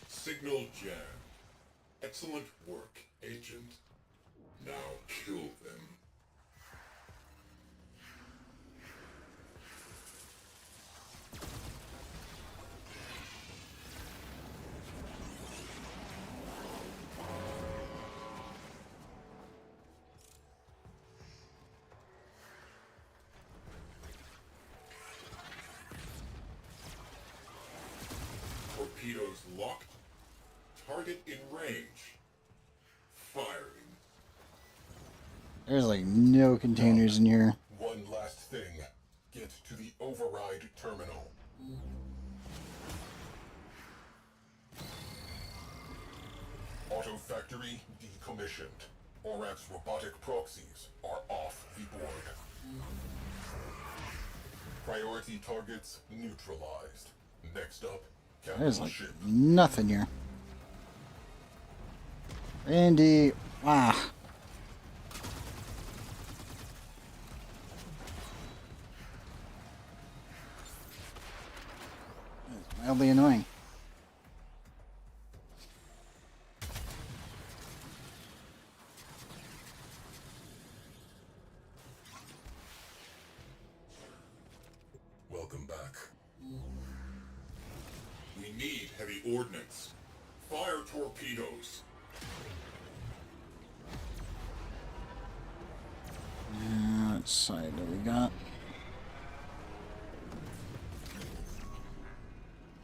Signal jam. Excellent work, Agent. Now kill them. Torpedoes locked. Target in range. Firing. There's like no containers in here. One last thing. Get to the override terminal. Auto factory decommissioned. Orak's robotic proxies are off the board. Priority targets neutralized. Next up, There's capital like ship. nothing here. Randy, ah. It's mildly annoying. Welcome back. We need heavy ordnance. Fire torpedoes. What side do we got?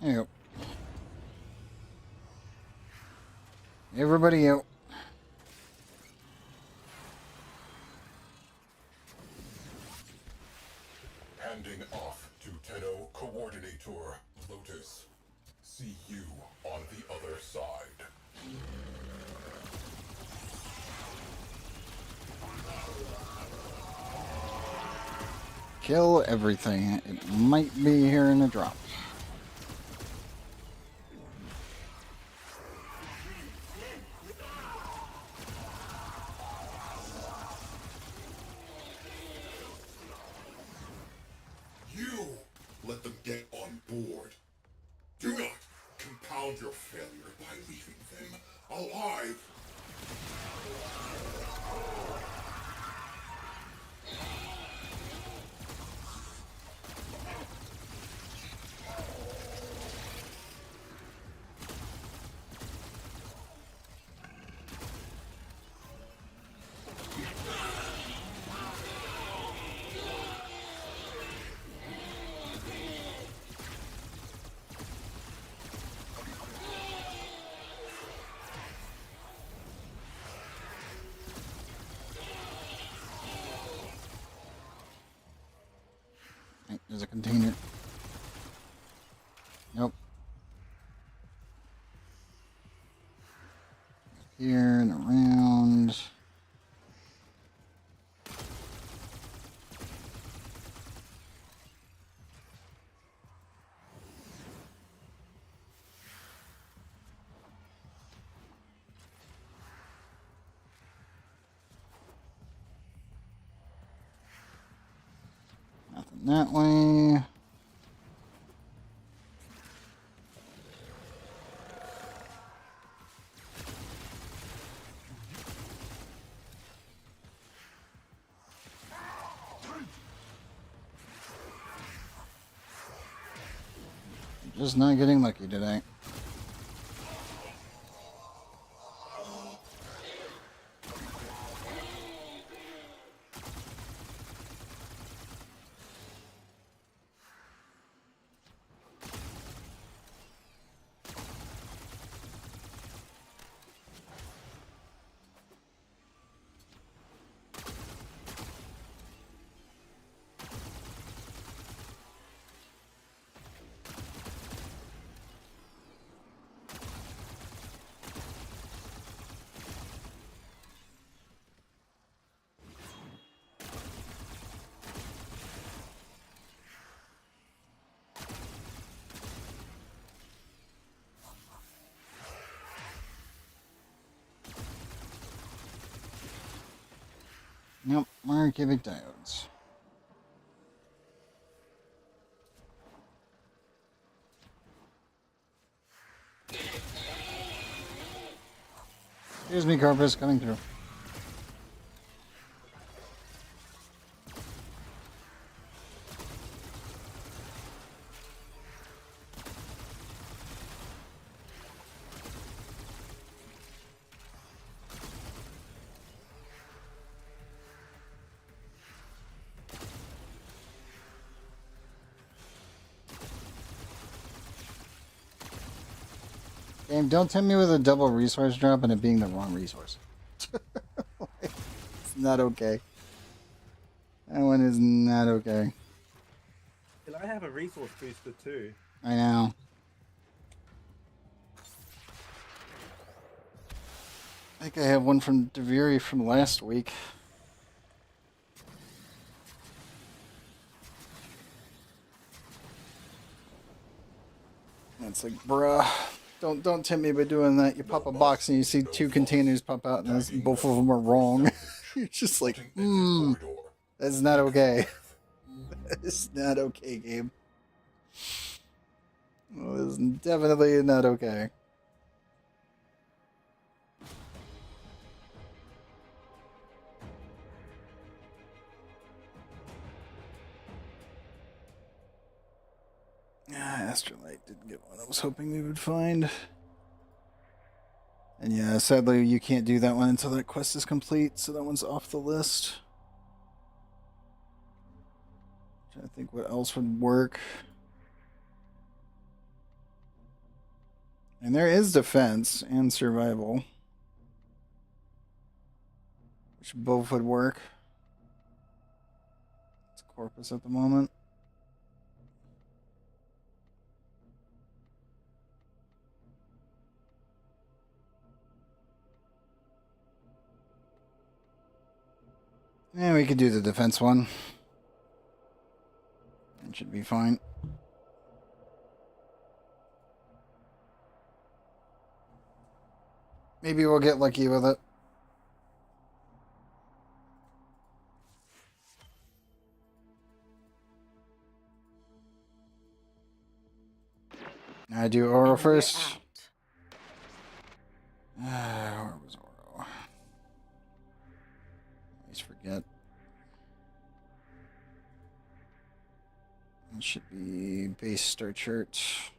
There you go. Everybody out. Handing off to Tenno Coordinator Lotus. See you on the other side. kill everything. It might be here in a drop. You let them get on board. Do not compound your failure by leaving them alive. Right, there's a container. Nope. Here and around. Nothing that way. Just not getting lucky today. Nope, more cubic diodes. Excuse me, Corpus, coming through. Game, don't tempt me with a double resource drop and it being the wrong resource. It's not okay. That one is not okay. And I have a resource booster too. I know. I think I have one from Duviri from last week. It's like, bruh, don't tempt me by doing that. You pop a box and you see two containers pop out, and both of them are wrong. You're just like, that's not okay. That's not okay, game. Well, it's definitely not okay. Astrolite didn't get one I was hoping we would find. And yeah, sadly you can't do that one until that quest is complete, so that one's off the list. Trying to think what else would work. And there is defense and survival, which both would work. It's Corpus at the moment. Yeah, we could do the defense one. should be fine. Maybe we'll get lucky with it. I do Oro And we're first. out. Where was Oro? Always forget. It should be base Star Church.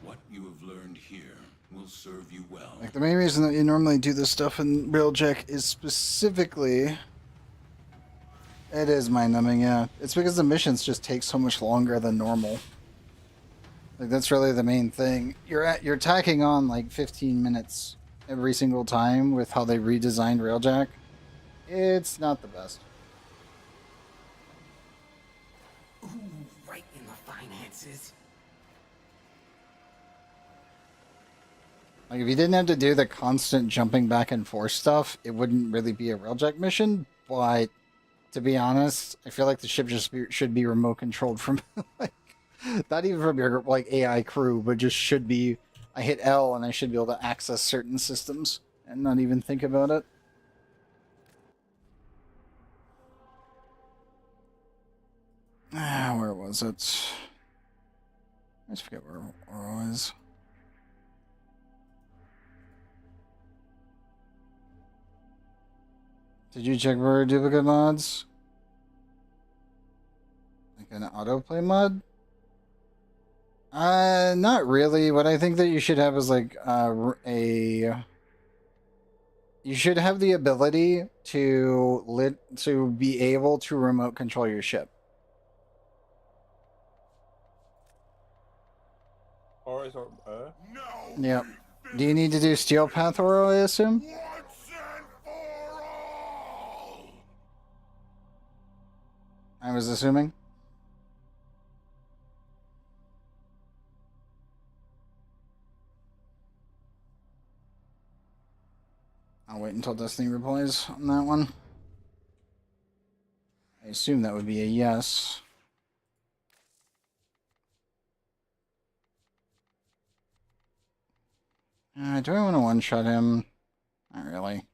What you have learned here will serve you well. Like, the main reason that you normally do this stuff in Railjack is specifically... It is mind-numbing, yeah. It's because the missions just take so much longer than normal. Like, that's really the main thing. You're tacking on, like, 15 minutes every single time with how they redesigned Railjack. It's not the best. Ooh, right in the finances. Like, if you didn't have to do the constant jumping back and forth stuff, it wouldn't really be a Railjack mission, but to be honest, I feel like the ship should be remote controlled from, like, not even from your, like, AI crew, but just should be, I hit L and I should be able to access certain systems and not even think about it. Where was it? I just forget where Oro is. Did you check for duplicate mods? Like an autoplay mod? Not really. What I think that you should have is like you should have the ability to be able to remote control your ship. Or is on Earth? Yep. Do you need to do Steel Path Oro, I assume? Once and for all! I was assuming. I'll wait until Destiny replies on that one. I assume that would be a yes. Do I want to one-shot him? Not really.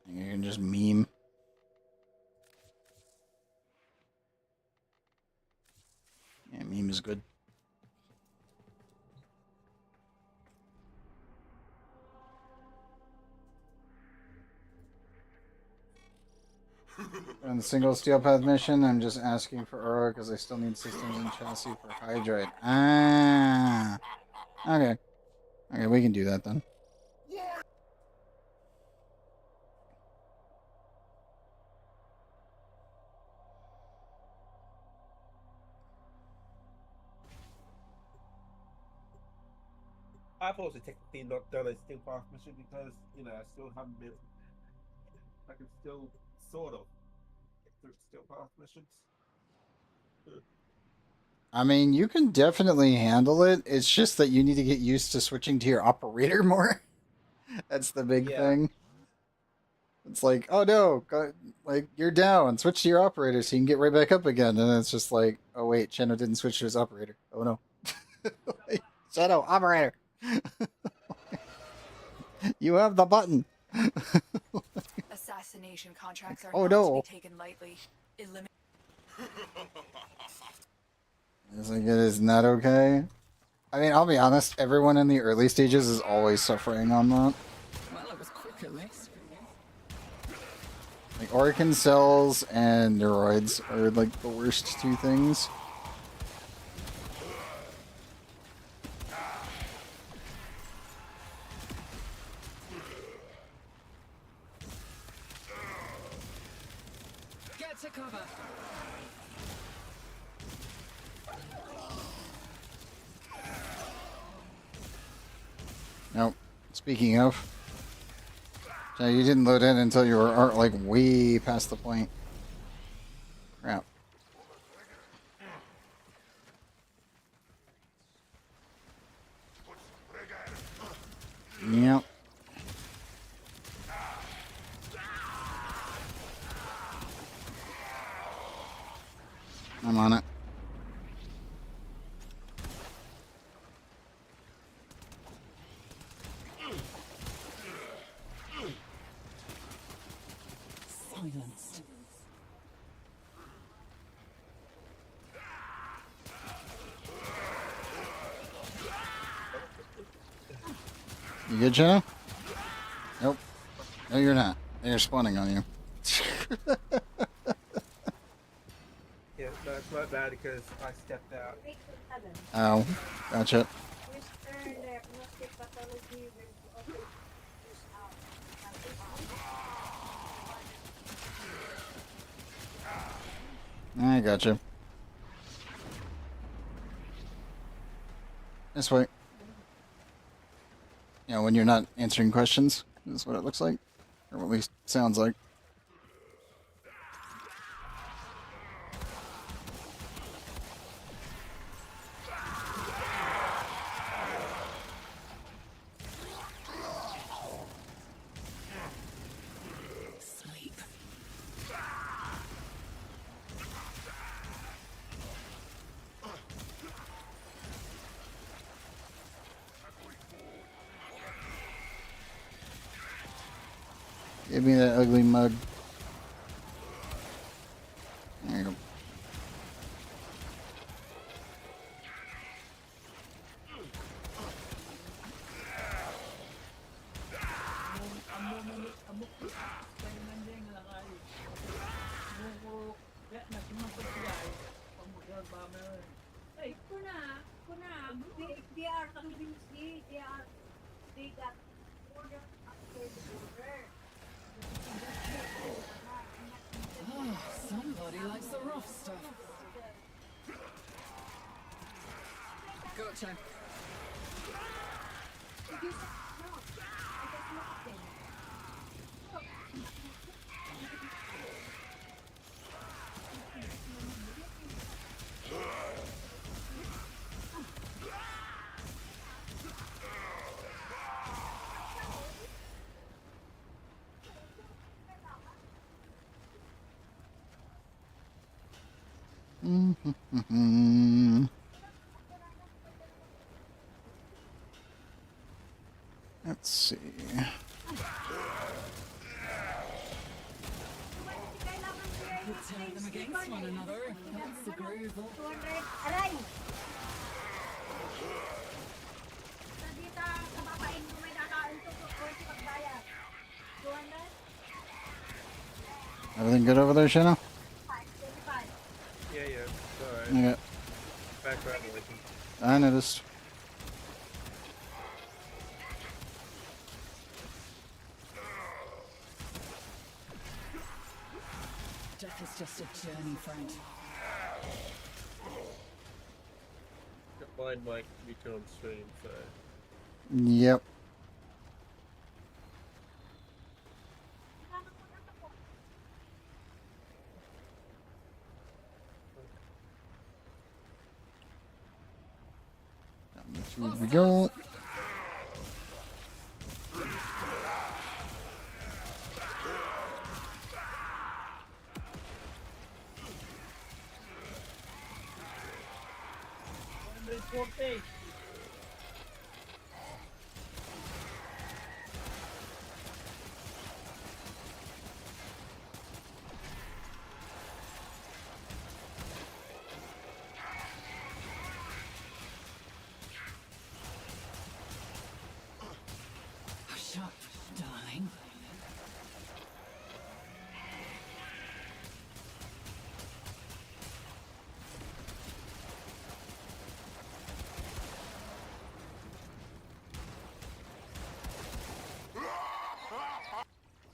You can just meme. Yeah, meme is good. On the single steel path mission, I'm just asking for Oro because I still need systems and chassis for Hydroid. Ah, okay. Okay, we can do that then. I've also technically not done a steel path mission because, you know, I still haven't been. I can still sort of get through steel path missions. I mean, you can definitely handle it. It's just that you need to get used to switching to your operator more. That's the big thing. It's like, oh no, like you're down. Switch to your operator so you can get right back up again. And it's just like, oh wait, Cheno didn't switch to his operator. Oh no. Cheno, operator. You have the button. Assassination contracts are Oh, not no. to be taken lightly. It's like, it is not okay. I mean, I'll be honest, everyone in the early stages is always suffering on that. Well, it was quick at least. Like, Oricon cells and neuroids are like the worst two things. Get to cover. Nope. Speaking of, So you didn't load in until you were like way past the point. Crap. Yep. I'm on it. Silence. You good, Jenna? Nope. No, you're not. They're spawning on you. Yeah, that's not bad because I stepped out. Oh, gotcha. I gotcha. This way. Yeah, when you're not answering questions, is what it looks like. Or at least sounds like. Sleep. Give me that ugly mug. There you go. Oh, somebody likes the rough stuff. Gotcha. Let's see. You turn them against one another. That's the groove. Everything good over there, Shanna? Yeah, it's alright. Yeah, Background noise. I noticed. Death is just a journey, friend. Mine might be too on stream, so. Yep. Here we go. Hush up, darling.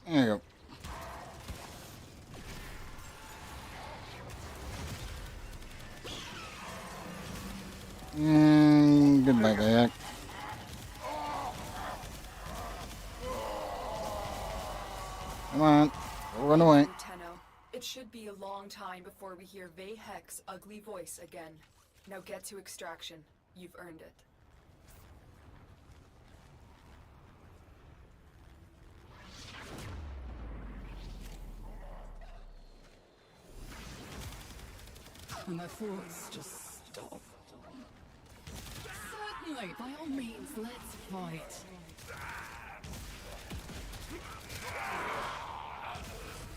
There you go. And goodbye, kayak. Come on. Don't run away. Tenno. It should be a long time before we hear Vei Heck's ugly voice again. Now get to extraction. You've earned it. And my thoughts just stop. Certainly, by all means, let's fight.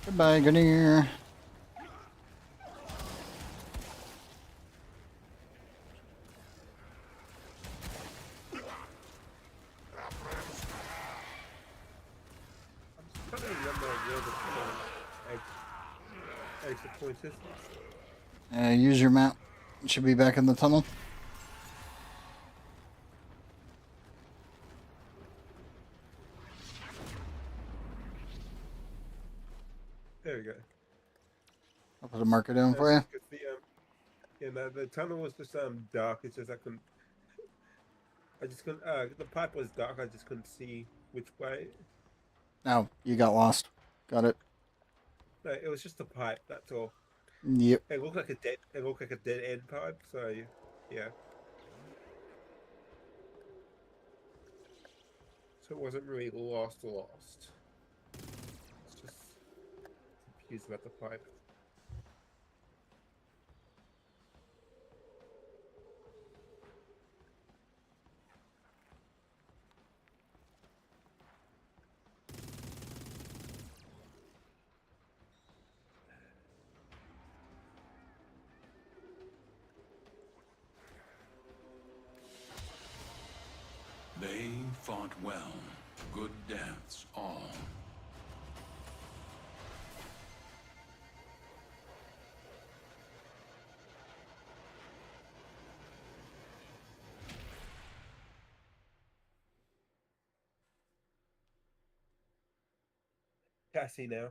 Goodbye, Grenier. I don't remember where the exit point is. Use your map. It should be back in the tunnel. There we go. I'll put a marker down for you. The tunnel was just dark. It's just I just couldn't. The pipe was dark. I just couldn't see which way. Oh, you got lost. Got it. No, it was just a pipe. That's all. Yep. It looked like a dead. It looked like a dead end pipe. So yeah. So it wasn't really lost. It's just confused about the pipe. They fought well. Good deaths all. Cassie now.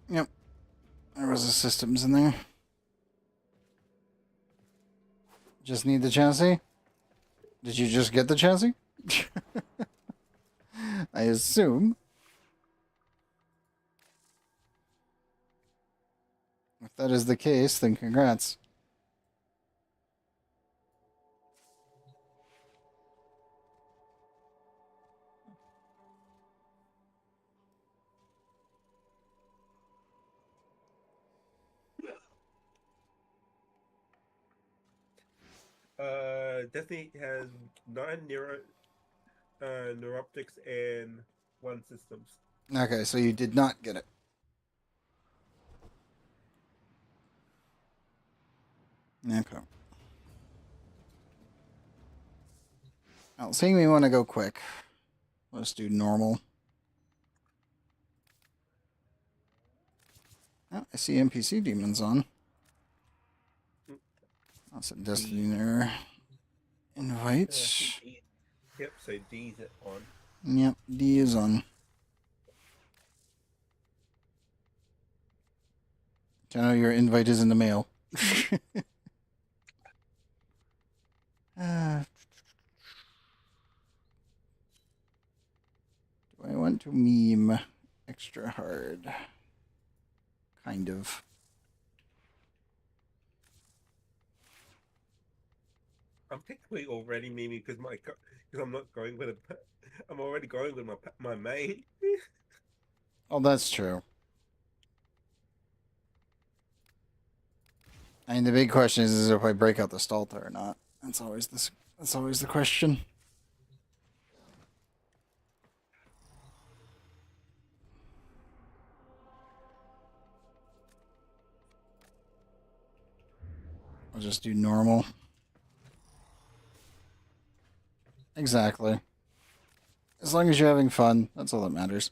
Yep. There was the systems in there. Just need the chassis? Did you just get the chassis? I assume. If that is the case, then congrats. Destiny has 9 neuroptics and 1 systems. Okay, so you did not get it. Okay. Well, seeing we want to go quick, let's do normal. Oh, I see NPC demons on. That's a Destiny there. Invite. Yep, so D's on. Yep, D is on. I know your invite is in the mail. Do I want to meme extra hard? Kind of. I'm technically already memeing because I'm not going with I'm already going with my main. Oh, that's true. I mean, the big question is if I break out the Stalta or not. That's always the question. I'll just do normal. Exactly. As long as you're having fun, that's all that matters.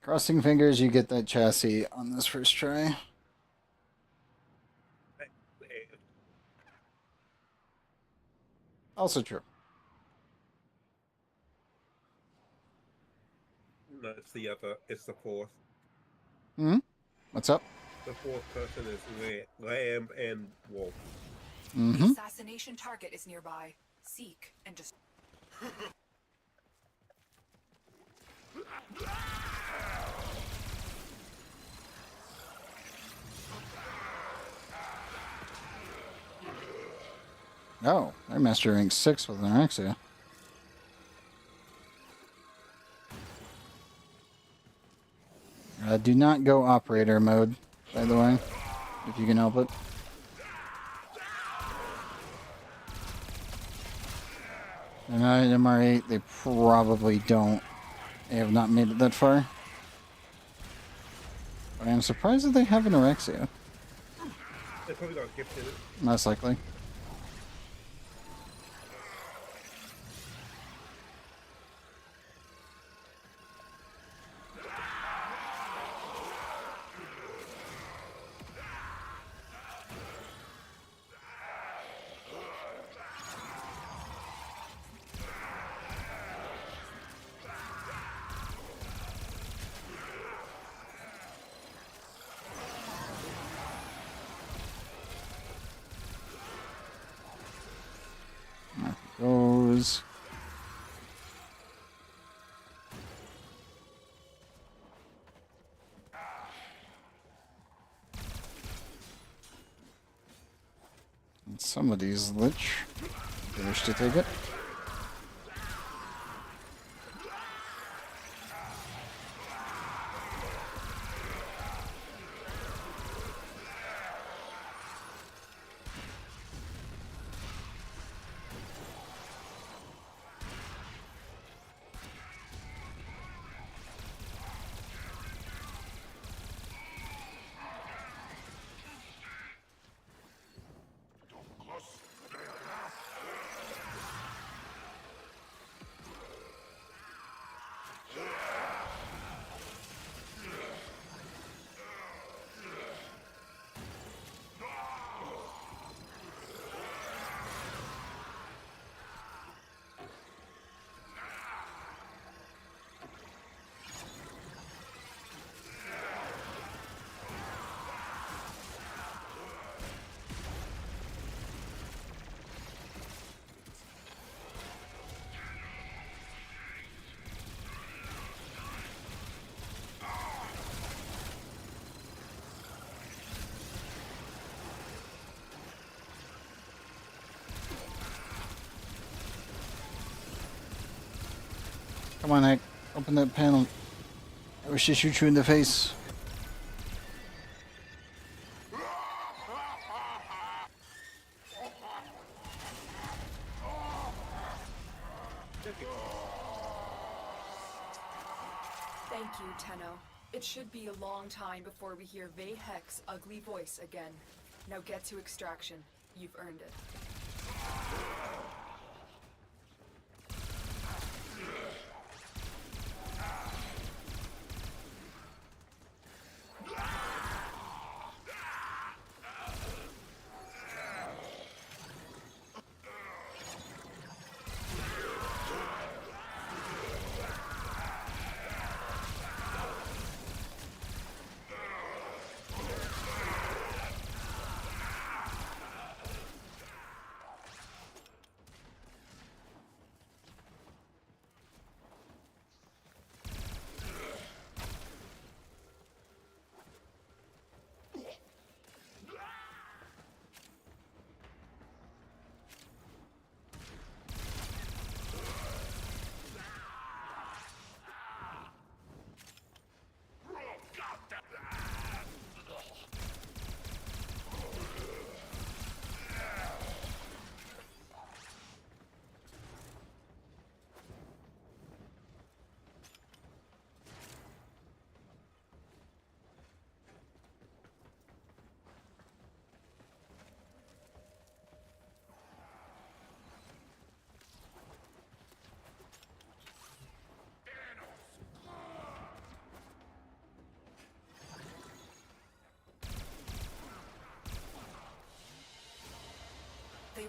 Crossing fingers you get that chassis on this first try. Also true. No, it's the other. It's the fourth. Hmm? What's up? The fourth person is Lamb and Wolf. The Mm-hmm. assassination target is nearby. Seek and just. Oh, they're master rank 6 with an Arexia. Do not go operator mode, by the way, if you can help it. And at MR8, they probably don't. They have not made it that far. But I am surprised that they have an Arexia. They probably got gifted it. Most likely. There it goes. And somebody's lich. They wish to take it. Come on, Hank. Open that panel. I wish to shoot you in the face. Thank you, Tenno. It should be a long time before we hear Vayhek's ugly voice again. Now get to extraction. You've earned it.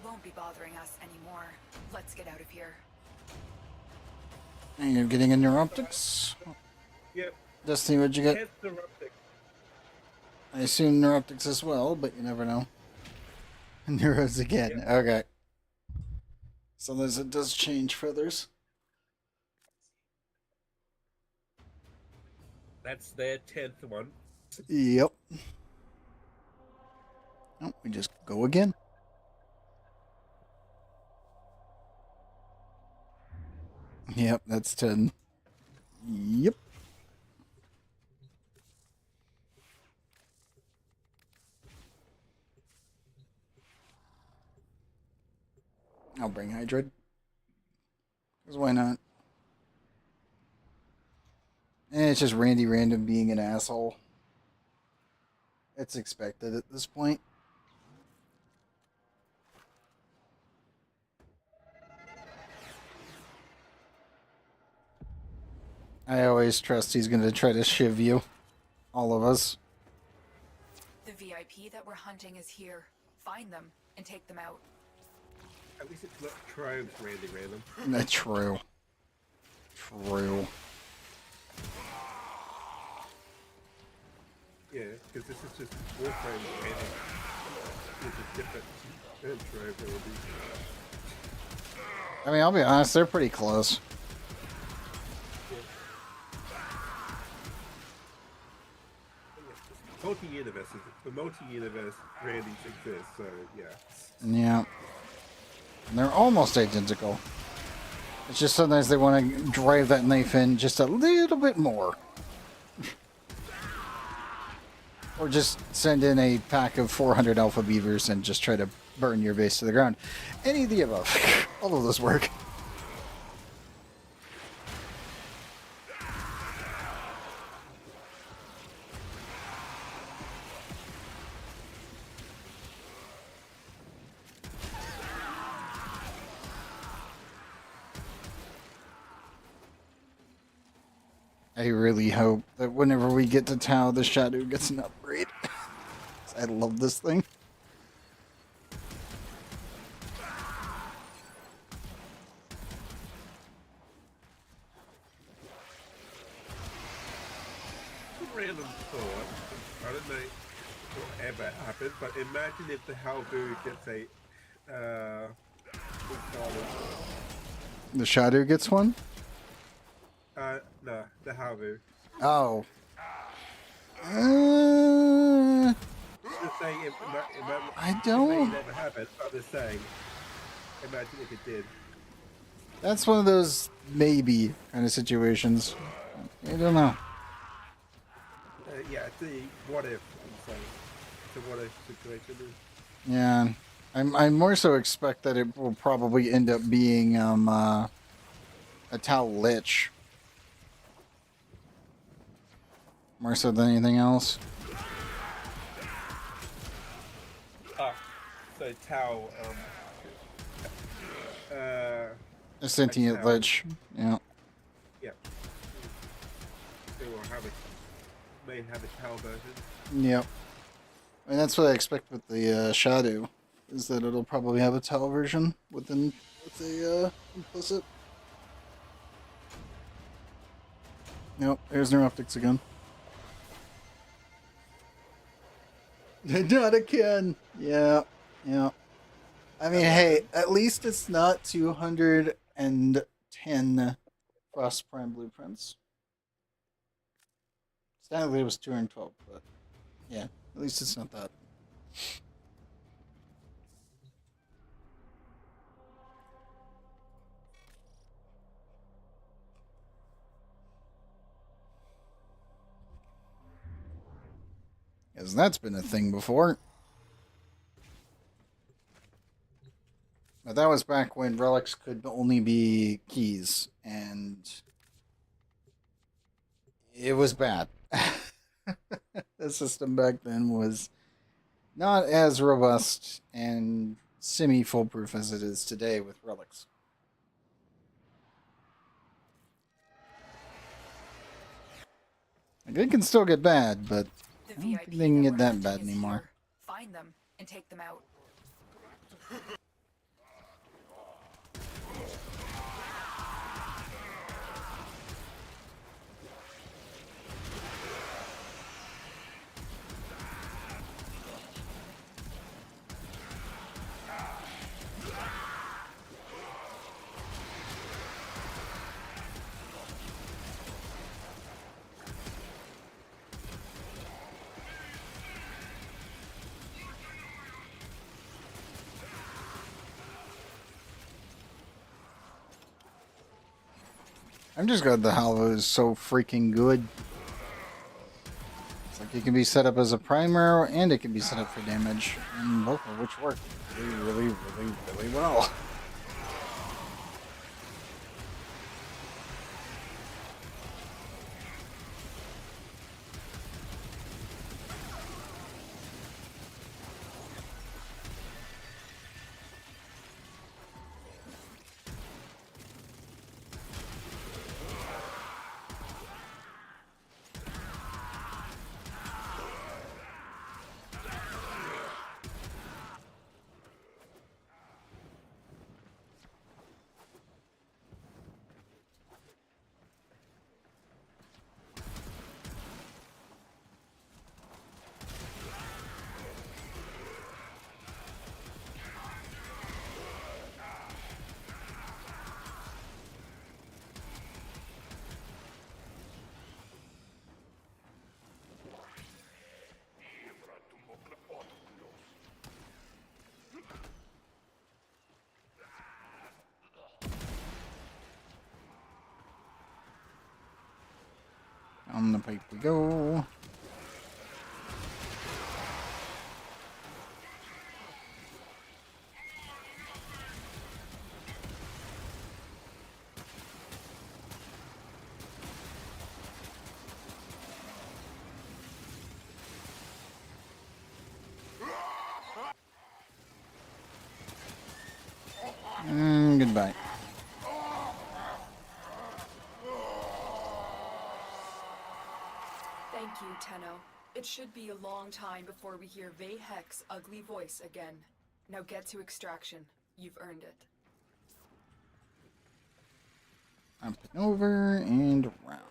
won't be bothering us anymore. Let's get out of here. And you're getting in your optics? Yep. Destiny, what'd you get? Here's the Ruptic. I assume neuroptics as well, but you never know. Neuros again. Okay. Sometimes it does change feathers. That's their 10th one. Yep. Oh, we just go again. Yep, that's 10. Yep. I'll bring Hydrid. Because why not? And it's just Randy Random being an asshole. It's expected at this point. I always trust he's going to try to shiv you. All of us. The VIP that we're hunting is here. Find them and take them out. At least it's not Trove's Randy Random. That's true. True. Yeah, because this is just Warframe Random. Which is different than Trove Randy. I mean, I'll be honest, they're pretty close. Multi-universes. The multi-universe Randys exist, so yeah. Yeah. And they're almost identical. It's just sometimes they want to drive that knife in just a little bit more. Or just send in a pack of 400 alpha beavers and just try to burn your base to the ground. Any of the above. All of those work. I really hope that whenever we get to Tau, the Shadow gets an upgrade. I love this thing. Random thought. I don't know what ever happens, but imagine if the Halbu gets a The Shadow gets one? no, the Halbu. Oh. Just saying, I It may don't. never happen. I'm just saying. Imagine if it did. That's one of those maybe kind of situations. I don't know. Yeah, it's a what if. I'm saying. It's a what if situation. Yeah. I more so expect that it will probably end up being a Tau Lich. More so than anything else. So Tau, A sentient Tau. Lich. Yeah. Yeah. They will have may have a Tau version. Yep. I mean, that's what I expect with the Shadow, is that it'll probably have a Tau version with the implicit. Nope, there's Neuroptics again. Not again! Yeah, yeah. I mean, hey, at least it's not 210 Frost Prime blueprints. Sadly, it was 212, but yeah, at least it's not that. Because that's been a thing before. But that was back when relics could only be keys, and it was bad. The system back then was not as robust and semi-foolproof as it is today with relics. Like, it can still get bad, but The I don't VIP think they can that get we're that hunting bad is anymore. here. Find them and take them out. I'm just glad the Halva is so freaking good. It's like it can be set up as a primer and it can be set up for damage, and both of which work really well. On the pipe we go. Goodbye. Thank you, Tenno. It should be a long time before we hear Vehek's ugly voice again. Now get to extraction. You've earned it. Up and over and around.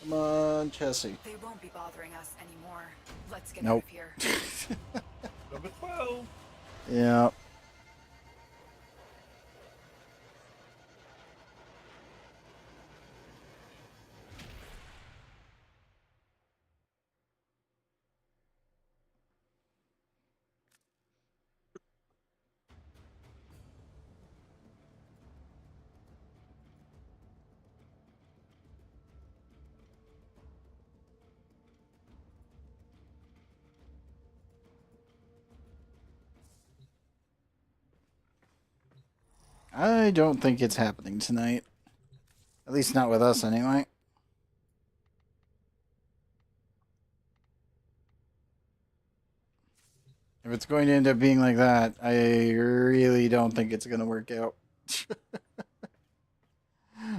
Come on, Chessie. They won't be bothering us anymore. Let's get Nope. out of here. Number 12. Yeah. I don't think it's happening tonight. At least not with us, anyway. If it's going to end up being like that, I really don't think it's going to work out.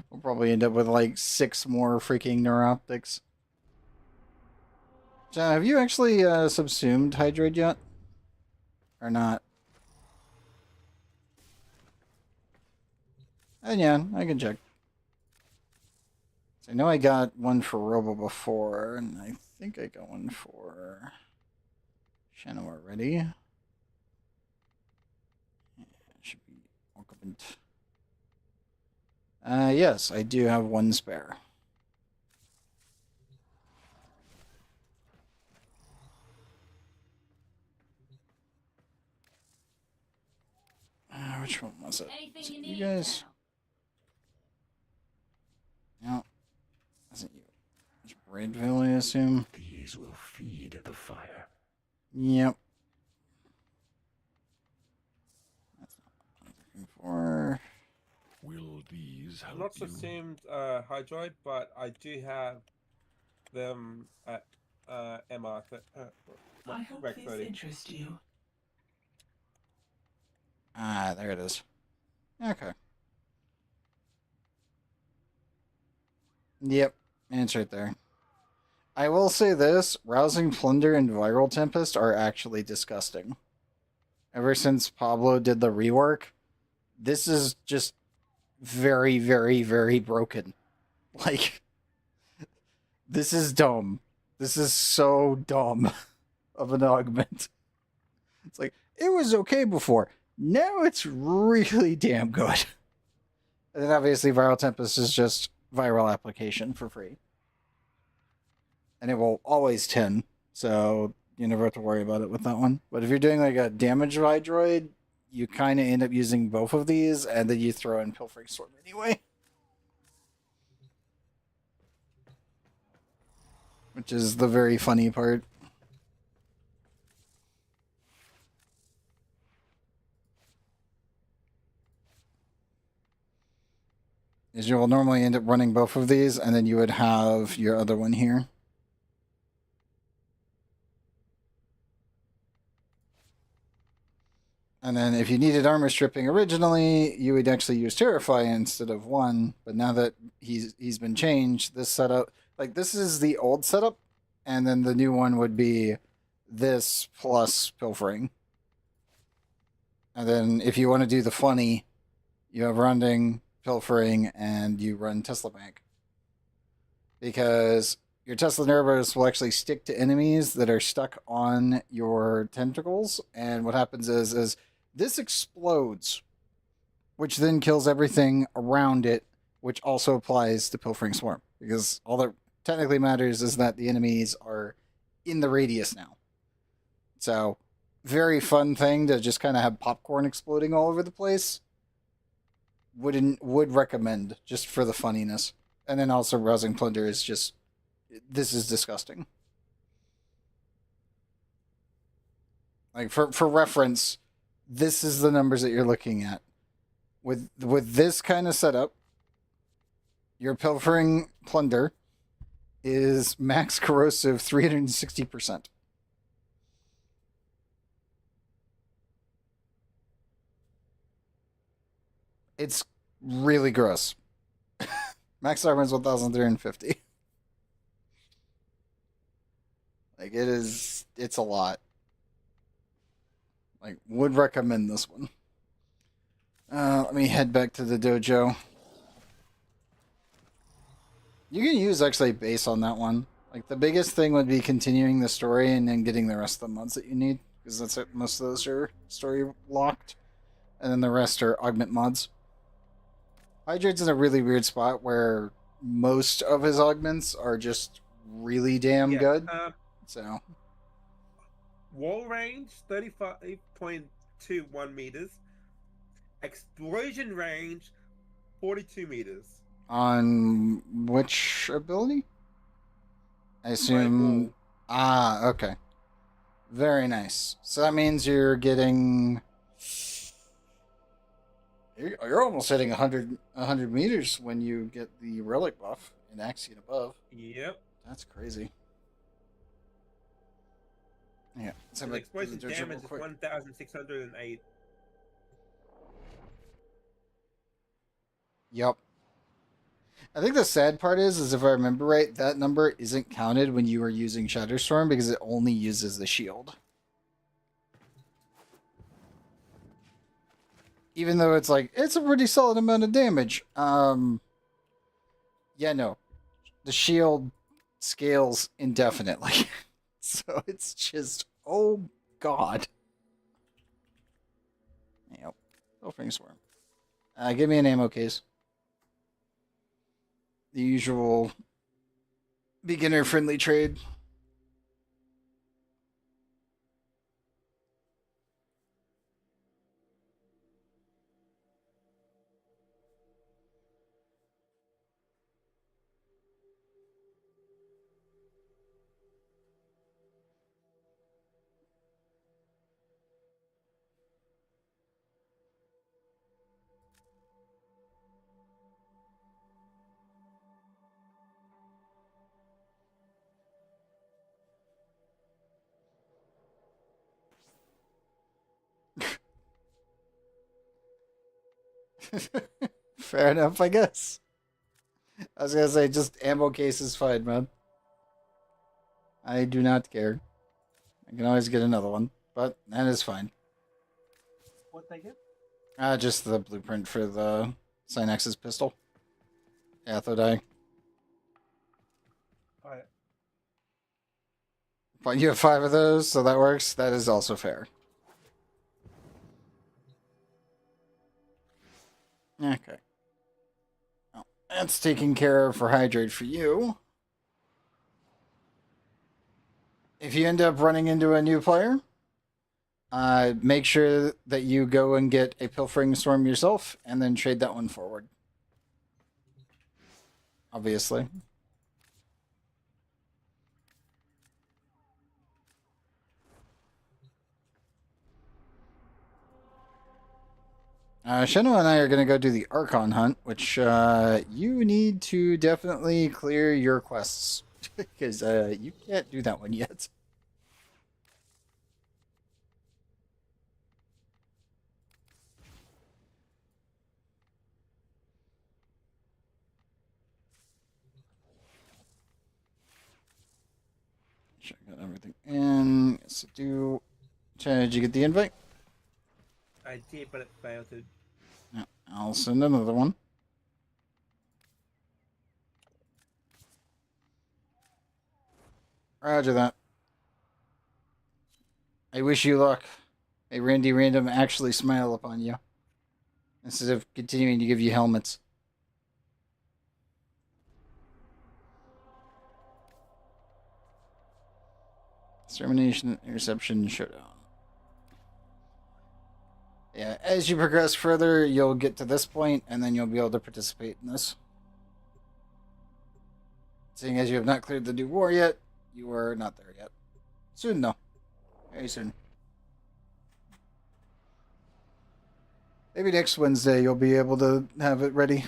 We'll probably end up with like 6 more freaking neuroptics. John, have you actually subsumed Hydroid yet? Or not? And yeah, I can check. So I know I got one for Robo before, and I think I got one for Shadow already. Yeah, should be welcome. Yes, I do have one spare. Which one was it? Was it you guys? No, wasn't you. It's Redville, I assume. These will feed the fire. Yep. That's not what I'm looking for. Will these I'm help not you? subsumed Hydroid, but I do have them at MR. I hope Rec this 30. interests you. Ah, there it is. Okay. Yep, and it's right there. I will say this, Rousing Plunder and Viral Tempest are actually disgusting. Ever since Pablo did the rework, this is just very broken. Like, this is dumb. This is so dumb of an augment. It's like, it was okay before. Now it's really damn good. And then obviously Viral Tempest is just viral application for free. And it will always 10, so you never have to worry about it with that one. But if you're doing like a damage Vidroid, you kind of end up using both of these, and then you throw in Pilfering Storm anyway. Which is the very funny part. Is you will normally end up running both of these, and then you would have your other one here. And then if you needed armor stripping originally, you would actually use Terrify instead of one. But now that he's been changed, this setup, like this is the old setup, and then the new one would be this plus Pilfering. And then if you want to do the funny, you have Rounding, Pilfering, and you run Tesla Bank. Because your Tesla Nervous will actually stick to enemies that are stuck on your tentacles, and what happens is this explodes, which then kills everything around it, which also applies to Pilfering Swarm, because all that technically matters is that the enemies are in the radius now. So, very fun thing to just kind of have popcorn exploding all over the place. Would recommend, just for the funniness. And then also Rousing Plunder is just, this is disgusting. Like, for reference, this is the numbers that you're looking at. With this kind of setup, your Pilfering Plunder is max corrosive 360%. It's really gross. Max armor is 1,350. Like, it's a lot. Like, would recommend this one. Let me head back to the dojo. You can use actually base on that one. Like, the biggest thing would be continuing the story and then getting the rest of the mods that you need, because that's it. Most of those are story locked, and then the rest are augment mods. Hydrate's in a really weird spot where most of his augments are just really damn good. So, wall range 35.21 meters. Explosion range 42 meters. on which ability? I assume. Ah, okay. Very nice. So that means you're getting. You're almost hitting 100 meters when you get the relic buff in Axion above. Yep. That's crazy. Yeah. So the explosion damage is 1,608. Yep. I think the sad part is if I remember right, that number isn't counted when you are using Shatterstorm because it only uses the shield. Even though it's like, it's a pretty solid amount of damage. Yeah, no. The shield scales indefinitely. So it's just, oh god. Yep. Pilfering Swarm. Give me an ammo case. The usual beginner-friendly trade. Fair enough, I guess. I was gonna say, just ammo case is fine, man. I do not care. I can always get another one, but that is fine. What they get? Just the blueprint for the Synex's pistol. Athodai. Alright. But you have 5 of those, so that works. That is also fair. Okay. Well, that's taken care of for hydrate for you. If you end up running into a new player, make sure that you go and get a Pilfering Storm yourself, and then trade that one forward. Obviously. Sheno and I are going to go do the Archon hunt, which you need to definitely clear your quests, because you can't do that one yet. Check out everything in. Yes, I do. Did you get the invite? I did, but it failed to. Yeah, I'll send another one. Roger that. I wish you luck. May Randy Random actually smile upon you, instead of continuing to give you helmets. Extermination, Interception, Showdown. Yeah, as you progress further, you'll get to this point, and then you'll be able to participate in this. Seeing as you have not cleared the new war yet, you are not there yet. Soon, though. Very soon. Maybe next Wednesday you'll be able to have it ready.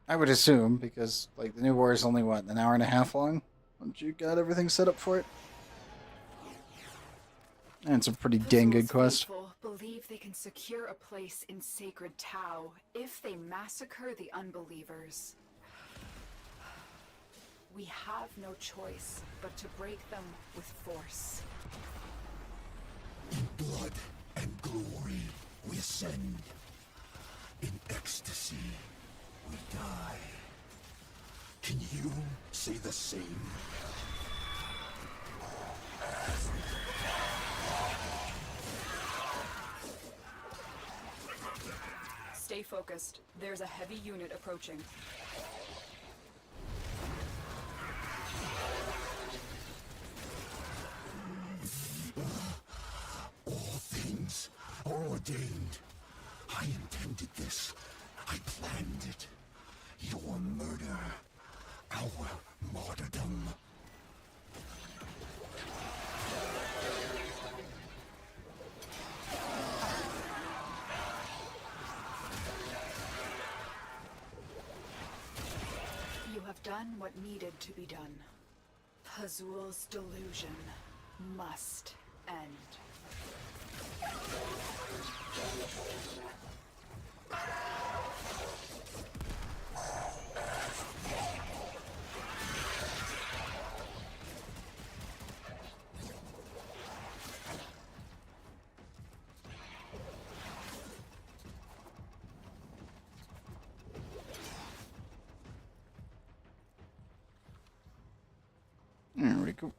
I would assume, because like the new war is only what, an hour and a half long? Once you got everything set up for it? And it's a pretty dang good quest. Faithful believe they can secure a place in Sacred Tau if they massacre the unbelievers. We have no choice but to break them with force. In blood and glory we ascend. In ecstasy we die. Can you say the same? Stay focused. There's a heavy unit approaching. All things are ordained. I intended this. I planned it. Your murder. Our martyrdom. You have done what needed to be done. Pazul's delusion must end. There we go.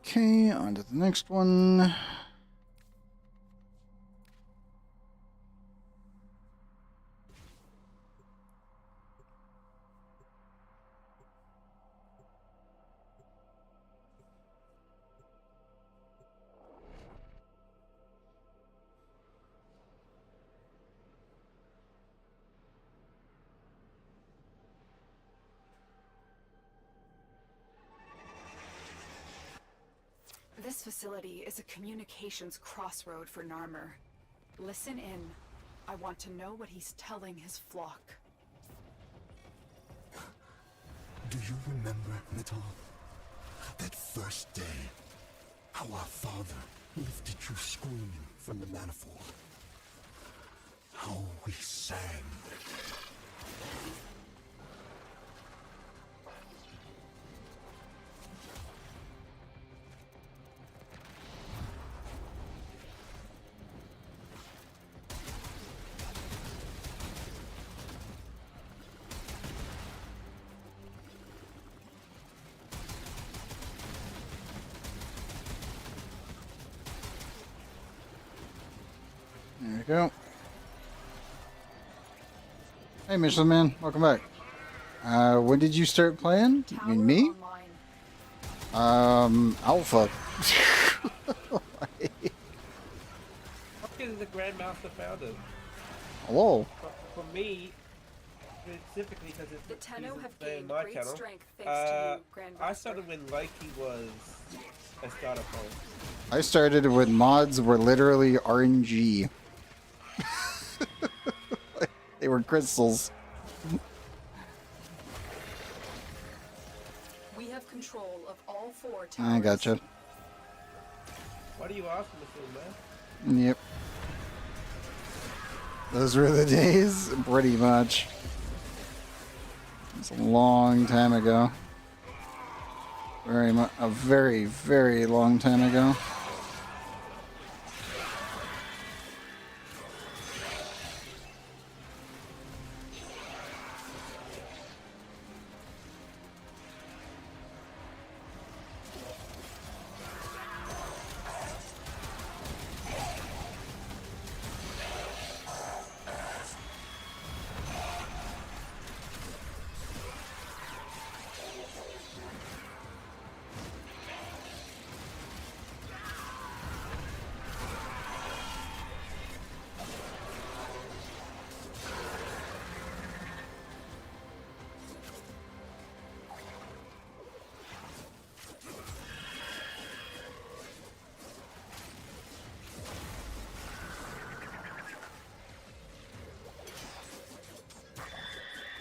Okay, on to the next one. This facility is a communications crossroad for Narmer. Listen in. I want to know what he's telling his flock. Do you remember, Natal? That first day, how our father lifted you screaming from the manifold. How we sang. There we go. Hey, Michelin Man, welcome back. When did you start playing? You mean me? Alpha. How is the Grandmaster found it? Hello. For me, specifically because it's The Tenno have gained my great channel, strength thanks to you, Grandmaster. I started when Likey was a starter phone. I started when mods were literally RNG. They were crystals. We have control of all 4 towers. I gotcha. Why do you ask me, man? Yep. Those were the days, pretty much. It's a long time ago. A very, very long time ago.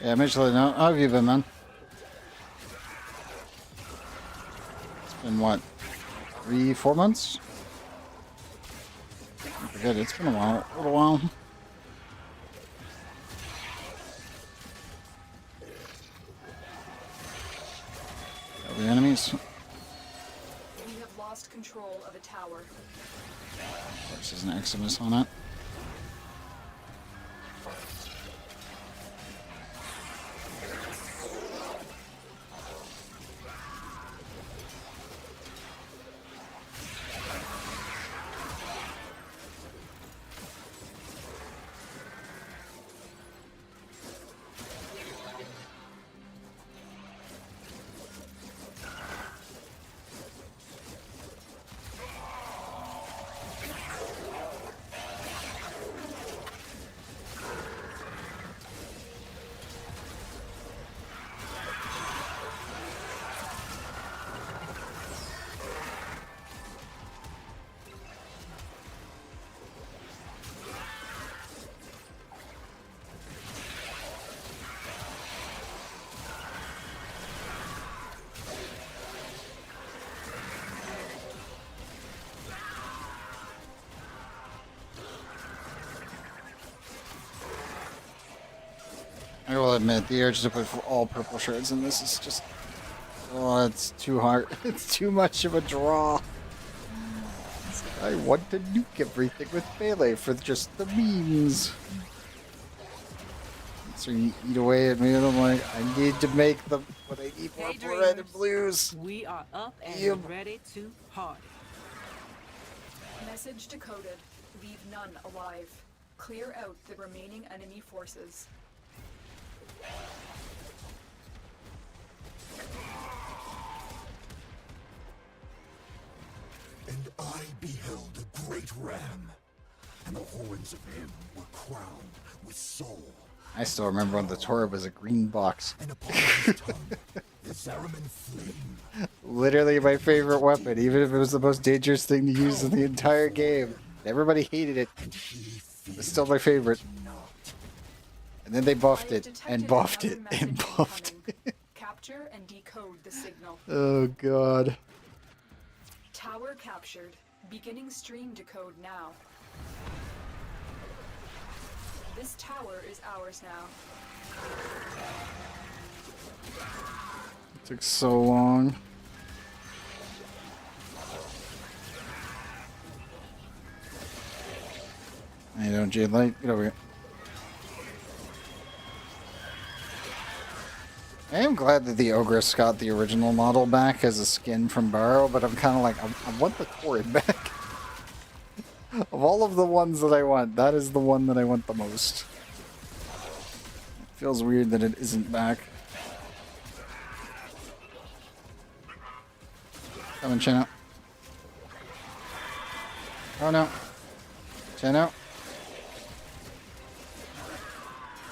Yeah, Michelin, how have you been, man? It's been what? 3-4 months? I forget, it's been a little while. Got the enemies. We have lost control of a tower. Of course, there's an Eximus on it. I will admit, the urge to put all purple shards in this is just... Oh, it's too hard. It's too much of a draw. I want to nuke everything with melee for just the memes. So you eat away at me and I'm like, I need to make them, but I need more red and blues. We are up and ready to party. Message decoded. Leave none alive. Clear out the remaining enemy forces. And I beheld a great ram, and the horns of him were crowned with soul. I still remember when the Torb was a green box. And upon his tongue, the Zariman flame. Literally my favorite weapon, even if it was the most dangerous thing to use in the entire game. Everybody hated it. And he It's still my favorite. And then they buffed I it, detected and buffed it, another and message buffed incoming. it. Capture and decode the signal. Oh god. Tower captured. Beginning stream decode now. This tower is ours now. It took so long. Hey, don't Jade Light, get over here. I am glad that the Ogress got the original model back as a skin from Barrow, but I'm kind of like, I want the Torrid back. Of all of the ones that I want, that is the one that I want the most. It feels weird that it isn't back. Come on, Chino. Oh no. Chino.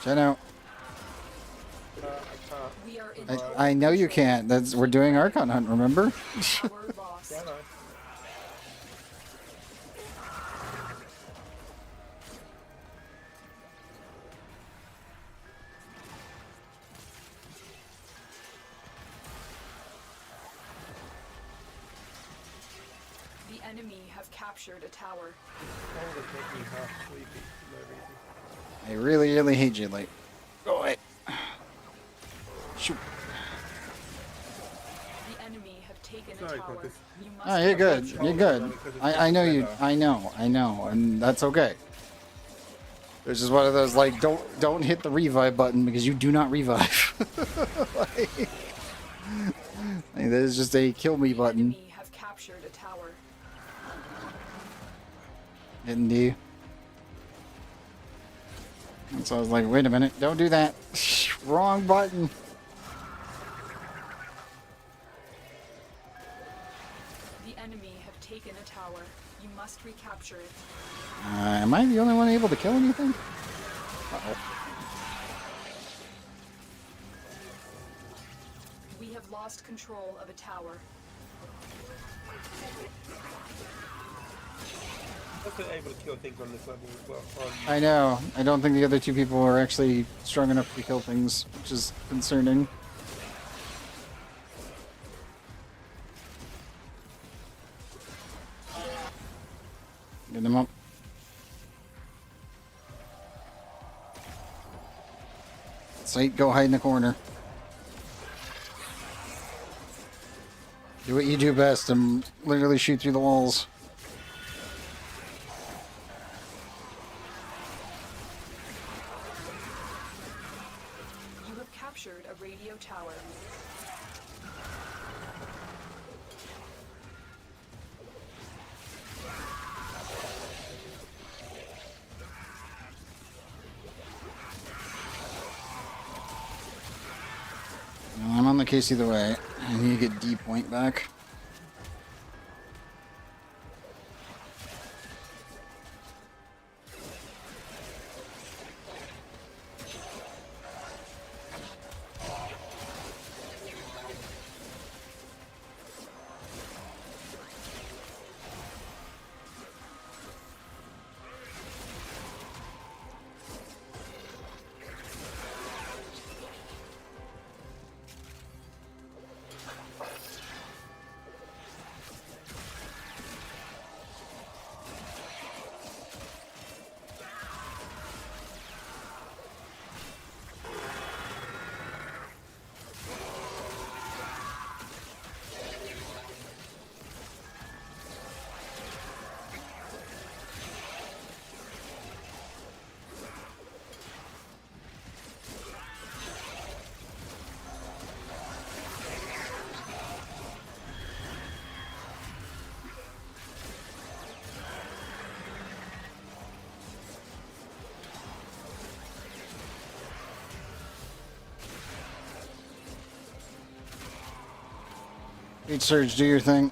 Chino. We are in I know you can't. We're doing Archon Hunt, remember? tower lost. The enemy have captured a tower. Oh, they make me half sleepy for no reason. I really, really hate Jade Light. Go away. Shoot. The enemy have taken a Sorry, tower. Marcus. You must Oh, you're good. You're good. I know you. I know, and that's okay. It's just one of those like, don't hit the revive button because you do not revive. like that is just a kill me The button. enemy have captured a tower. Didn't you? And so I was like, wait a minute, don't do that. Wrong button. The enemy have taken a tower. You must recapture it. Am I the only one able to kill anything? Uh-oh. We have lost control of a tower. Also able to kill things on this level as well. I know. I don't think the other two people are actually strong enough to kill things, which is concerning. Get them up. Sight, go hide in the corner. Do what you do best and literally shoot through the walls. You have captured a radio tower. Well, I'm on the case either way. I need to get D point back. Great Surge, do your thing.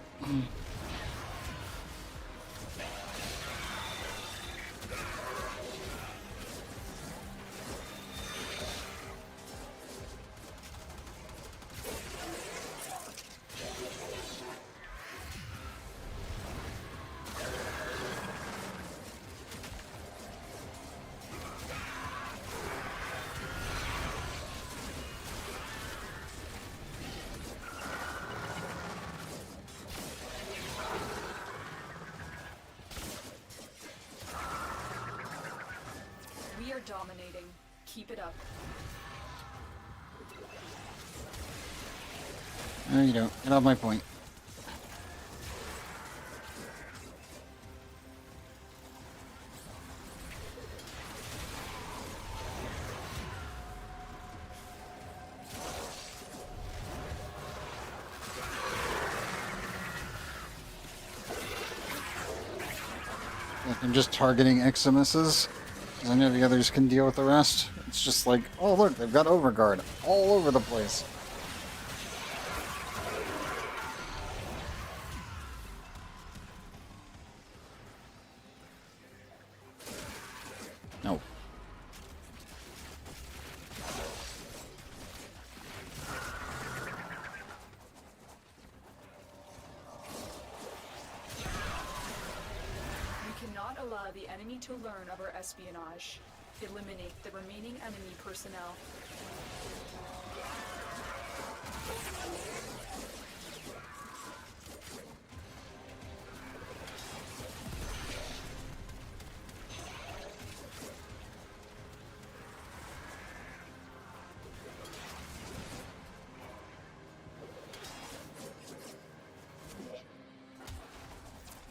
dominating. Keep it up. No, you don't. Get off my point. I'm just targeting Eximuses, because I know the others can deal with the rest. It's just like, oh look, they've got Overguard all over the place. No. Allow the enemy to learn of our espionage. Eliminate the remaining enemy personnel.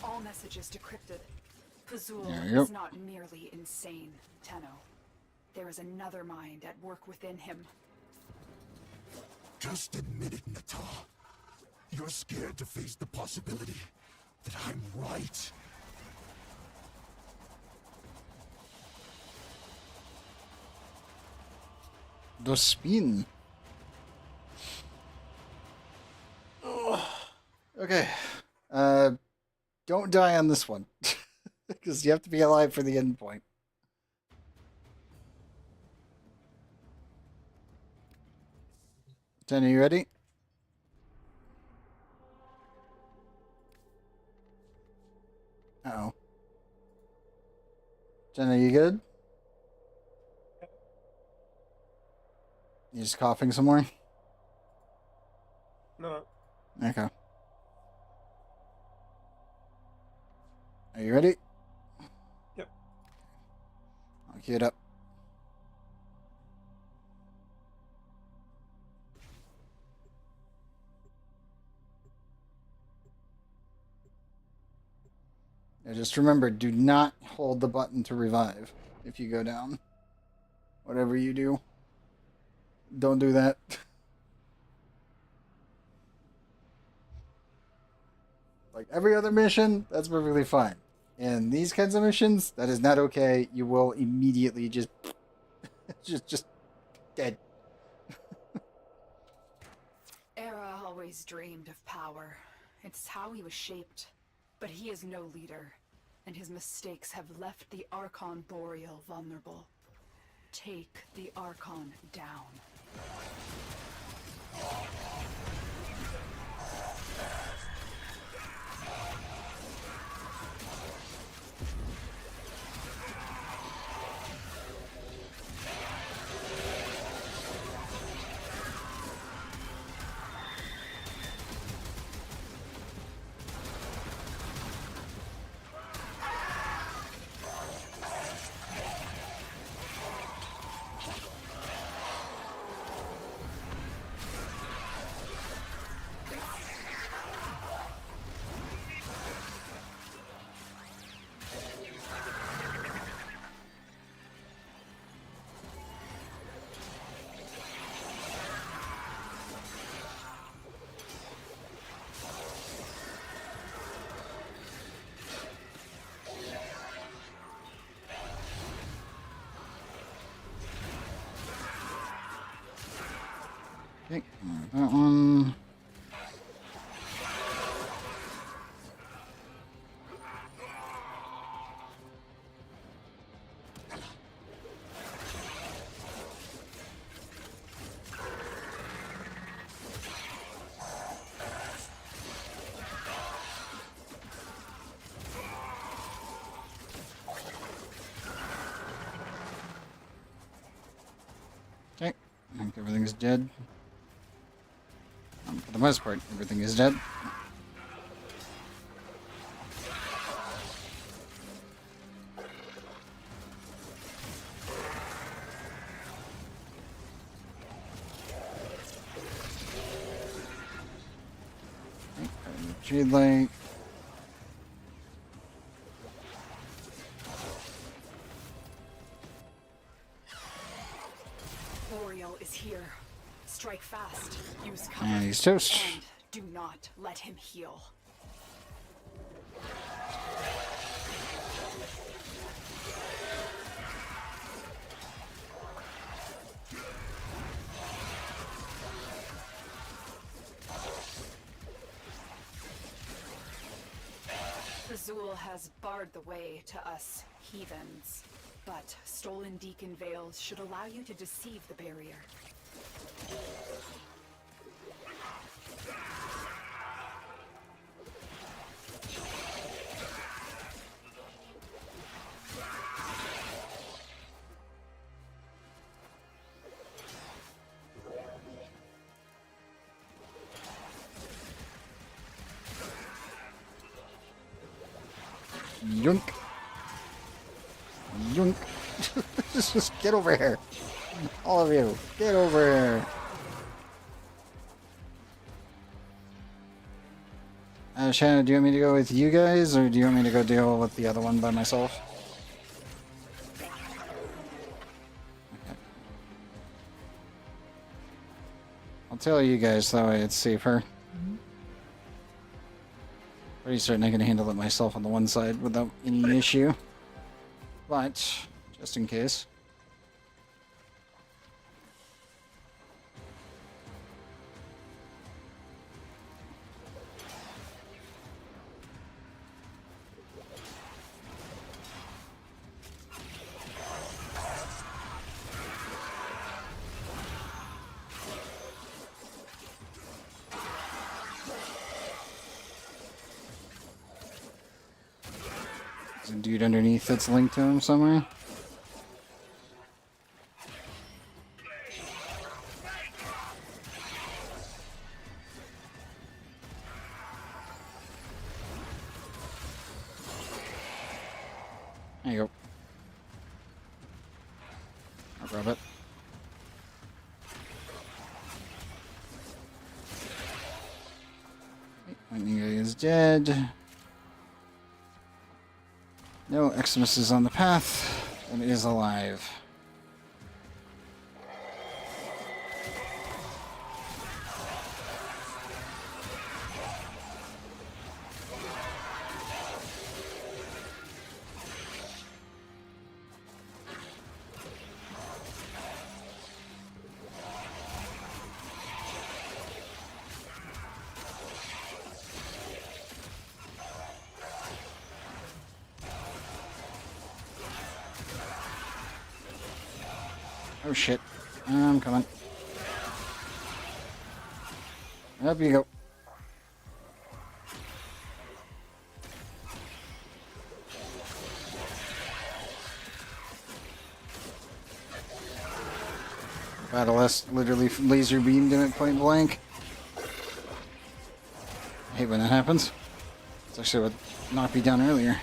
All messages decrypted. Fazul is not merely insane, Tenno. There is another mind at work within him. Just admit it, Natal. You're scared to face the possibility that I'm right. The spin. Okay. Don't die on this one. Because you have to be alive for the end point. Jen, are you ready? Uh-oh. Jen, are you good? You just coughing somewhere? No. Okay. Are you ready? Yep. I'll cue it up. Now just remember, do not hold the button to revive if you go down. Whatever you do, don't do that. Like every other mission, that's perfectly fine. In these kinds of missions, that is not okay. You will immediately just dead. Era always dreamed of power. It's how he was shaped. But he is no leader, and his mistakes have left the Archon Boreal vulnerable. Take the Archon down. Okay, that one. Okay, I think everything's dead. For the most part, everything is dead. Shade light. Boreal is here. Strike fast. Use cover. And he's toast. And do not let him heal. Azul has barred the way to us heathens, but stolen deacon veils should allow you to deceive the barrier. Yoink. Yoink. Just get over here. All of you, get over here. Shannon, do you want me to go with you guys, or do you want me to go deal with the other one by myself? Okay. I'll tell you guys, that way it's safer. Pretty certain I can handle it myself on the one side without any issue. But, just in case. There's a dude underneath that's linked to him somewhere. There you go. I'll grab it. Lightning guy is dead. No, Eximus is on the path, and is alive. Oh shit. I'm coming. Up you go. Battlest literally laser beamed him at point blank. I hate when that happens. It's actually what knocked me down earlier.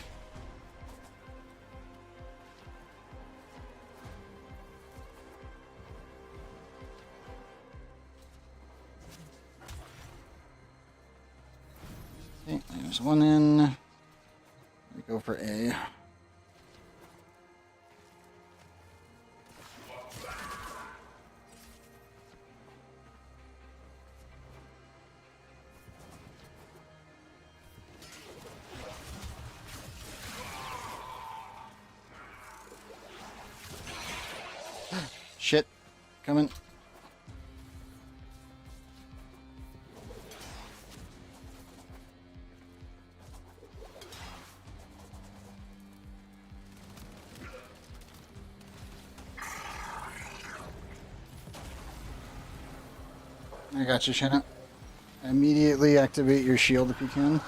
Okay, there's one in. We go for A. Shit. Coming. I got you, Shanna. Immediately activate your shield if you can.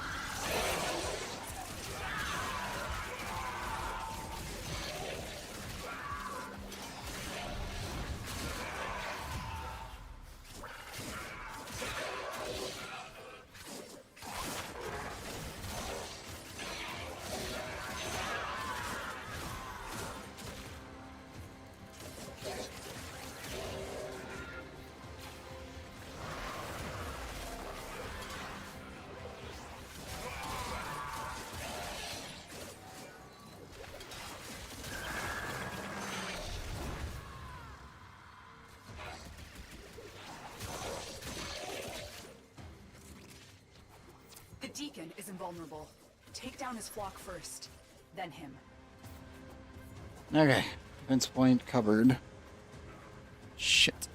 Deacon is invulnerable. Take down his flock first, then him. Okay. Defense point covered. Shit.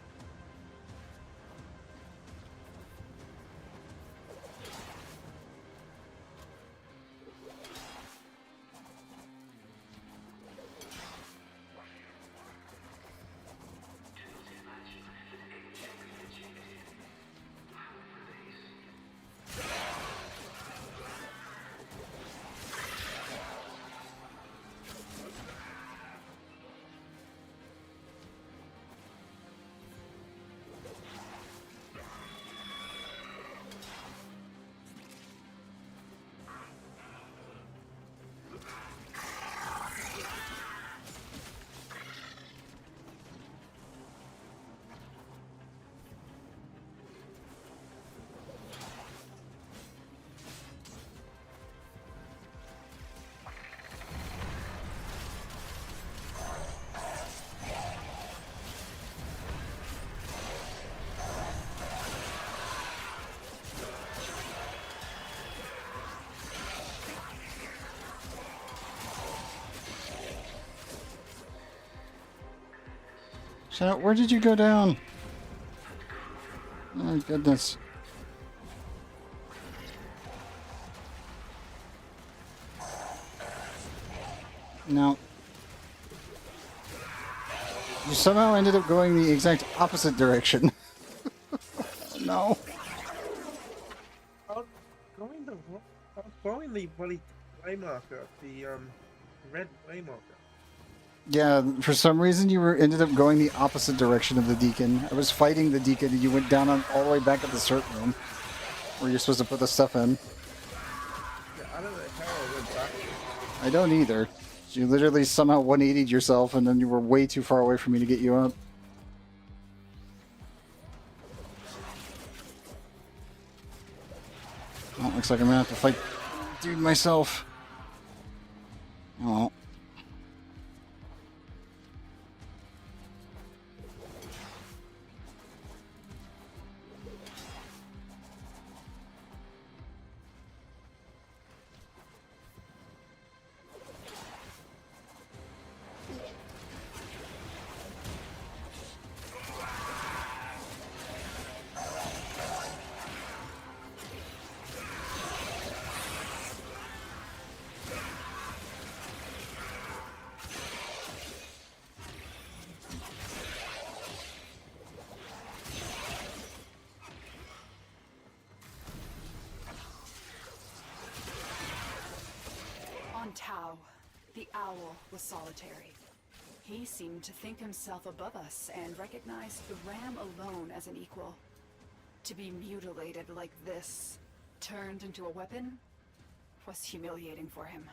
Shut up, where did you go down? Oh, goodness. No. You somehow ended up going the exact opposite direction. No. I was following the bloody way marker, the red way marker. Yeah, for some reason you ended up going the opposite direction of the Deacon. I was fighting the Deacon and you went down all the way back at the cert room where you're supposed to put the stuff in. Yeah, I don't know how I went back. I don't either. You literally somehow 180'd yourself and then you were way too far away for me to get you up. Well, looks like I'm gonna have to fight dude myself. Oh. Tau, the owl, was solitary. He seemed to think himself above us and recognized the ram alone as an equal. To be mutilated like this, turned into a weapon, was humiliating for him.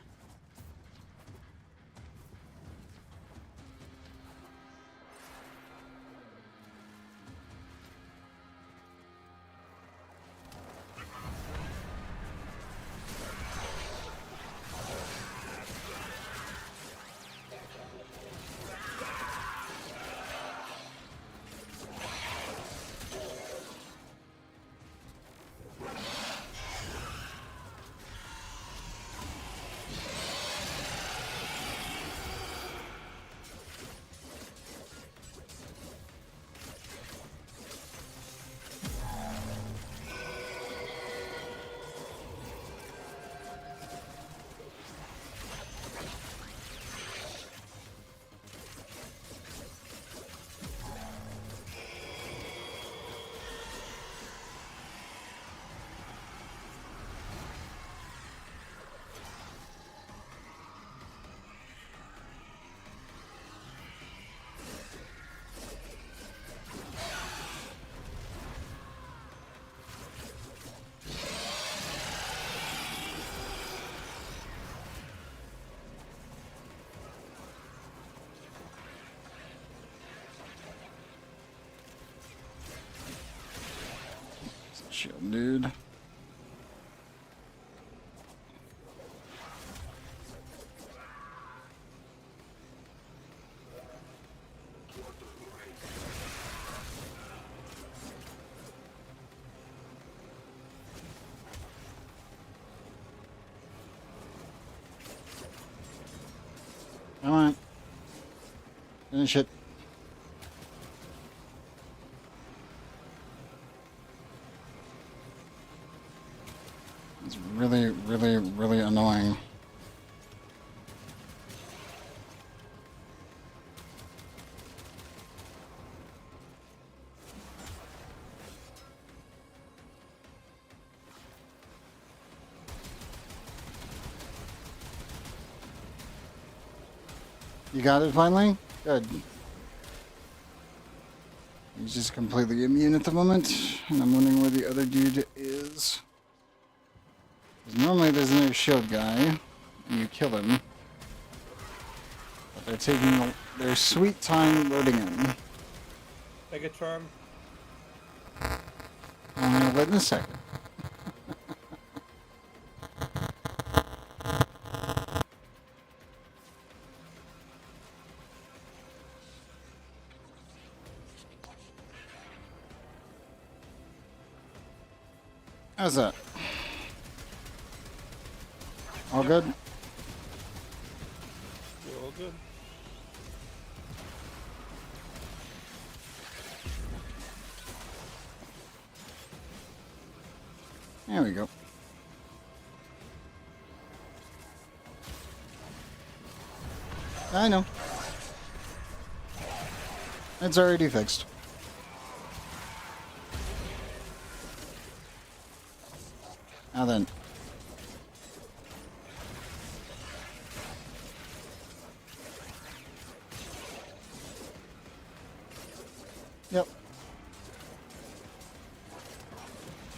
Shield, dude. Finish it. It's really, really, really annoying. You got it finally? Good. He's just completely immune at the moment, and I'm wondering where the other dude is. Because normally there's another shield guy, and you kill him. But they're taking their sweet time loading in. Megatron. I'm gonna wait in a second. How's that? All good? You're all good. There we go. I know. It's already fixed. Now then. Yep.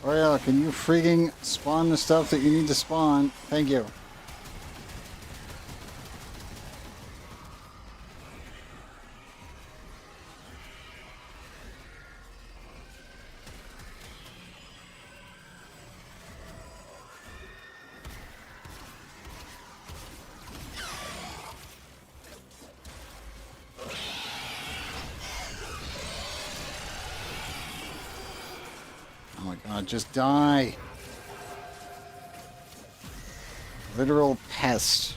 Oh yeah, can you freaking spawn the stuff that you need to spawn? Thank you. Oh my god, just die. Literal pest.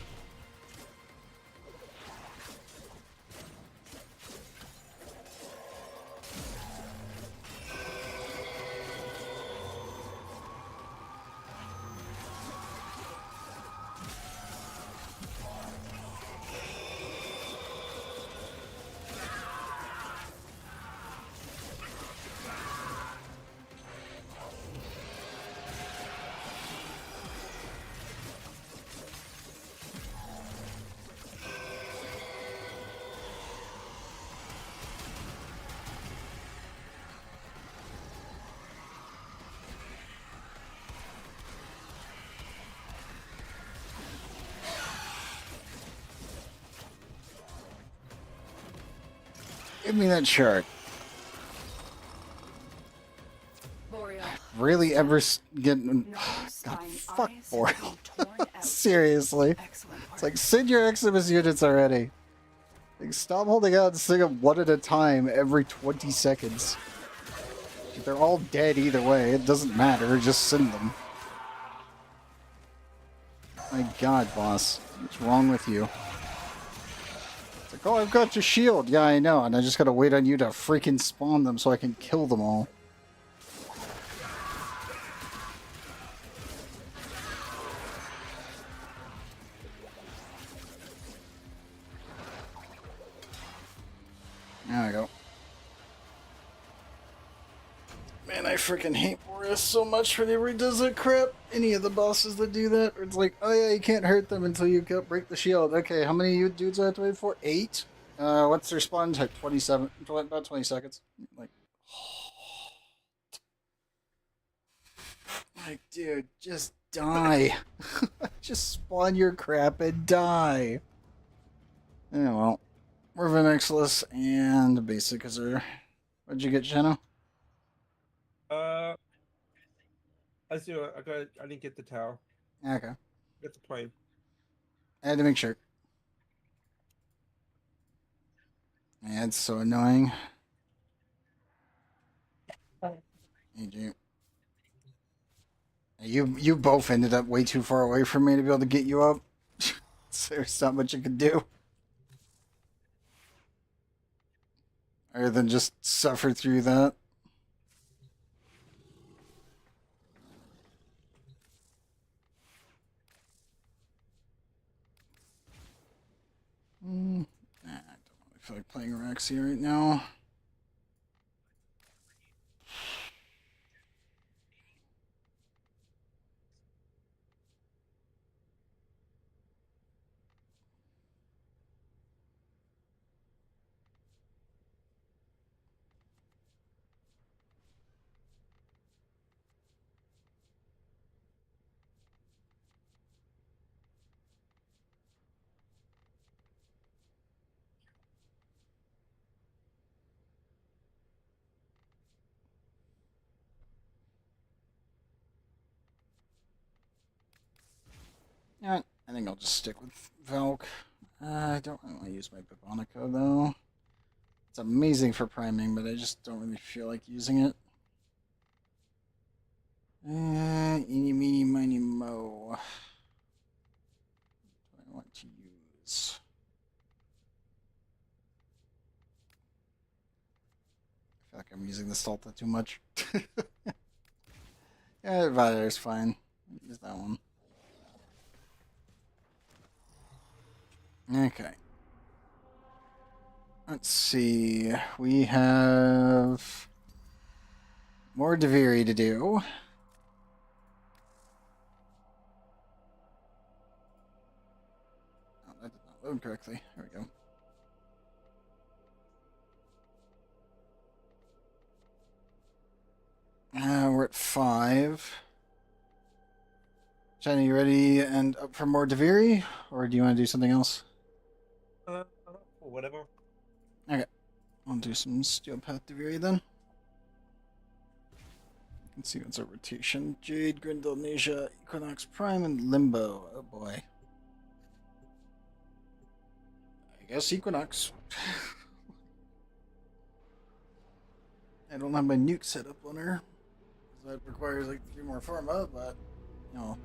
Give me that shark. Boreal. Really ever getting... No God, spine fuck eyes Boreal. have been torn out. Seriously. Excellent It's like, send your Eximus units already. Like, stop holding out and sing them one at a time every 20 seconds. They're all dead either way. It doesn't matter. Just send them. My god, boss. What's wrong with you? It's like, oh, I've got your shield. Yeah, I know. And I just gotta wait on you to freaking spawn them so I can kill them all. There we go. Man, I freaking hate Boreas so much when he redoes that crap. Any of the bosses that do that, it's like, oh yeah, you can't hurt them until you break the shield. Okay, how many you dudes do I have to wait for? 8? What's their spawn time? 27, about 20 seconds. Like, dude, just die. Just spawn your crap and die. Yeah, well, we're Vimexless and Basic is there. What'd you get, Jenna? I didn't get the towel. Okay. Get the plane. I had to make sure. Yeah, it's so annoying. AJ. You both ended up way too far away from me to be able to get you up. So there's not much you could do. Rather than just suffer through that. Nah, I don't really feel like playing Roxy right now. Yeah, I think I'll just stick with Valk. I don't really want to use my Bibonico though. It's amazing for priming, but I just don't really feel like using it. Eeny, meeny, miny, mo. What do I want to use? I feel like I'm using the Salta too much. Yeah, Valer's fine. Use that one. Okay. Let's see. We have more Duviri to do. Oh, that did not load correctly. There we go. We're at 5. China, you ready and up for more Duviri? Or do you want to do something else? Or whatever. Okay. I'll do some Steel Path Duviri then. Let's see what's our rotation. Jade, Grindel, Neja, Equinox Prime, and Limbo. Oh boy. I guess Equinox. I don't have my nuke set up on her. That requires like 3 more pharma, but you know.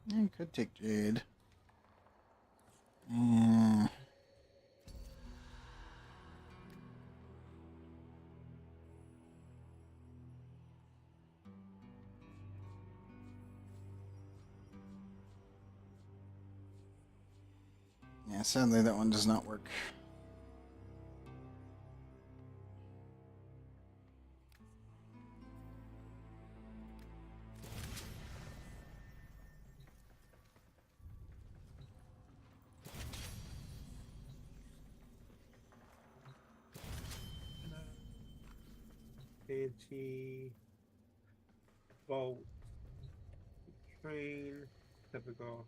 I could take Jade. Yeah, sadly that one does not work. Banshee, Bolt, Train, typical.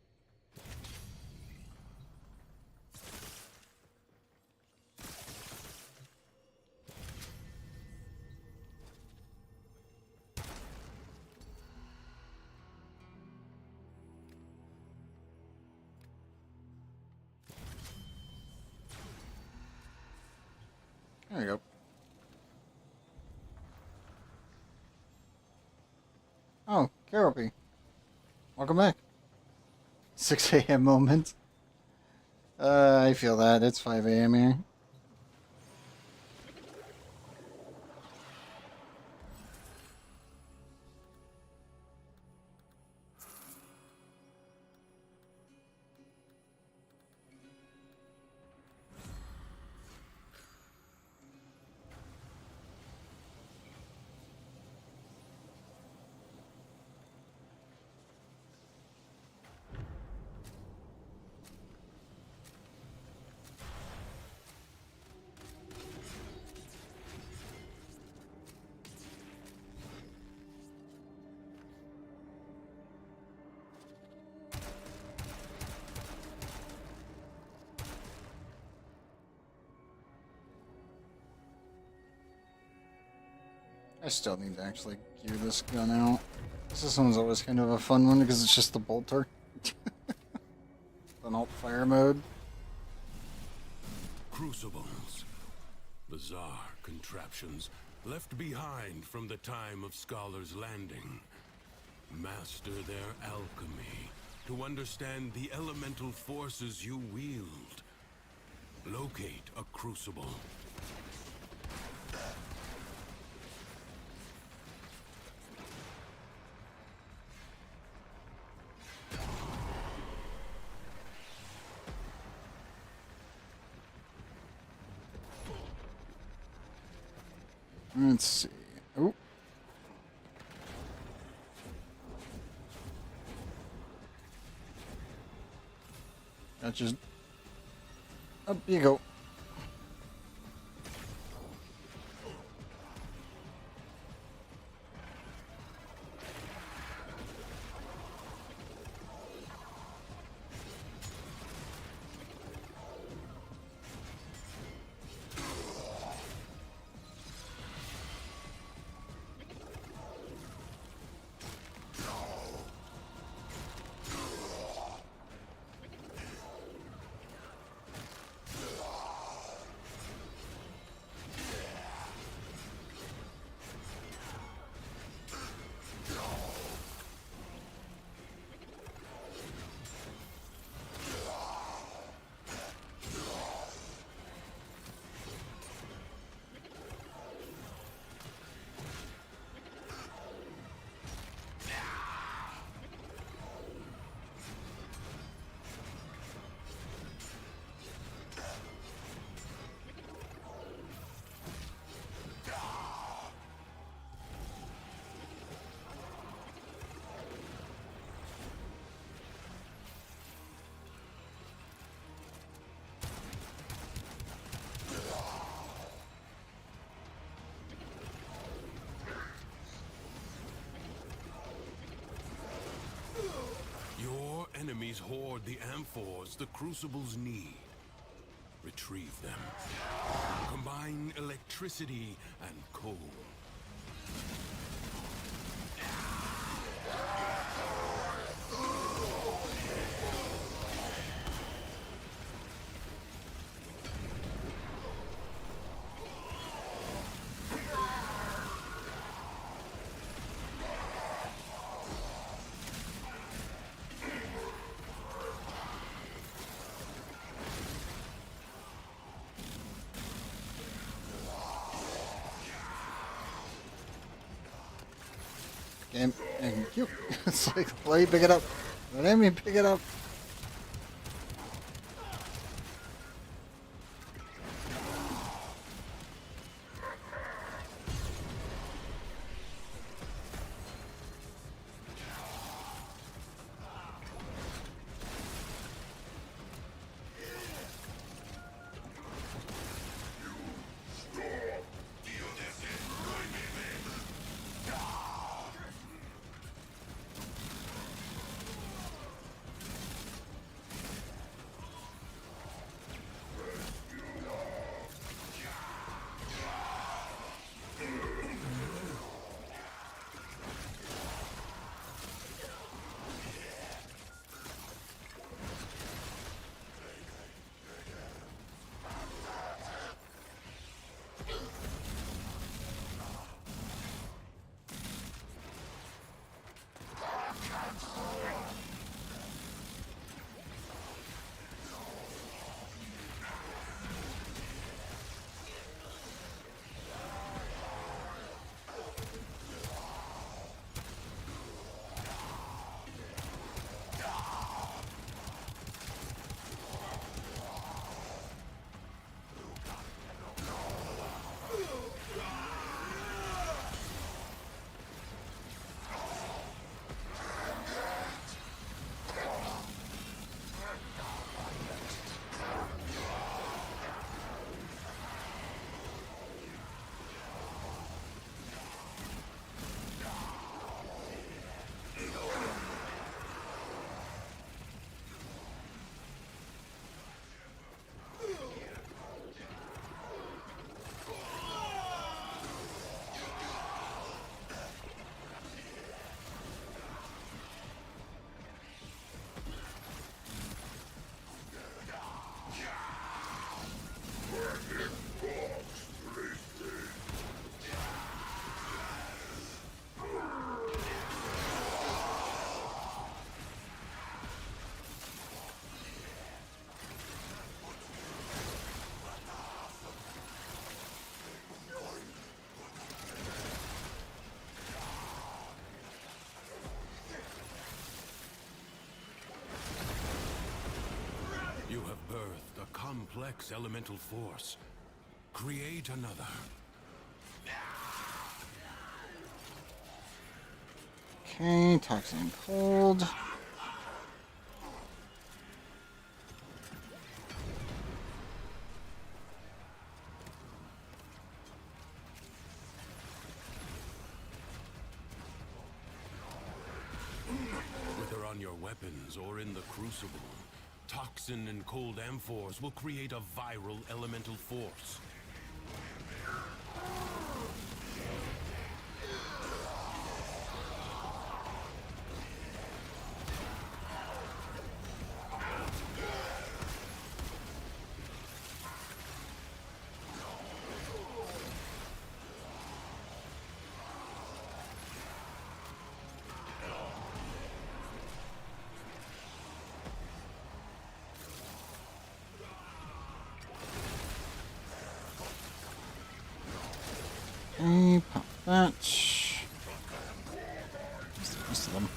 There you go. Oh, Karopi. Welcome back. 6 a.m. moment. I feel that. It's 5 a.m. here. I still need to actually gear this gun out. This one's always kind of a fun one because it's just the bolter. An alt fire mode. Crucibles. Bizarre contraptions left behind from the time of Scholar's Landing. Master their alchemy to understand the elemental forces you wield. Locate a crucible. Let's see. Oh. That just... Up you go. Your enemies hoard the amphors the crucibles need. Retrieve them. Combine electricity and coal. Game and you. It's like, let me pick it up. Let me pick it up. You have birthed a complex elemental force. Create another. Okay, toxin cold. Whether on your weapons or in the crucible, toxin and cold amphors will create a viral elemental force. Okay, pop that. Where's the rest of them?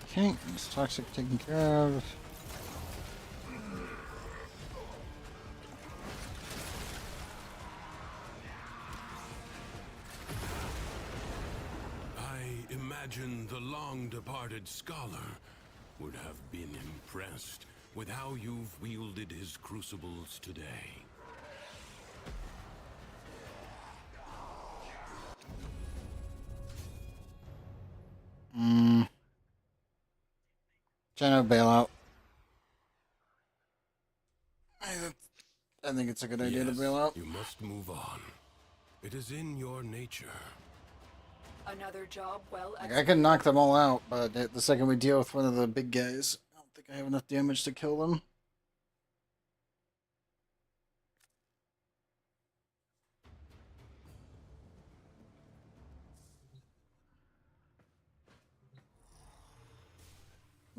Okay, this toxic taken care of. I imagine the long-departed scholar would have been impressed with how you've wielded his crucibles today. Channel bailout. I think it's a good idea to bail out. You must move on. It is in your nature. Another job well Like, I can knock them all out, but the second we deal with one of the big guys, I don't think I have enough damage to kill them.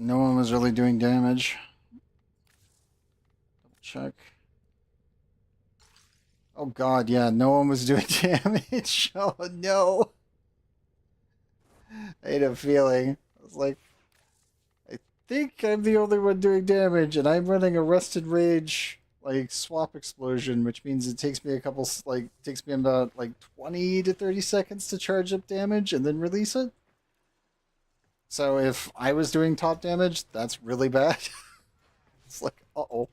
No one was really doing damage. Double check. Oh god, yeah, no one was doing damage. Oh no. I had a feeling. I was like, I think I'm the only one doing damage, and I'm running a Rusted Rage, like, swap explosion, which means it takes me takes me about, 20 to 30 seconds to charge up damage and then release it. So if I was doing top damage, that's really bad. It's like, uh-oh.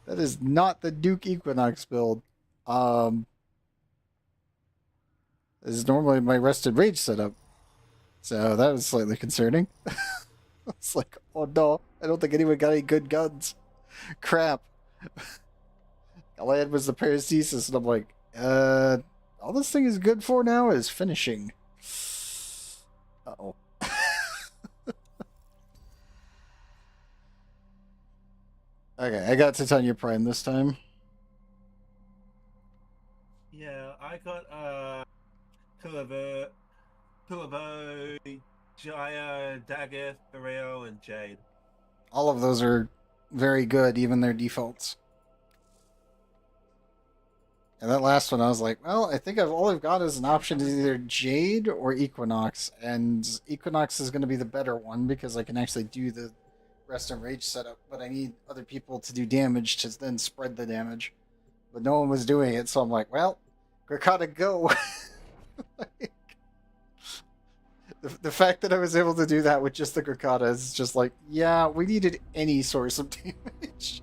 That is not the Duke Equinox build. This is normally my Rusted Rage setup. So that was slightly concerning. It's like, oh no, I don't think anyone got any good guns. Crap. All I had was the Paracesis, and I'm like, all this thing is good for now is finishing. Uh-oh. Okay, I got Titania Prime this time. Yeah, I got Pilavo, Jaya, Daggett, Theriel, and Jade. All of those are very good, even their defaults. And that last one, I was like, well, I think all I've got is an option is either Jade or Equinox. And Equinox is going to be the better one because I can actually do the Rest and Rage setup. But I need other people to do damage to then spread the damage. But no one was doing it, so I'm like, well, Grakata, go. The fact that I was able to do that with just the Grakata is just like, yeah, we needed any source of damage.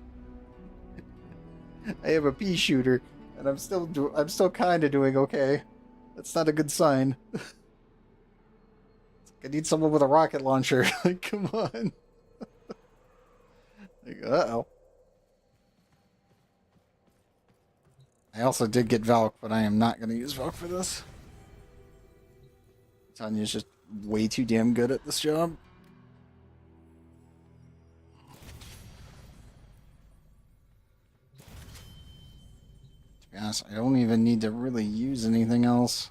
I have a pea shooter, and I'm still kind of doing okay. That's not a good sign. I need someone with a rocket launcher. Like, come on. Like, uh-oh. I also did get Valk, but I am not going to use Valk for this. Tanya's just way too damn good at this job. To be honest, I don't even need to really use anything else.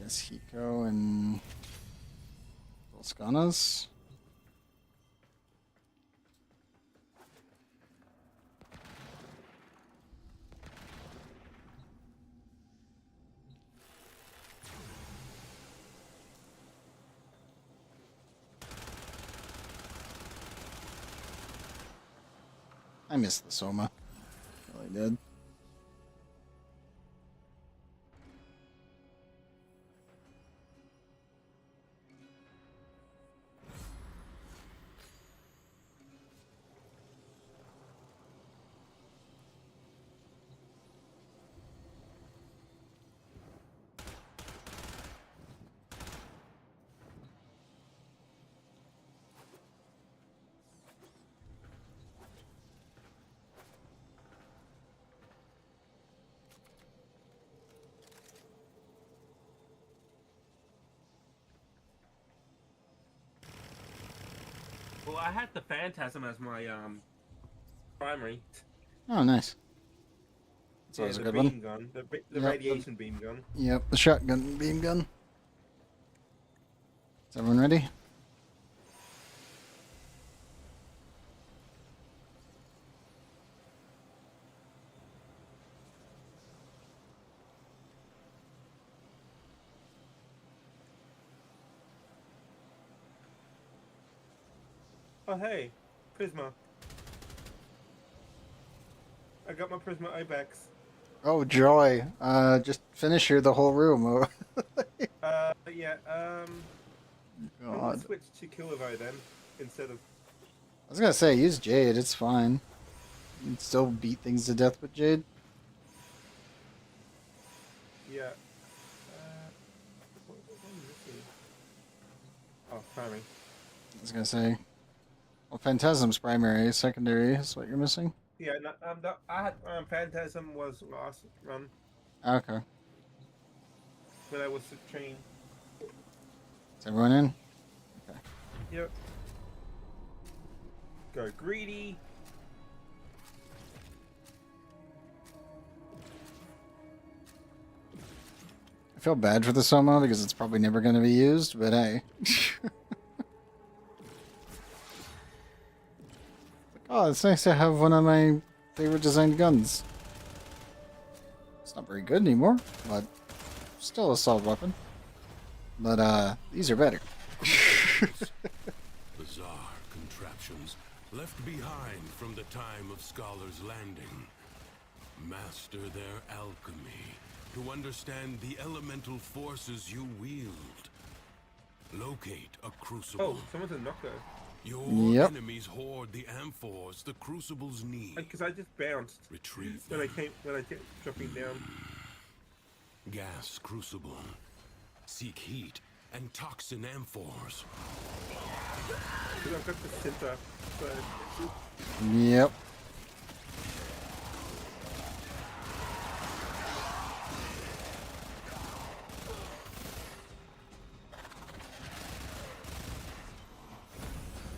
Guess Hiko and Volskanas. I missed the Soma. Really did. Well, I had the Phantasm as my primary. Oh, nice. So Yeah, it's a the good beam one. gun, the Yep, radiation beam gun. Yep, the shotgun beam gun. Is everyone ready? Oh hey, Prisma. I got my Prisma Ibex. Oh, joy. Just finish here the whole room. Yeah, I'm gonna God. switch to Kilovo then, instead of... I was gonna say, use Jade, it's fine. You can still beat things to death with Jade. Yeah. What am I missing? Oh, primary. I was gonna say, well, Phantasm's primary, secondary is what you're missing. Yeah, no, I had Phantasm was last run Okay. when I was trained. Is everyone in? Okay. Yep. Go greedy. I feel bad for the Soma because it's probably never going to be used, but hey. Oh, it's nice to have one of my favorite designed guns. It's not very good anymore, but still a solid weapon. But these are better. Bizarre contraptions left behind from the time of Scholar's Landing. Master their alchemy to understand the elemental forces you wield. Locate a crucible. Oh, someone's a knocker. Your Yep. enemies hoard the amphors the crucibles need. Because I just bounced Retrieve when them. I kept dropping down. Gas crucible. Seek heat and toxin amphors. Because I've got the center. So Yep.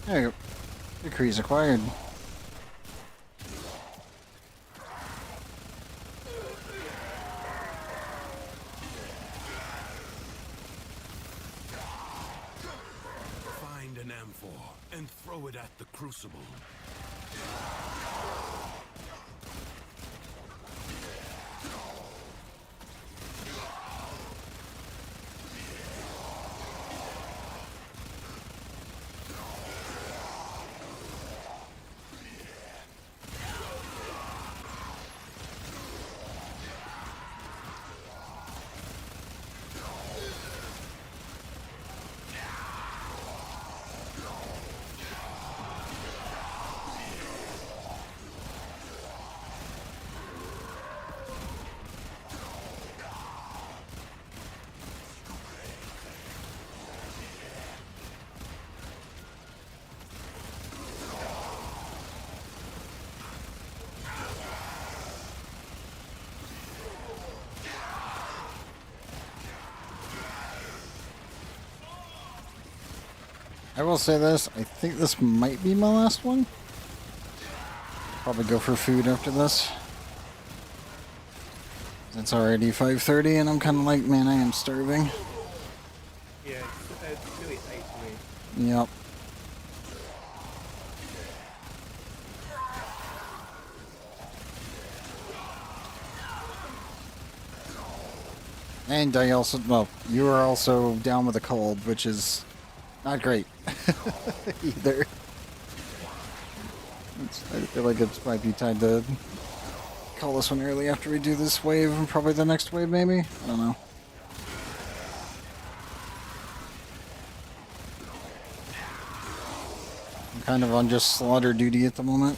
There you go. Decrees acquired. Find an amphor and throw it at the crucible. I will say this, I think this might be my last one. Probably go for food after this. It's already 5:30 and I'm kind of like, man, I am starving. Yeah, it's really late for me. Yep. And I also, well, you are also down with a cold, which is not great either. I feel like it might be time to call this one early after we do this wave and probably the next wave maybe? I don't know. I'm kind of on just slaughter duty at the moment.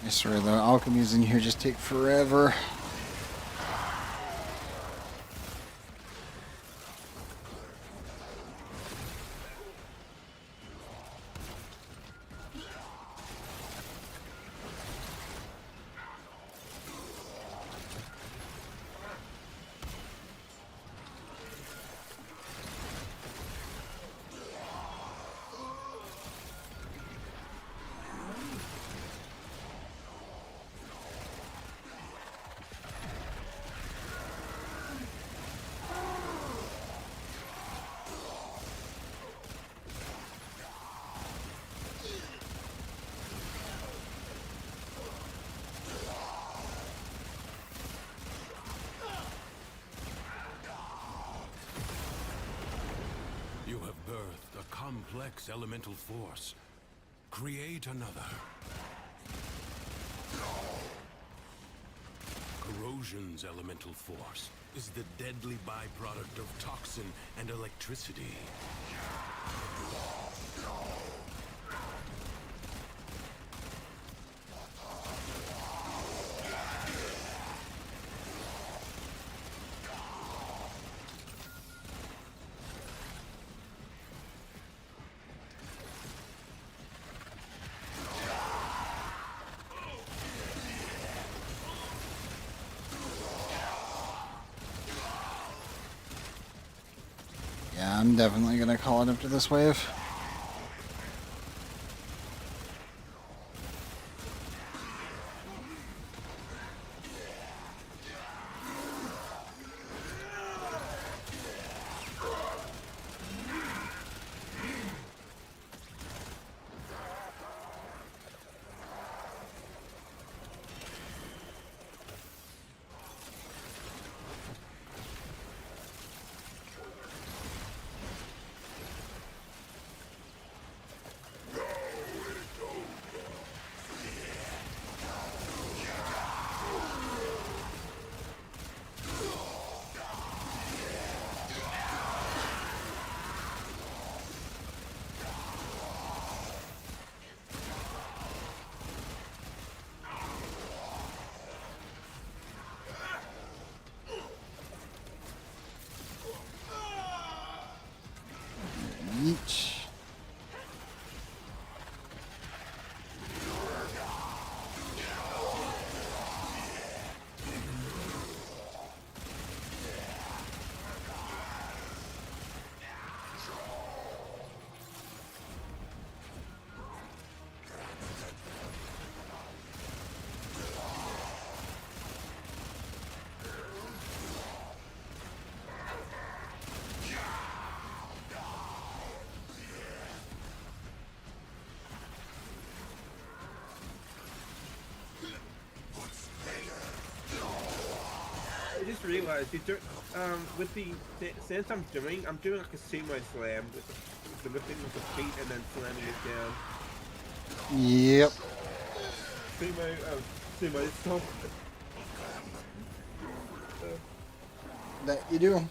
I swear the alchemies in here just take forever. You have birthed a complex elemental force. Create another. Corrosion's elemental force is the deadly byproduct of toxin and electricity. Yeah, I'm definitely gonna call it after this wave. Yeesh. I just realized you do, with the since I'm doing like a sumo slam with the lifting of the feet and then slamming it down. Yep. Sumo stomp. That you do.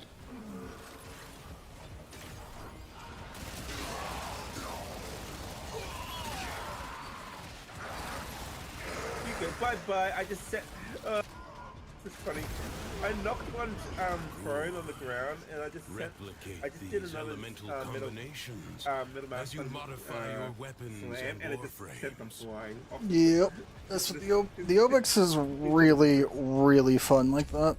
Bye bye. I just said. This is funny. I knocked one prone on the ground, and I just did these another elemental middle combinations mouse as you modify your weapons slam, and and it just sent them warframes. flying. Off Yep. That's what the Obix is really, really fun like that.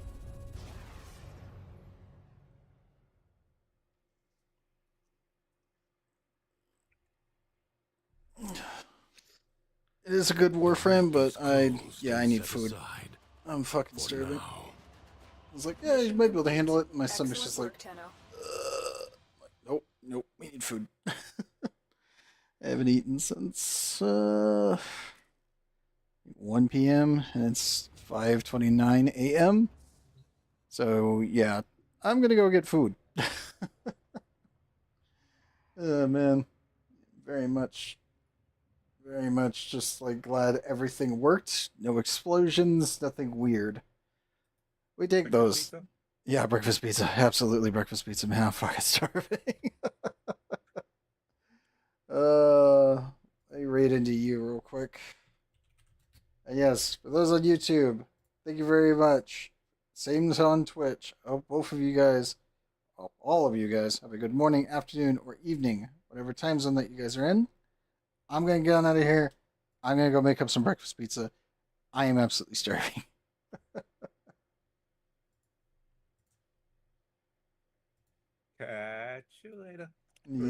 It is a good Warframe, but I need food. Aside I'm fucking for starving. now. I was like, yeah, you might be able to handle it. My stomach's just like, Tenno. nope, nope, we need food. I haven't eaten since 1 p.m. and it's 5:29 a.m. So yeah, I'm gonna go get food. Oh man, very much just like glad everything worked. No explosions, nothing weird. We take those. Pizza? Yeah, breakfast pizza. Absolutely breakfast pizza, man. I'm fucking starving. Let me raid into you real quick. And yes, for those on YouTube, thank you very much. Same as on Twitch. I hope both of you guys, all of you guys, have a good morning, afternoon, or evening, whatever time zone that you guys are in. I'm gonna get on out of here. I'm gonna go make up some breakfast pizza. I am absolutely starving. Catch you later. Yeah.